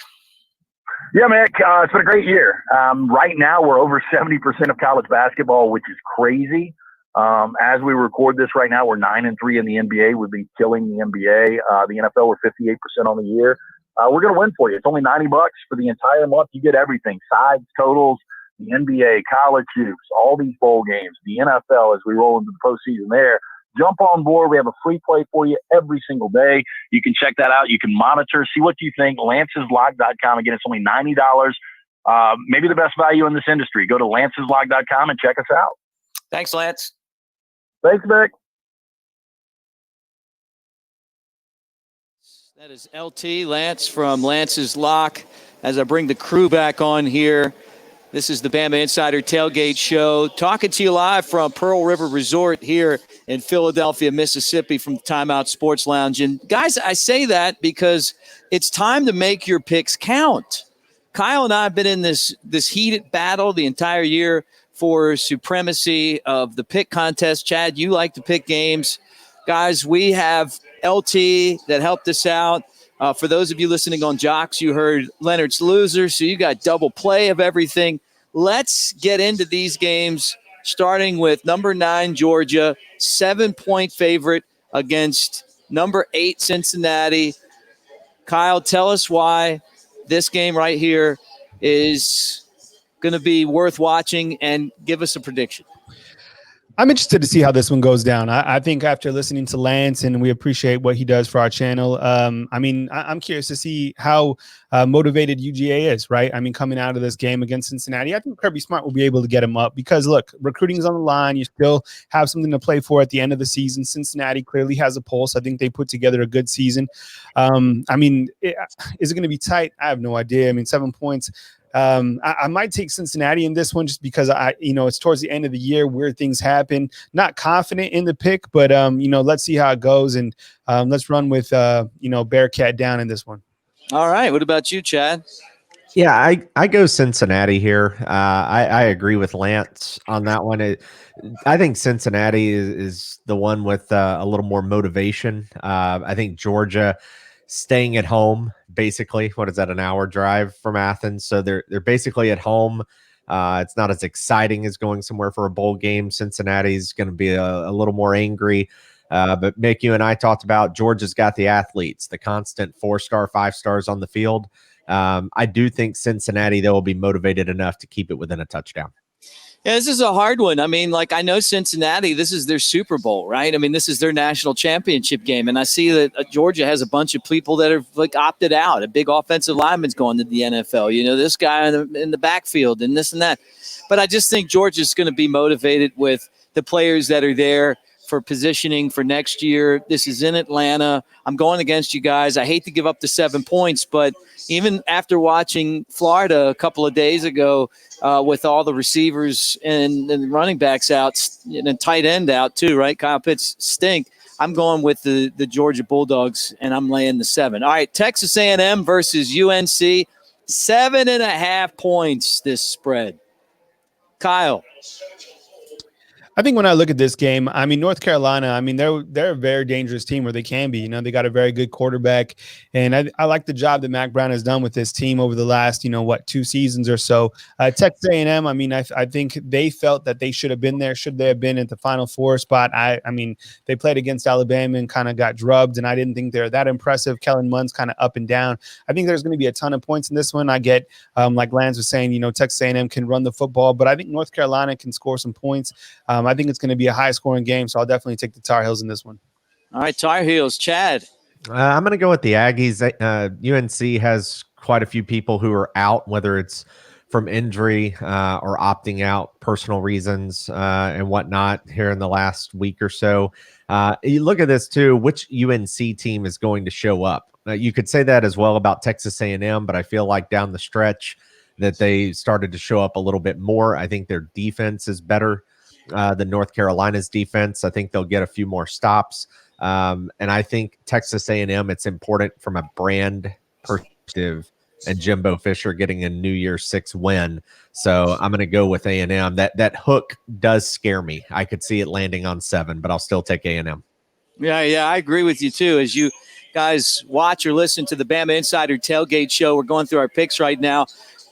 Yeah, Mick, it's been a great year. Right now, we're over 70% of college basketball, which is crazy. As we record this right now, we're 9-3 in the NBA. We've been killing the NBA. The NFL, we're 58% on the year. We're going to win for you. It's only $90 for the entire month. You get everything: sides, totals, the NBA, college hoops, all these bowl games, the NFL as we roll into the postseason there. Jump on board. We have a free play for you every single day. You can check that out. You can monitor, see what you think. Lance'sLock.com. Again, it's only $90. Maybe the best value in this industry. Go to Lance'sLock.com and check us out. Thanks, Lance. Thanks, Mick. That is LT, Lance from Lance's Lock. As I bring the crew back on here, this is the Bama Insider Tailgate Show, talking to you live from Pearl River Resort here in Philadelphia, Mississippi, from the Timeout Sports Lounge. And guys, I say that because it's time to make your picks count. Kyle and I have been in this heated battle the entire year for supremacy of the pick contest. Chad, you like to pick games. Guys, we have LT that helped us out. For those of you listening on Jocks, you heard Leonard's loser, so you got double play of everything. Let's get into these games, starting with number 9, Georgia, 7-point favorite against number 8, Cincinnati. Kyle, tell us why this game right here is going to be worth watching, and give us a prediction. I'm interested to see how this one goes down. I think after listening to Lance, and we appreciate what he does for our channel, I'm curious to see how motivated UGA is, right? I mean, coming out of this game against Cincinnati, I think Kirby Smart will be able to get him up because, look, recruiting is on the line. You still have something to play for at the end of the season. Cincinnati clearly has a pulse. I think they put together a good season. Is it going to be tight? I have no idea. I mean, 7 points. I might take Cincinnati in this one just because it's towards the end of the year, weird things happen. Not confident in the pick, but let's see how it goes, and let's run with Bearcat down in this one. All right. What about you, Chad? Yeah, I go Cincinnati here. I agree with Lance on that one. I think Cincinnati is the one with a little more motivation. I think Georgia staying at home, basically, what is that, an hour drive from Athens? So they're basically at home. It's not as exciting as going somewhere for a bowl game. Cincinnati's going to be a little more angry. But Mick, you and I talked about Georgia's got the athletes, the constant 4-star, 5-stars on the field. I do think Cincinnati, they will be motivated enough to keep it within a touchdown. Yeah, this is a hard one. I mean, I know Cincinnati, this is their Super Bowl, right? I mean, this is their national championship game. And I see that Georgia has a bunch of people that are opted out. A big offensive lineman's going to the NFL. This guy in the backfield and this and that. But I just think Georgia's going to be motivated with the players that are there for positioning for next year. This is in Atlanta. I'm going against you guys. I hate to give up the 7 points, but even after watching Florida a couple of days ago with all the receivers and running backs out and tight end out too, right? Kyle Pitts stink. I'm going with the Georgia Bulldogs, and I'm laying the 7. All right, Texas A&M versus UNC, 7.5 points this spread. Kyle. I think when I look at this game, I mean, North Carolina, I mean, they're a very dangerous team where they can be. They got a very good quarterback. And I like the job that Mac Brown has done with this team over the last, 2 seasons or so. Texas A&M, I mean, I think they felt that they should have been there. Should they have been at the Final Four spot? I mean, they played against Alabama and kind of got drubbed, and I didn't think they're that impressive. Kellen Mund's kind of up and down. I think there's going to be a ton of points in this one. I get, like Lance was saying, Texas A&M can run the football, but I think North Carolina can score some points. I think it's going to be a high-scoring game, so I'll definitely take the Tar Heels in this one. All right, Tar Heels. Chad? I'm going to go with the Aggies. UNC has quite a few people who are out, whether it's from injury or opting out, personal reasons and whatnot here in the last week or so. You look at this, too, which UNC team is going to show up? You could say that as well about Texas A&M, but I feel like down the stretch that they started to show up a little bit more. I think their defense is better than North Carolina's defense. I think they'll get a few more stops. And I think Texas A&M, it's important from a brand perspective, and Jimbo Fisher getting a New Year's 6 win. So I'm going to go with A&M. That hook does scare me. I could see it landing on 7, but I'll still take A&M. Yeah, I agree with you too. As you guys watch or listen to the Bama Insider Tailgate Show, we're going through our picks right now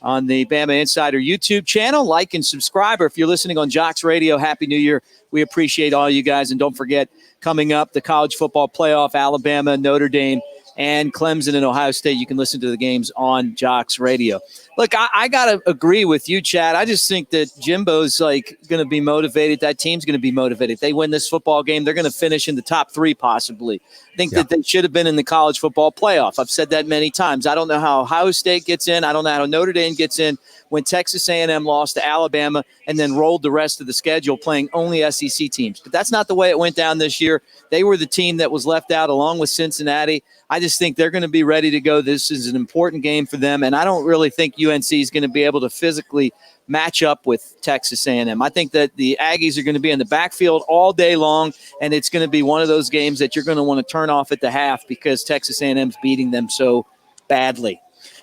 on the Bama Insider YouTube channel. Like and subscribe. Or if you're listening on Jocks Radio, Happy New Year. We appreciate all you guys. And don't forget, coming up, the college football playoff, Alabama, Notre Dame, and Clemson and Ohio State. You can listen to the games on Jocks Radio. Look, I got to agree with you, Chad. I just think that Jimbo's going to be motivated. That team's going to be motivated. If they win this football game, they're going to finish in the top 3 possibly. I think that they should have been in the college football playoff. I've said that many times. I don't know how Ohio State gets in. I don't know how Notre Dame gets in when Texas A&M lost to Alabama and then rolled the rest of the schedule playing only SEC teams. But that's not the way it went down this year. They were the team that was left out along with Cincinnati. I just think they're going to be ready to go. This is an important game for them, and I don't really think UNC is going to be able to physically match up with Texas A&M. I think that the Aggies are going to be in the backfield all day long, and it's going to be one of those games that you're going to want to turn off at the half because Texas A&M's beating them so badly.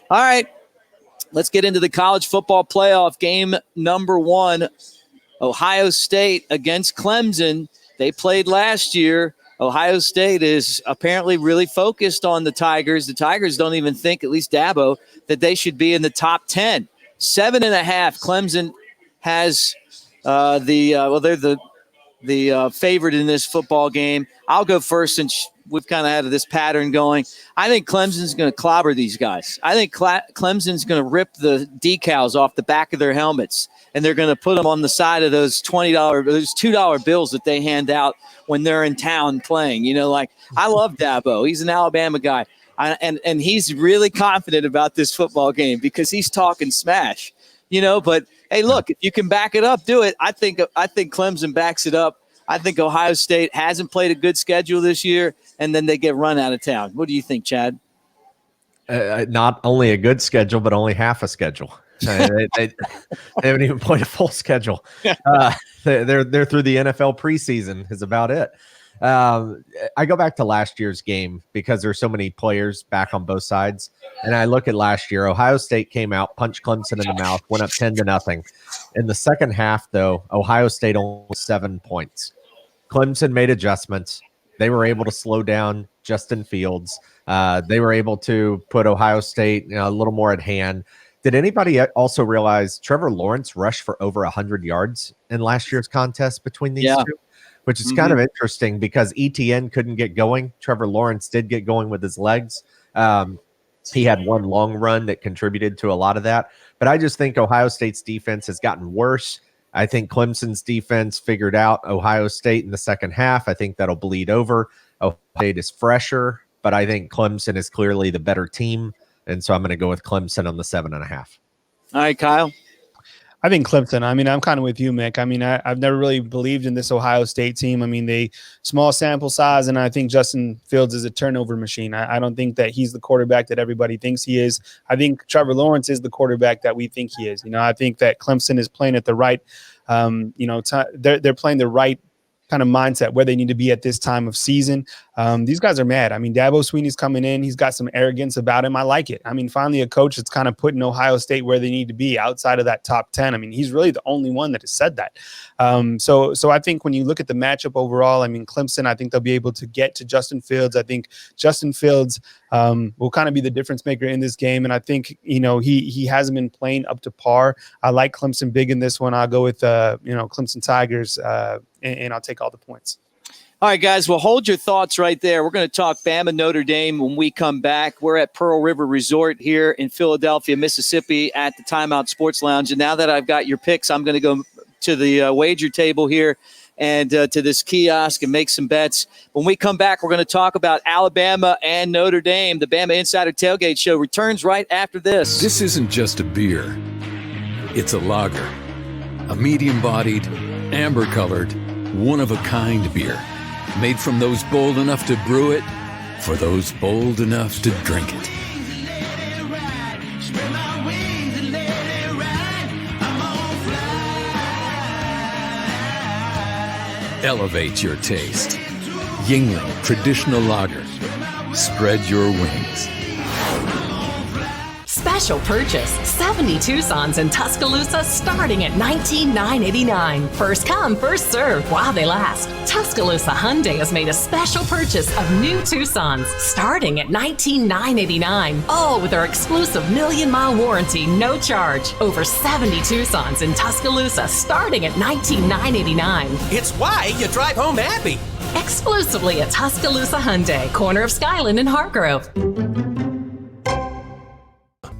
All right, let's get into the college football playoff. Game number 1, Ohio State against Clemson. They played last year. Ohio State is apparently really focused on the Tigers. The Tigers don't even think, at least Dabo, that they should be in the top 10. 7.5. Clemson has they're the favorite in this football game. I'll go first since we've kind of had this pattern going. I think Clemson's going to clobber these guys. I think Clemson's going to rip the decals off the back of their helmets, and they're going to put them on the side of those those $2 bills that they hand out when they're in town playing. You know, like, I love Dabo. He's an Alabama guy. And he's really confident about this football game because he's talking smash, you know. But hey, look, if you can back it up, do it. I think Clemson backs it up. I think Ohio State hasn't played a good schedule this year, and then they get run out of town. What do you think, Chad? Not only a good schedule, but only half a schedule. They haven't even played a full schedule. They're through the NFL preseason is about it. I go back to last year's game because there's so many players back on both sides. And I look at last year, Ohio State came out, punched Clemson in the mouth, went up 10-0. In the second half, though, Ohio State only 7 points. Clemson made adjustments. They were able to slow down Justin Fields. They were able to put Ohio State a little more at hand. Did anybody also realize Trevor Lawrence rushed for over 100 yards in last year's contest between these two? Which is kind of interesting because ETN couldn't get going. Trevor Lawrence did get going with his legs. He had one long run that contributed to a lot of that. But I just think Ohio State's defense has gotten worse. I think Clemson's defense figured out Ohio State in the second half. I think that'll bleed over. Ohio State is fresher, but I think Clemson is clearly the better team. And so I'm going to go with Clemson on the 7.5. All right, Kyle. I think Clemson. I mean, I'm kind of with you, Mick. I mean, I've never really believed in this Ohio State team. I mean, they small sample size, and I think Justin Fields is a turnover machine. I don't think that he's the quarterback that everybody thinks he is. I think Trevor Lawrence is the quarterback that we think he is. You know, I think that Clemson is playing at the right, they're playing the right kind of mindset where they need to be at this time of season. These guys are mad. I mean, Dabo Swinney's coming in. He's got some arrogance about him. I like it. I mean, finally a coach that's kind of putting Ohio State where they need to be outside of that top 10. I mean, he's really the only one that has said that. So I think when you look at the matchup overall, I mean, Clemson, I think they'll be able to get to Justin Fields. I think Justin Fields will kind of be the difference maker in this game. And I think, you know, he hasn't been playing up to par. I like Clemson big in this one. I'll go with, Clemson Tigers, and I'll take all the points. All right, guys, well, hold your thoughts right there. We're going to talk Bama Notre Dame when we come back. We're at Pearl River Resort here in Philadelphia, Mississippi at the Timeout Sports Lounge. And now that I've got your picks, I'm going to go to the wager table here and to this kiosk and make some bets. When we come back, we're going to talk about Alabama and Notre Dame. The Bama Insider Tailgate Show returns right after this. This isn't just a beer. It's a lager. A medium-bodied, amber-colored, one-of-a-kind beer. Made from those bold enough to brew it, for those bold enough to drink it. Elevate your taste. Yingling Traditional Lager. Spread your wings. Special purchase 70 Tucsons in Tuscaloosa starting at $19,989. First come, first served while they last. Tuscaloosa Hyundai has made a special purchase of new Tucsons starting at $19,989. All with our exclusive 1,000,000-mile warranty, no charge. Over 70 Tucsons in Tuscaloosa starting at $19,989. It's why you drive home happy. Exclusively at Tuscaloosa Hyundai, corner of Skyland and Hargrove.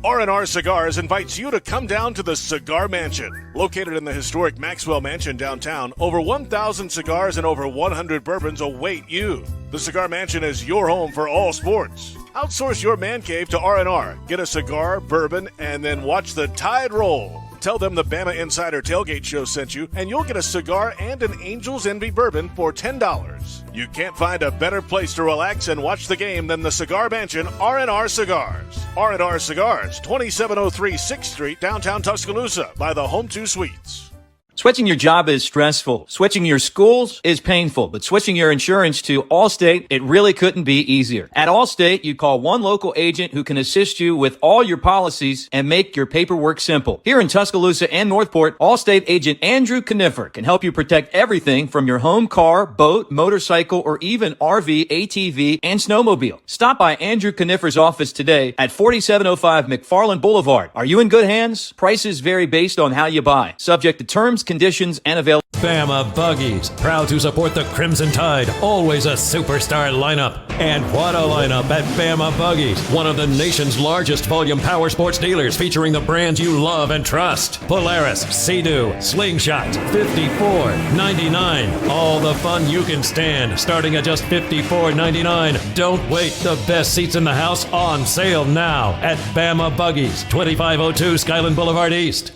R&R Cigars invites you to come down to the Cigar Mansion. Located in the historic Maxwell Mansion downtown, over 1,000 cigars and over 100 bourbons await you. The Cigar Mansion is your home for all sports. Outsource your man cave to R&R. Get a cigar, bourbon, and then watch the tide roll. Tell them the Bama Insider Tailgate Show sent you, and you'll get a cigar and an Angel's Envy bourbon for $10. You can't find a better place to relax and watch the game than the Cigar Mansion R&R Cigars. R&R Cigars, 2703 6th Street, downtown Tuscaloosa, by the Home 2 Suites. Switching your job is stressful. Switching your schools is painful. But switching your insurance to Allstate, it really couldn't be easier. At Allstate, you call one local agent who can assist you with all your policies and make your paperwork simple. Here in Tuscaloosa and Northport, Allstate agent Andrew Kniffer can help you protect everything from your home, car, boat, motorcycle, or even RV, ATV, and snowmobile. Stop by Andrew Kniffer's office today at 4705 McFarland Boulevard. Are you in good hands? Prices vary based on how you buy. Subject to terms, conditions, and available. Bama Buggies, proud to support the Crimson Tide, always a superstar lineup. And what a lineup at Bama Buggies, one of the nation's largest volume power sports dealers featuring the brands you love and trust. Polaris, Sea-Doo, Slingshot, $54.99. All the fun you can stand, starting at just $54.99. Don't wait, the best seats in the house on sale now at Bama Buggies, 2502 Skyland Boulevard East.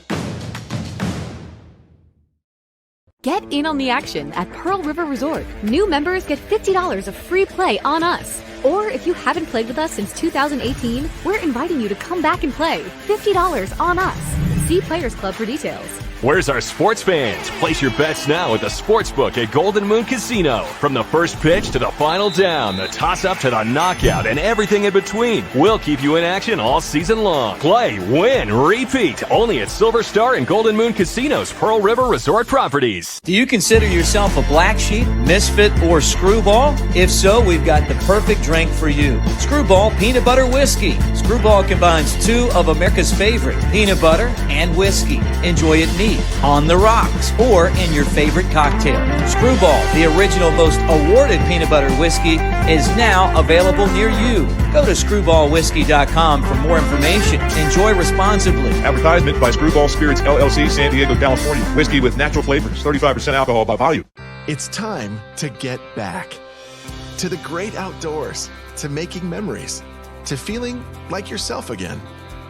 Get in on the action at Pearl River Resort. New members get $50 of free play on us. Or if you haven't played with us since 2018, we're inviting you to come back and play. $50 on us. See Players Club for details. Where's our sports fans? Place your bets now at the Sportsbook at Golden Moon Casino. From the first pitch to the final down, the toss-up to the knockout, and everything in between, we'll keep you in action all season long. Play, win, repeat. Only at Silver Star and Golden Moon Casino's Pearl River Resort properties. Do you consider yourself a black sheep, misfit, or screwball? If so, we've got the perfect drink for you. Screwball Peanut Butter Whiskey. Screwball combines two of America's favorite, peanut butter and whiskey. Enjoy it neat, on the rocks, or in your favorite cocktail. Screwball, the original most awarded peanut butter whiskey, is now available near you. Go to screwballwhiskey.com for more information. Enjoy responsibly. Advertisement by Screwball Spirits LLC, San Diego, California. Whiskey with natural flavors, 35% alcohol by volume. It's time to get back to the great outdoors, to making memories, to feeling like yourself again.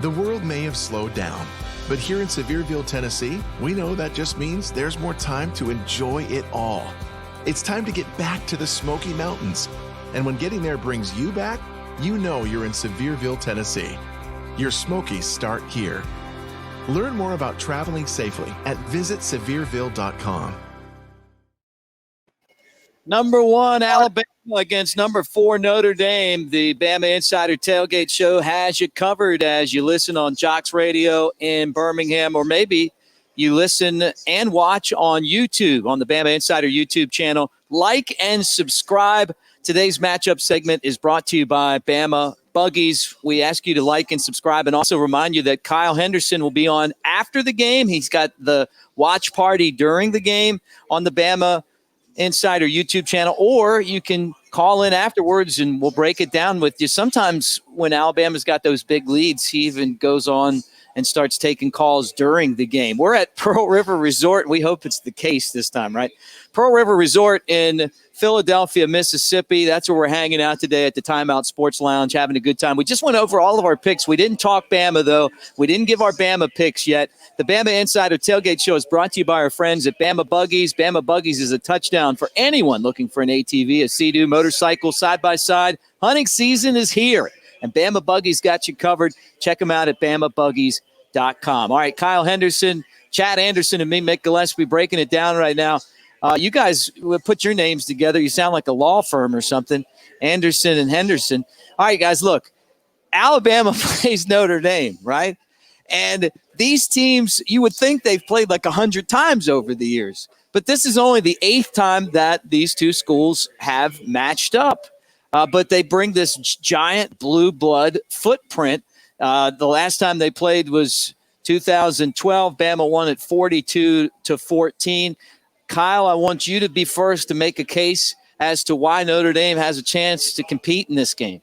The world may have slowed down, but here in Sevierville, Tennessee, we know that just means there's more time to enjoy it all. It's time to get back to the Smoky Mountains. And when getting there brings you back, you know you're in Sevierville, Tennessee. Your Smokies start here. Learn more about traveling safely at visitsevierville.com. Number 1, Alabama against number 4, Notre Dame. The Bama Insider Tailgate Show has you covered as you listen on Jocks Radio in Birmingham, or maybe you listen and watch on YouTube, on the Bama Insider YouTube channel. Like and subscribe. Today's matchup segment is brought to you by Bama Buggies. We ask you to like and subscribe, and also remind you that Kyle Henderson will be on after the game. He's got the watch party during the game on the Bama Insider YouTube channel, or you can call in afterwards and we'll break it down with you. Sometimes when Alabama's got those big leads, he even goes on and starts taking calls during the game. We're at Pearl River Resort. We hope it's the case this time, right? Pearl River Resort in Philadelphia, Mississippi. That's where we're hanging out today at the Timeout Sports Lounge, having a good time. We just went over all of our picks. We didn't talk Bama, though. We didn't give our Bama picks yet. The Bama Insider Tailgate Show is brought to you by our friends at Bama Buggies. Bama Buggies is a touchdown for anyone looking for an ATV, a Sea-Doo, motorcycle, side-by-side. Hunting season is here, and Bama Buggies got you covered. Check them out at BamaBuggies.com. All right, Kyle Henderson, Chad Anderson, and me, Mick Gillespie, breaking it down right now. You guys put your names together. You sound like a law firm or something. Anderson and Henderson. All right, guys, look. Alabama plays Notre Dame, right? And these teams, you would think they've played like 100 times over the years. But this is only the 8th time that these two schools have matched up. But they bring this giant blue blood footprint. The last time they played was 2012. Bama won at 42-14. Kyle, I want you to be first to make a case as to why Notre Dame has a chance to compete in this game.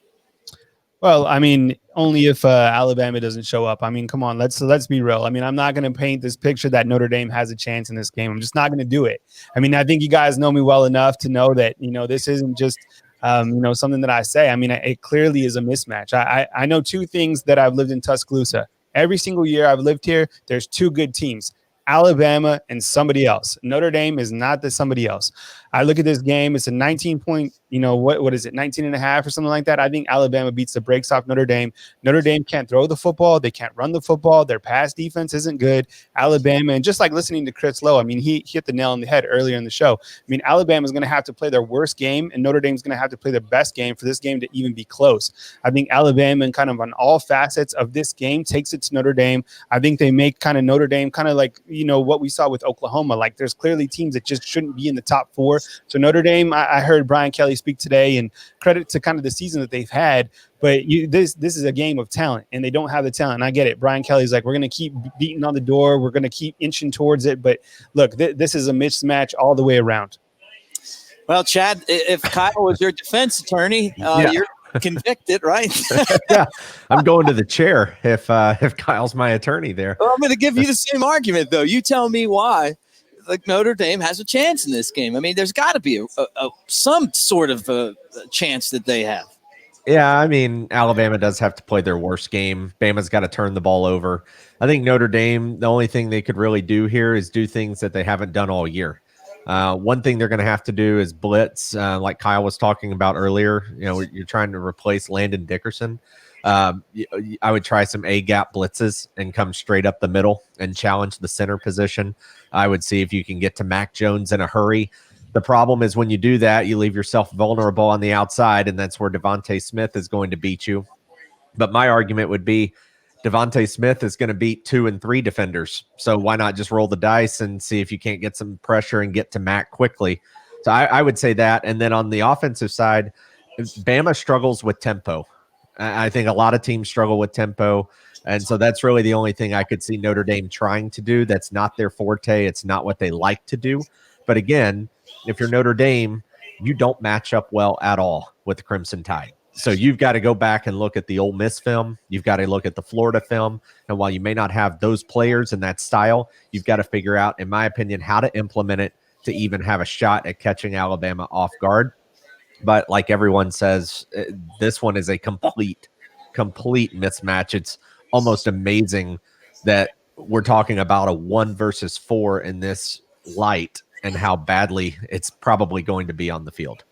Well, I mean, only if Alabama doesn't show up. I mean, come on, let's be real. I mean, I'm not going to paint this picture that Notre Dame has a chance in this game. I'm just not going to do it. I mean, I think you guys know me well enough to know that, this isn't just, something that I say. I mean, it clearly is a mismatch. I know two things that I've lived in Tuscaloosa. Every single year I've lived here, there's two good teams. Alabama and somebody else. Notre Dame is not the somebody else. I look at this game, it's a 19-point, what is it, 19 and a half or something like that. I think Alabama beats the brakes off Notre Dame. Notre Dame can't throw the football. They can't run the football. Their pass defense isn't good. Alabama, and just like listening to Chris Lowe, I mean, he hit the nail on the head earlier in the show. I mean, Alabama is going to have to play their worst game, and Notre Dame is going to have to play their best game for this game to even be close. I think Alabama, and kind of on all facets of this game, takes it to Notre Dame. I think they make kind of Notre Dame kind of like, what we saw with Oklahoma. Like, there's clearly teams that just shouldn't be in the top 4. So Notre Dame, I heard Brian Kelly speak today, and credit to kind of the season that they've had. But this is a game of talent, and they don't have the talent. And I get it. Brian Kelly's like, we're going to keep beating on the door. We're going to keep inching towards it. But look, this is a mismatch all the way around. Well, Chad, if Kyle was your defense attorney, you're convicted, right? Yeah, I'm going to the chair if Kyle's my attorney there. Well, I'm going to give you the same argument, though. You tell me why Notre Dame has a chance in this game. I mean, there's got to be some sort of a chance that they have. Yeah, I mean, Alabama does have to play their worst game. Bama's got to turn the ball over. I think Notre Dame, the only thing they could really do here is do things that they haven't done all year. One thing they're going to have to do is blitz, like Kyle was talking about earlier. You're trying to replace Landon Dickerson. I would try some A-gap blitzes and come straight up the middle and challenge the center position. I would see if you can get to Mac Jones in a hurry. The problem is when you do that, you leave yourself vulnerable on the outside, and that's where Devontae Smith is going to beat you. But my argument would be Devontae Smith is going to beat 2 and 3 defenders. So why not just roll the dice and see if you can't get some pressure and get to Mac quickly? So I would say that. And then on the offensive side, Bama struggles with tempo. I think a lot of teams struggle with tempo. And so that's really the only thing I could see Notre Dame trying to do. That's not their forte. It's not what they like to do. But again, if you're Notre Dame, you don't match up well at all with the Crimson Tide. So you've got to go back and look at the Ole Miss film. You've got to look at the Florida film. And while you may not have those players in that style, you've got to figure out, in my opinion, how to implement it to even have a shot at catching Alabama off guard. But like everyone says, this one is a complete mismatch. It's almost amazing that we're talking about a 1 versus 4 in this light and how badly it's probably going to be on the field.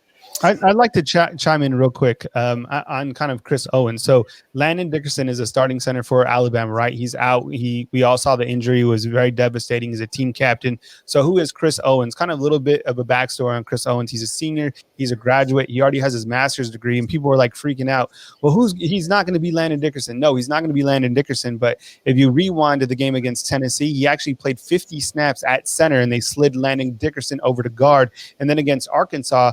I'd like to chime in real quick on kind of Chris Owens. So Landon Dickerson is a starting center for Alabama, right? He's out. We all saw the injury. It was very devastating. He's a team captain. So who is Chris Owens? Kind of a little bit of a backstory on Chris Owens. He's a senior. He's a graduate. He already has his master's degree, and people were like freaking out. Well, he's not going to be Landon Dickerson. No, he's not going to be Landon Dickerson. But if you rewind to the game against Tennessee, he actually played 50 snaps at center, and they slid Landon Dickerson over to guard. And then against Arkansas,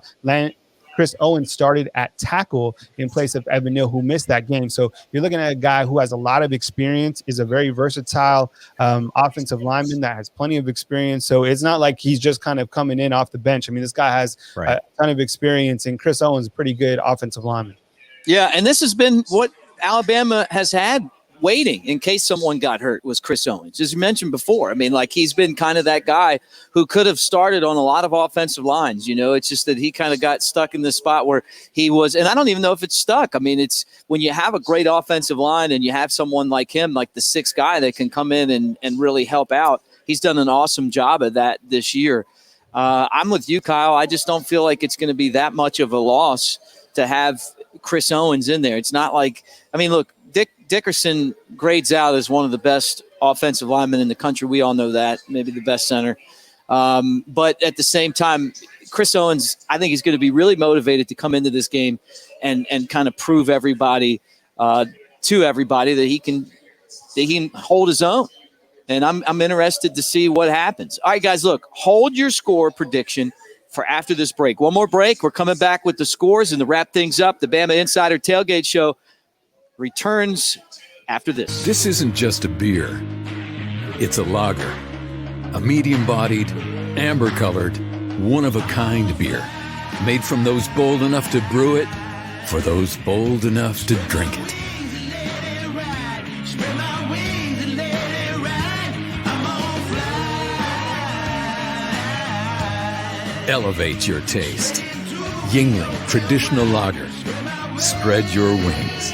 Chris Owens started at tackle in place of Evan Neal, who missed that game. So you're looking at a guy who has a lot of experience, is a very versatile offensive lineman that has plenty of experience. So it's not like he's just kind of coming in off the bench. I mean, this guy has a ton of experience, and Chris Owens is a pretty good offensive lineman. Yeah, and this has been what Alabama has had waiting in case someone got hurt was Chris Owens. As you mentioned before, I mean, like, he's been kind of that guy who could have started on a lot of offensive lines. It's just that he kind of got stuck in this spot where he was, and I don't even know if it's stuck. I mean, it's when you have a great offensive line and you have someone like him, like the 6th guy that can come in and really help out. He's done an awesome job of that this year. I'm with you, Kyle. I just don't feel like it's going to be that much of a loss to have Chris Owens in there. It's not like, I mean, look, Dickerson grades out as one of the best offensive linemen in the country. We all know that, maybe the best center. But at the same time, Chris Owens, I think he's going to be really motivated to come into this game and kind of prove everybody to everybody that he can hold his own. And I'm interested to see what happens. All right, guys, look, hold your score prediction for after this break. One more break. We're coming back with the scores and to wrap things up. The Bama Insider Tailgate Show returns after this. This isn't just a beer. It's a lager. A medium-bodied, amber-colored, one-of-a-kind beer. Made from those bold enough to brew it, for those bold enough to drink it. Elevate your taste. Yingling Traditional Lager. Spread your wings.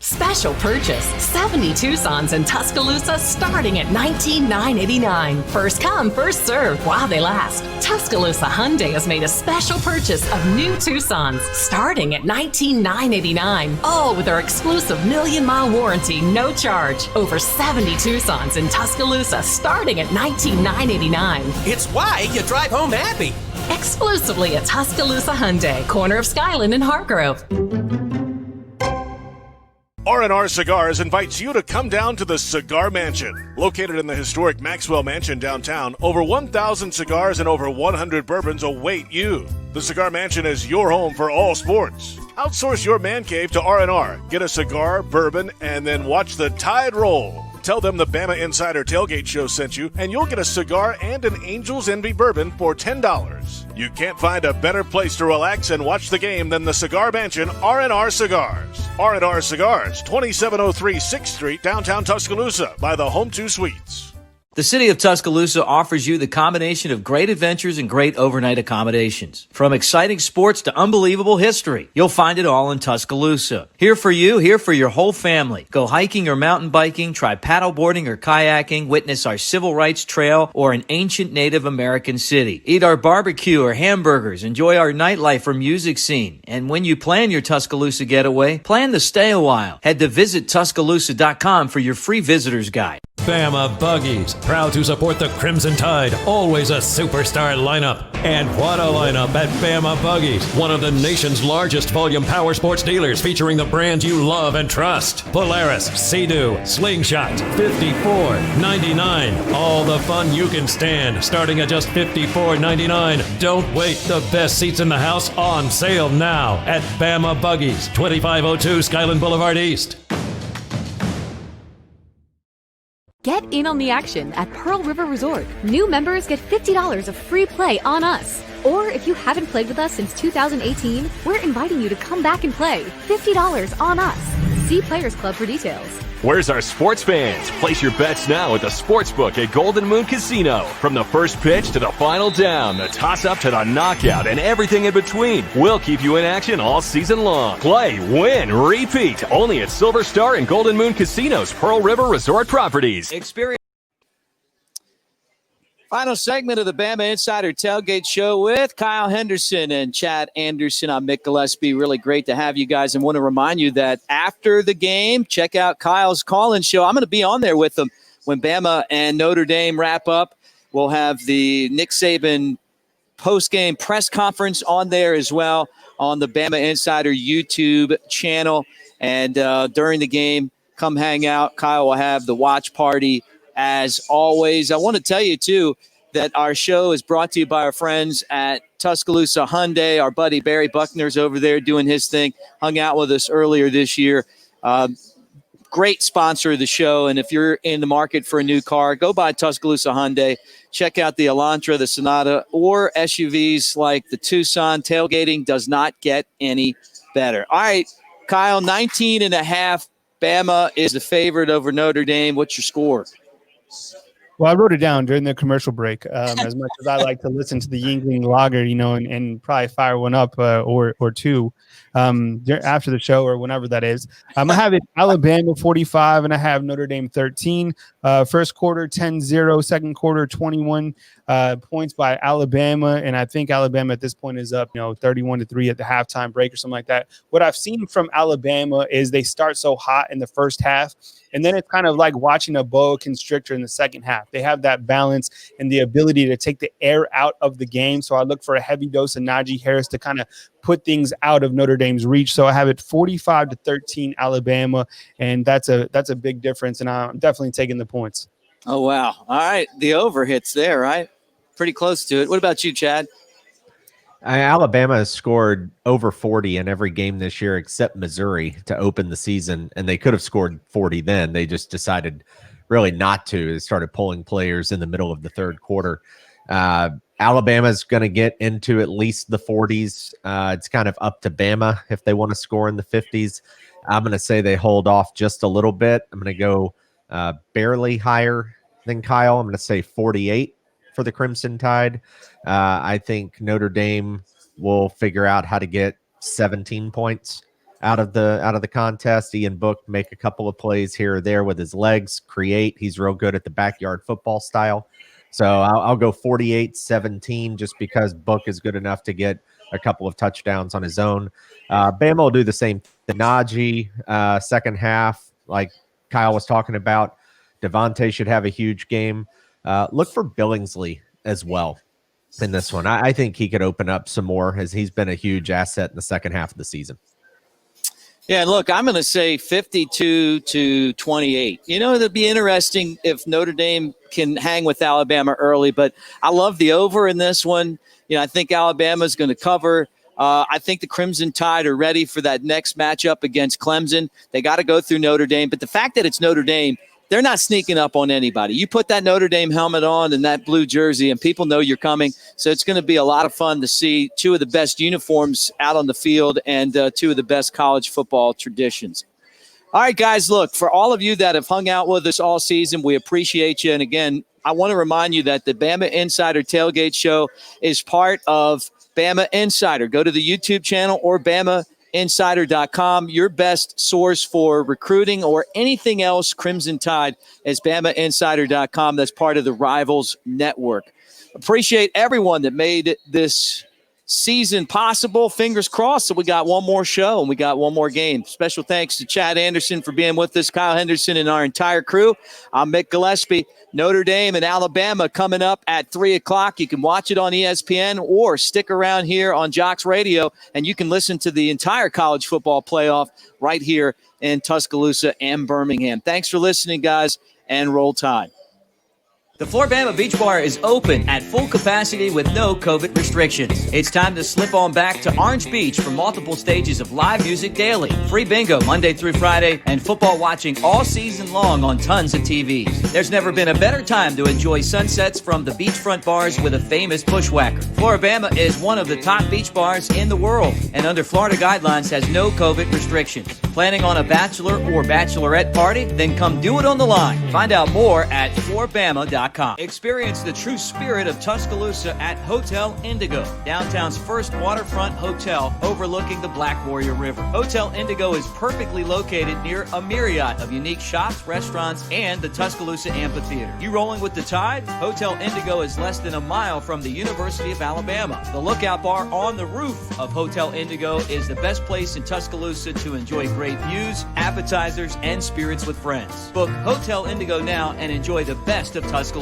Special purchase 70 Tucsons in Tuscaloosa starting at $19,989. First come, first served while they last. Tuscaloosa Hyundai has made a special purchase of new Tucsons starting at $19,989. All with our exclusive 1,000,000-mile warranty, no charge. Over 70 Tucsons in Tuscaloosa starting at $19,989. It's why you drive home happy. Exclusively at Tuscaloosa Hyundai, corner of Skyland and Hargrove. R&R Cigars invites you to come down to the Cigar Mansion. Located in the historic Maxwell Mansion downtown, over 1,000 cigars and over 100 bourbons await you. The Cigar Mansion is your home for all sports. Outsource your man cave to R&R. Get a cigar, bourbon, and then watch the tide roll. Tell them the Bama Insider Tailgate Show sent you, and you'll get a cigar and an Angel's Envy bourbon for $10. You can't find a better place to relax and watch the game than the Cigar Mansion R&R Cigars. R&R Cigars, 2703 6th Street, downtown Tuscaloosa, by the Home 2 Suites. The city of Tuscaloosa offers you the combination of great adventures and great overnight accommodations. From exciting sports to unbelievable history, you'll find it all in Tuscaloosa. Here for you, here for your whole family. Go hiking or mountain biking, try paddleboarding or kayaking, witness our civil rights trail or an ancient Native American city. Eat our barbecue or hamburgers, enjoy our nightlife or music scene. And when you plan your Tuscaloosa getaway, plan to stay a while. Head to visittuscaloosa.com for your free visitor's guide. Bama Buggies, proud to support the Crimson Tide, always a superstar lineup. And what a lineup at Bama Buggies, one of the nation's largest volume power sports dealers featuring the brands you love and trust. Polaris, Sea-Doo, Slingshot, $54.99. All the fun you can stand, starting at just $54.99. Don't wait, the best seats in the house on sale now at Bama Buggies, 2502 Skyland Boulevard East. Get in on the action at Pearl River Resort. New members get $50 of free play on us. Or if you haven't played with us since 2018, we're inviting you to come back and play. $50 on us. See Players Club for details. Where's our sports fans? Place your bets now at the Sportsbook at Golden Moon Casino. From the first pitch to the final down, the toss-up to the knockout, and everything in between, we'll keep you in action all season long. Play, win, repeat. Only at Silver Star and Golden Moon Casinos, Pearl River Resort Properties. Experience. Final segment of the Bama Insider Tailgate Show with Kyle Henderson and Chad Anderson. I'm Mick Gillespie. Really great to have you guys, and want to remind you that after the game, check out Kyle's call-in show. I'm going to be on there with them when Bama and Notre Dame wrap up. We'll have the Nick Saban post-game press conference on there as well on the Bama Insider YouTube channel. And during the game, come hang out. Kyle will have the watch party as always. I want to tell you, too, that our show is brought to you by our friends at Tuscaloosa Hyundai. Our buddy Barry Buckner's over there doing his thing, hung out with us earlier this year. Great sponsor of the show. And if you're in the market for a new car, go by Tuscaloosa Hyundai. Check out the Elantra, the Sonata, or SUVs like the Tucson. Tailgating does not get any better. All right, Kyle, 19.5. Bama is the favorite over Notre Dame. What's your score? Well, I wrote it down during the commercial break. As much as I like to listen to the Yingling Lager, and probably fire one up or two after the show or whenever that is. I have it Alabama 45, and I have Notre Dame 13. First quarter 10-0, second quarter 21 points by Alabama, and I think Alabama at this point is up 31-3 at the halftime break or something like that. What I've seen from Alabama is they start so hot in the first half, and then it's kind of like watching a boa constrictor in the second half. They have that balance and the ability to take the air out of the game. So I look for a heavy dose of Najee Harris to kind of put things out of Notre Dame's reach. So I have it 45-13 Alabama, and that's a big difference, and I'm definitely taking the points. Oh, wow. All right. The over hits there, right? Pretty close to it. What about you, Chad? Alabama has scored over 40 in every game this year except Missouri to open the season, and they could have scored 40 then. They just decided really not to. They started pulling players in the middle of the third quarter. Alabama's going to get into at least the 40s. It's kind of up to Bama if they want to score in the 50s. I'm going to say they hold off just a little bit. I'm going to go barely higher than Kyle. I'm going to say 48 for the Crimson Tide. I think Notre Dame will figure out how to get 17 points out of the contest. Ian Book make a couple of plays here or there with his legs, create. He's real good at the backyard football style. So I'll go 48-17 just because Book is good enough to get a couple of touchdowns on his own. Bama will do the same thing. Najee, second half, like Kyle was talking about, Devontae should have a huge game. Look for Billingsley as well in this one. I think he could open up some more as he's been a huge asset in the second half of the season. Yeah, and look, I'm going to say 52-28. It'll be interesting if Notre Dame can hang with Alabama early, but I love the over in this one. I think Alabama's going to cover. I think the Crimson Tide are ready for that next matchup against Clemson. They got to go through Notre Dame, but the fact that it's Notre Dame, they're not sneaking up on anybody. You put that Notre Dame helmet on and that blue jersey, and people know you're coming. So it's going to be a lot of fun to see two of the best uniforms out on the field and two of the best college football traditions. All right, guys, look, for all of you that have hung out with us all season, we appreciate you. And, again, I want to remind you that the Bama Insider Tailgate Show is part of Bama Insider. Go to the YouTube channel or BamaInsider.com. Your best source for recruiting or anything else Crimson Tide is BamaInsider.com. That's part of the Rivals Network. Appreciate everyone that made this season possible. Fingers crossed that we got one more show and we got one more game. Special thanks to Chad Anderson for being with us, Kyle Henderson, and our entire crew. I'm Mick Gillespie. Notre Dame and Alabama coming up at 3 o'clock. You can watch it on ESPN or stick around here on Jocks Radio, and you can listen to the entire college football playoff right here in Tuscaloosa and Birmingham. Thanks for listening, guys, and roll Tide. The Floor Bama Beach Bar is open at full capacity with no COVID restrictions. It's time to slip on back to Orange Beach for multiple stages of live music daily, free bingo Monday through Friday, and football watching all season long on tons of TVs. There's never been a better time to enjoy sunsets from the beachfront bars with a famous bushwhacker. Floor Bama is one of the top beach bars in the world, and under Florida guidelines has no COVID restrictions. Planning on a bachelor or bachelorette party? Then come do it on the line. Find out more at floorbama.com. Experience the true spirit of Tuscaloosa at Hotel Indigo, downtown's first waterfront hotel overlooking the Black Warrior River. Hotel Indigo is perfectly located near a myriad of unique shops, restaurants, and the Tuscaloosa Amphitheater. You rolling with the tide? Hotel Indigo is less than a mile from the University of Alabama. The Lookout Bar on the roof of Hotel Indigo is the best place in Tuscaloosa to enjoy great views, appetizers, and spirits with friends. Book Hotel Indigo now and enjoy the best of Tuscaloosa.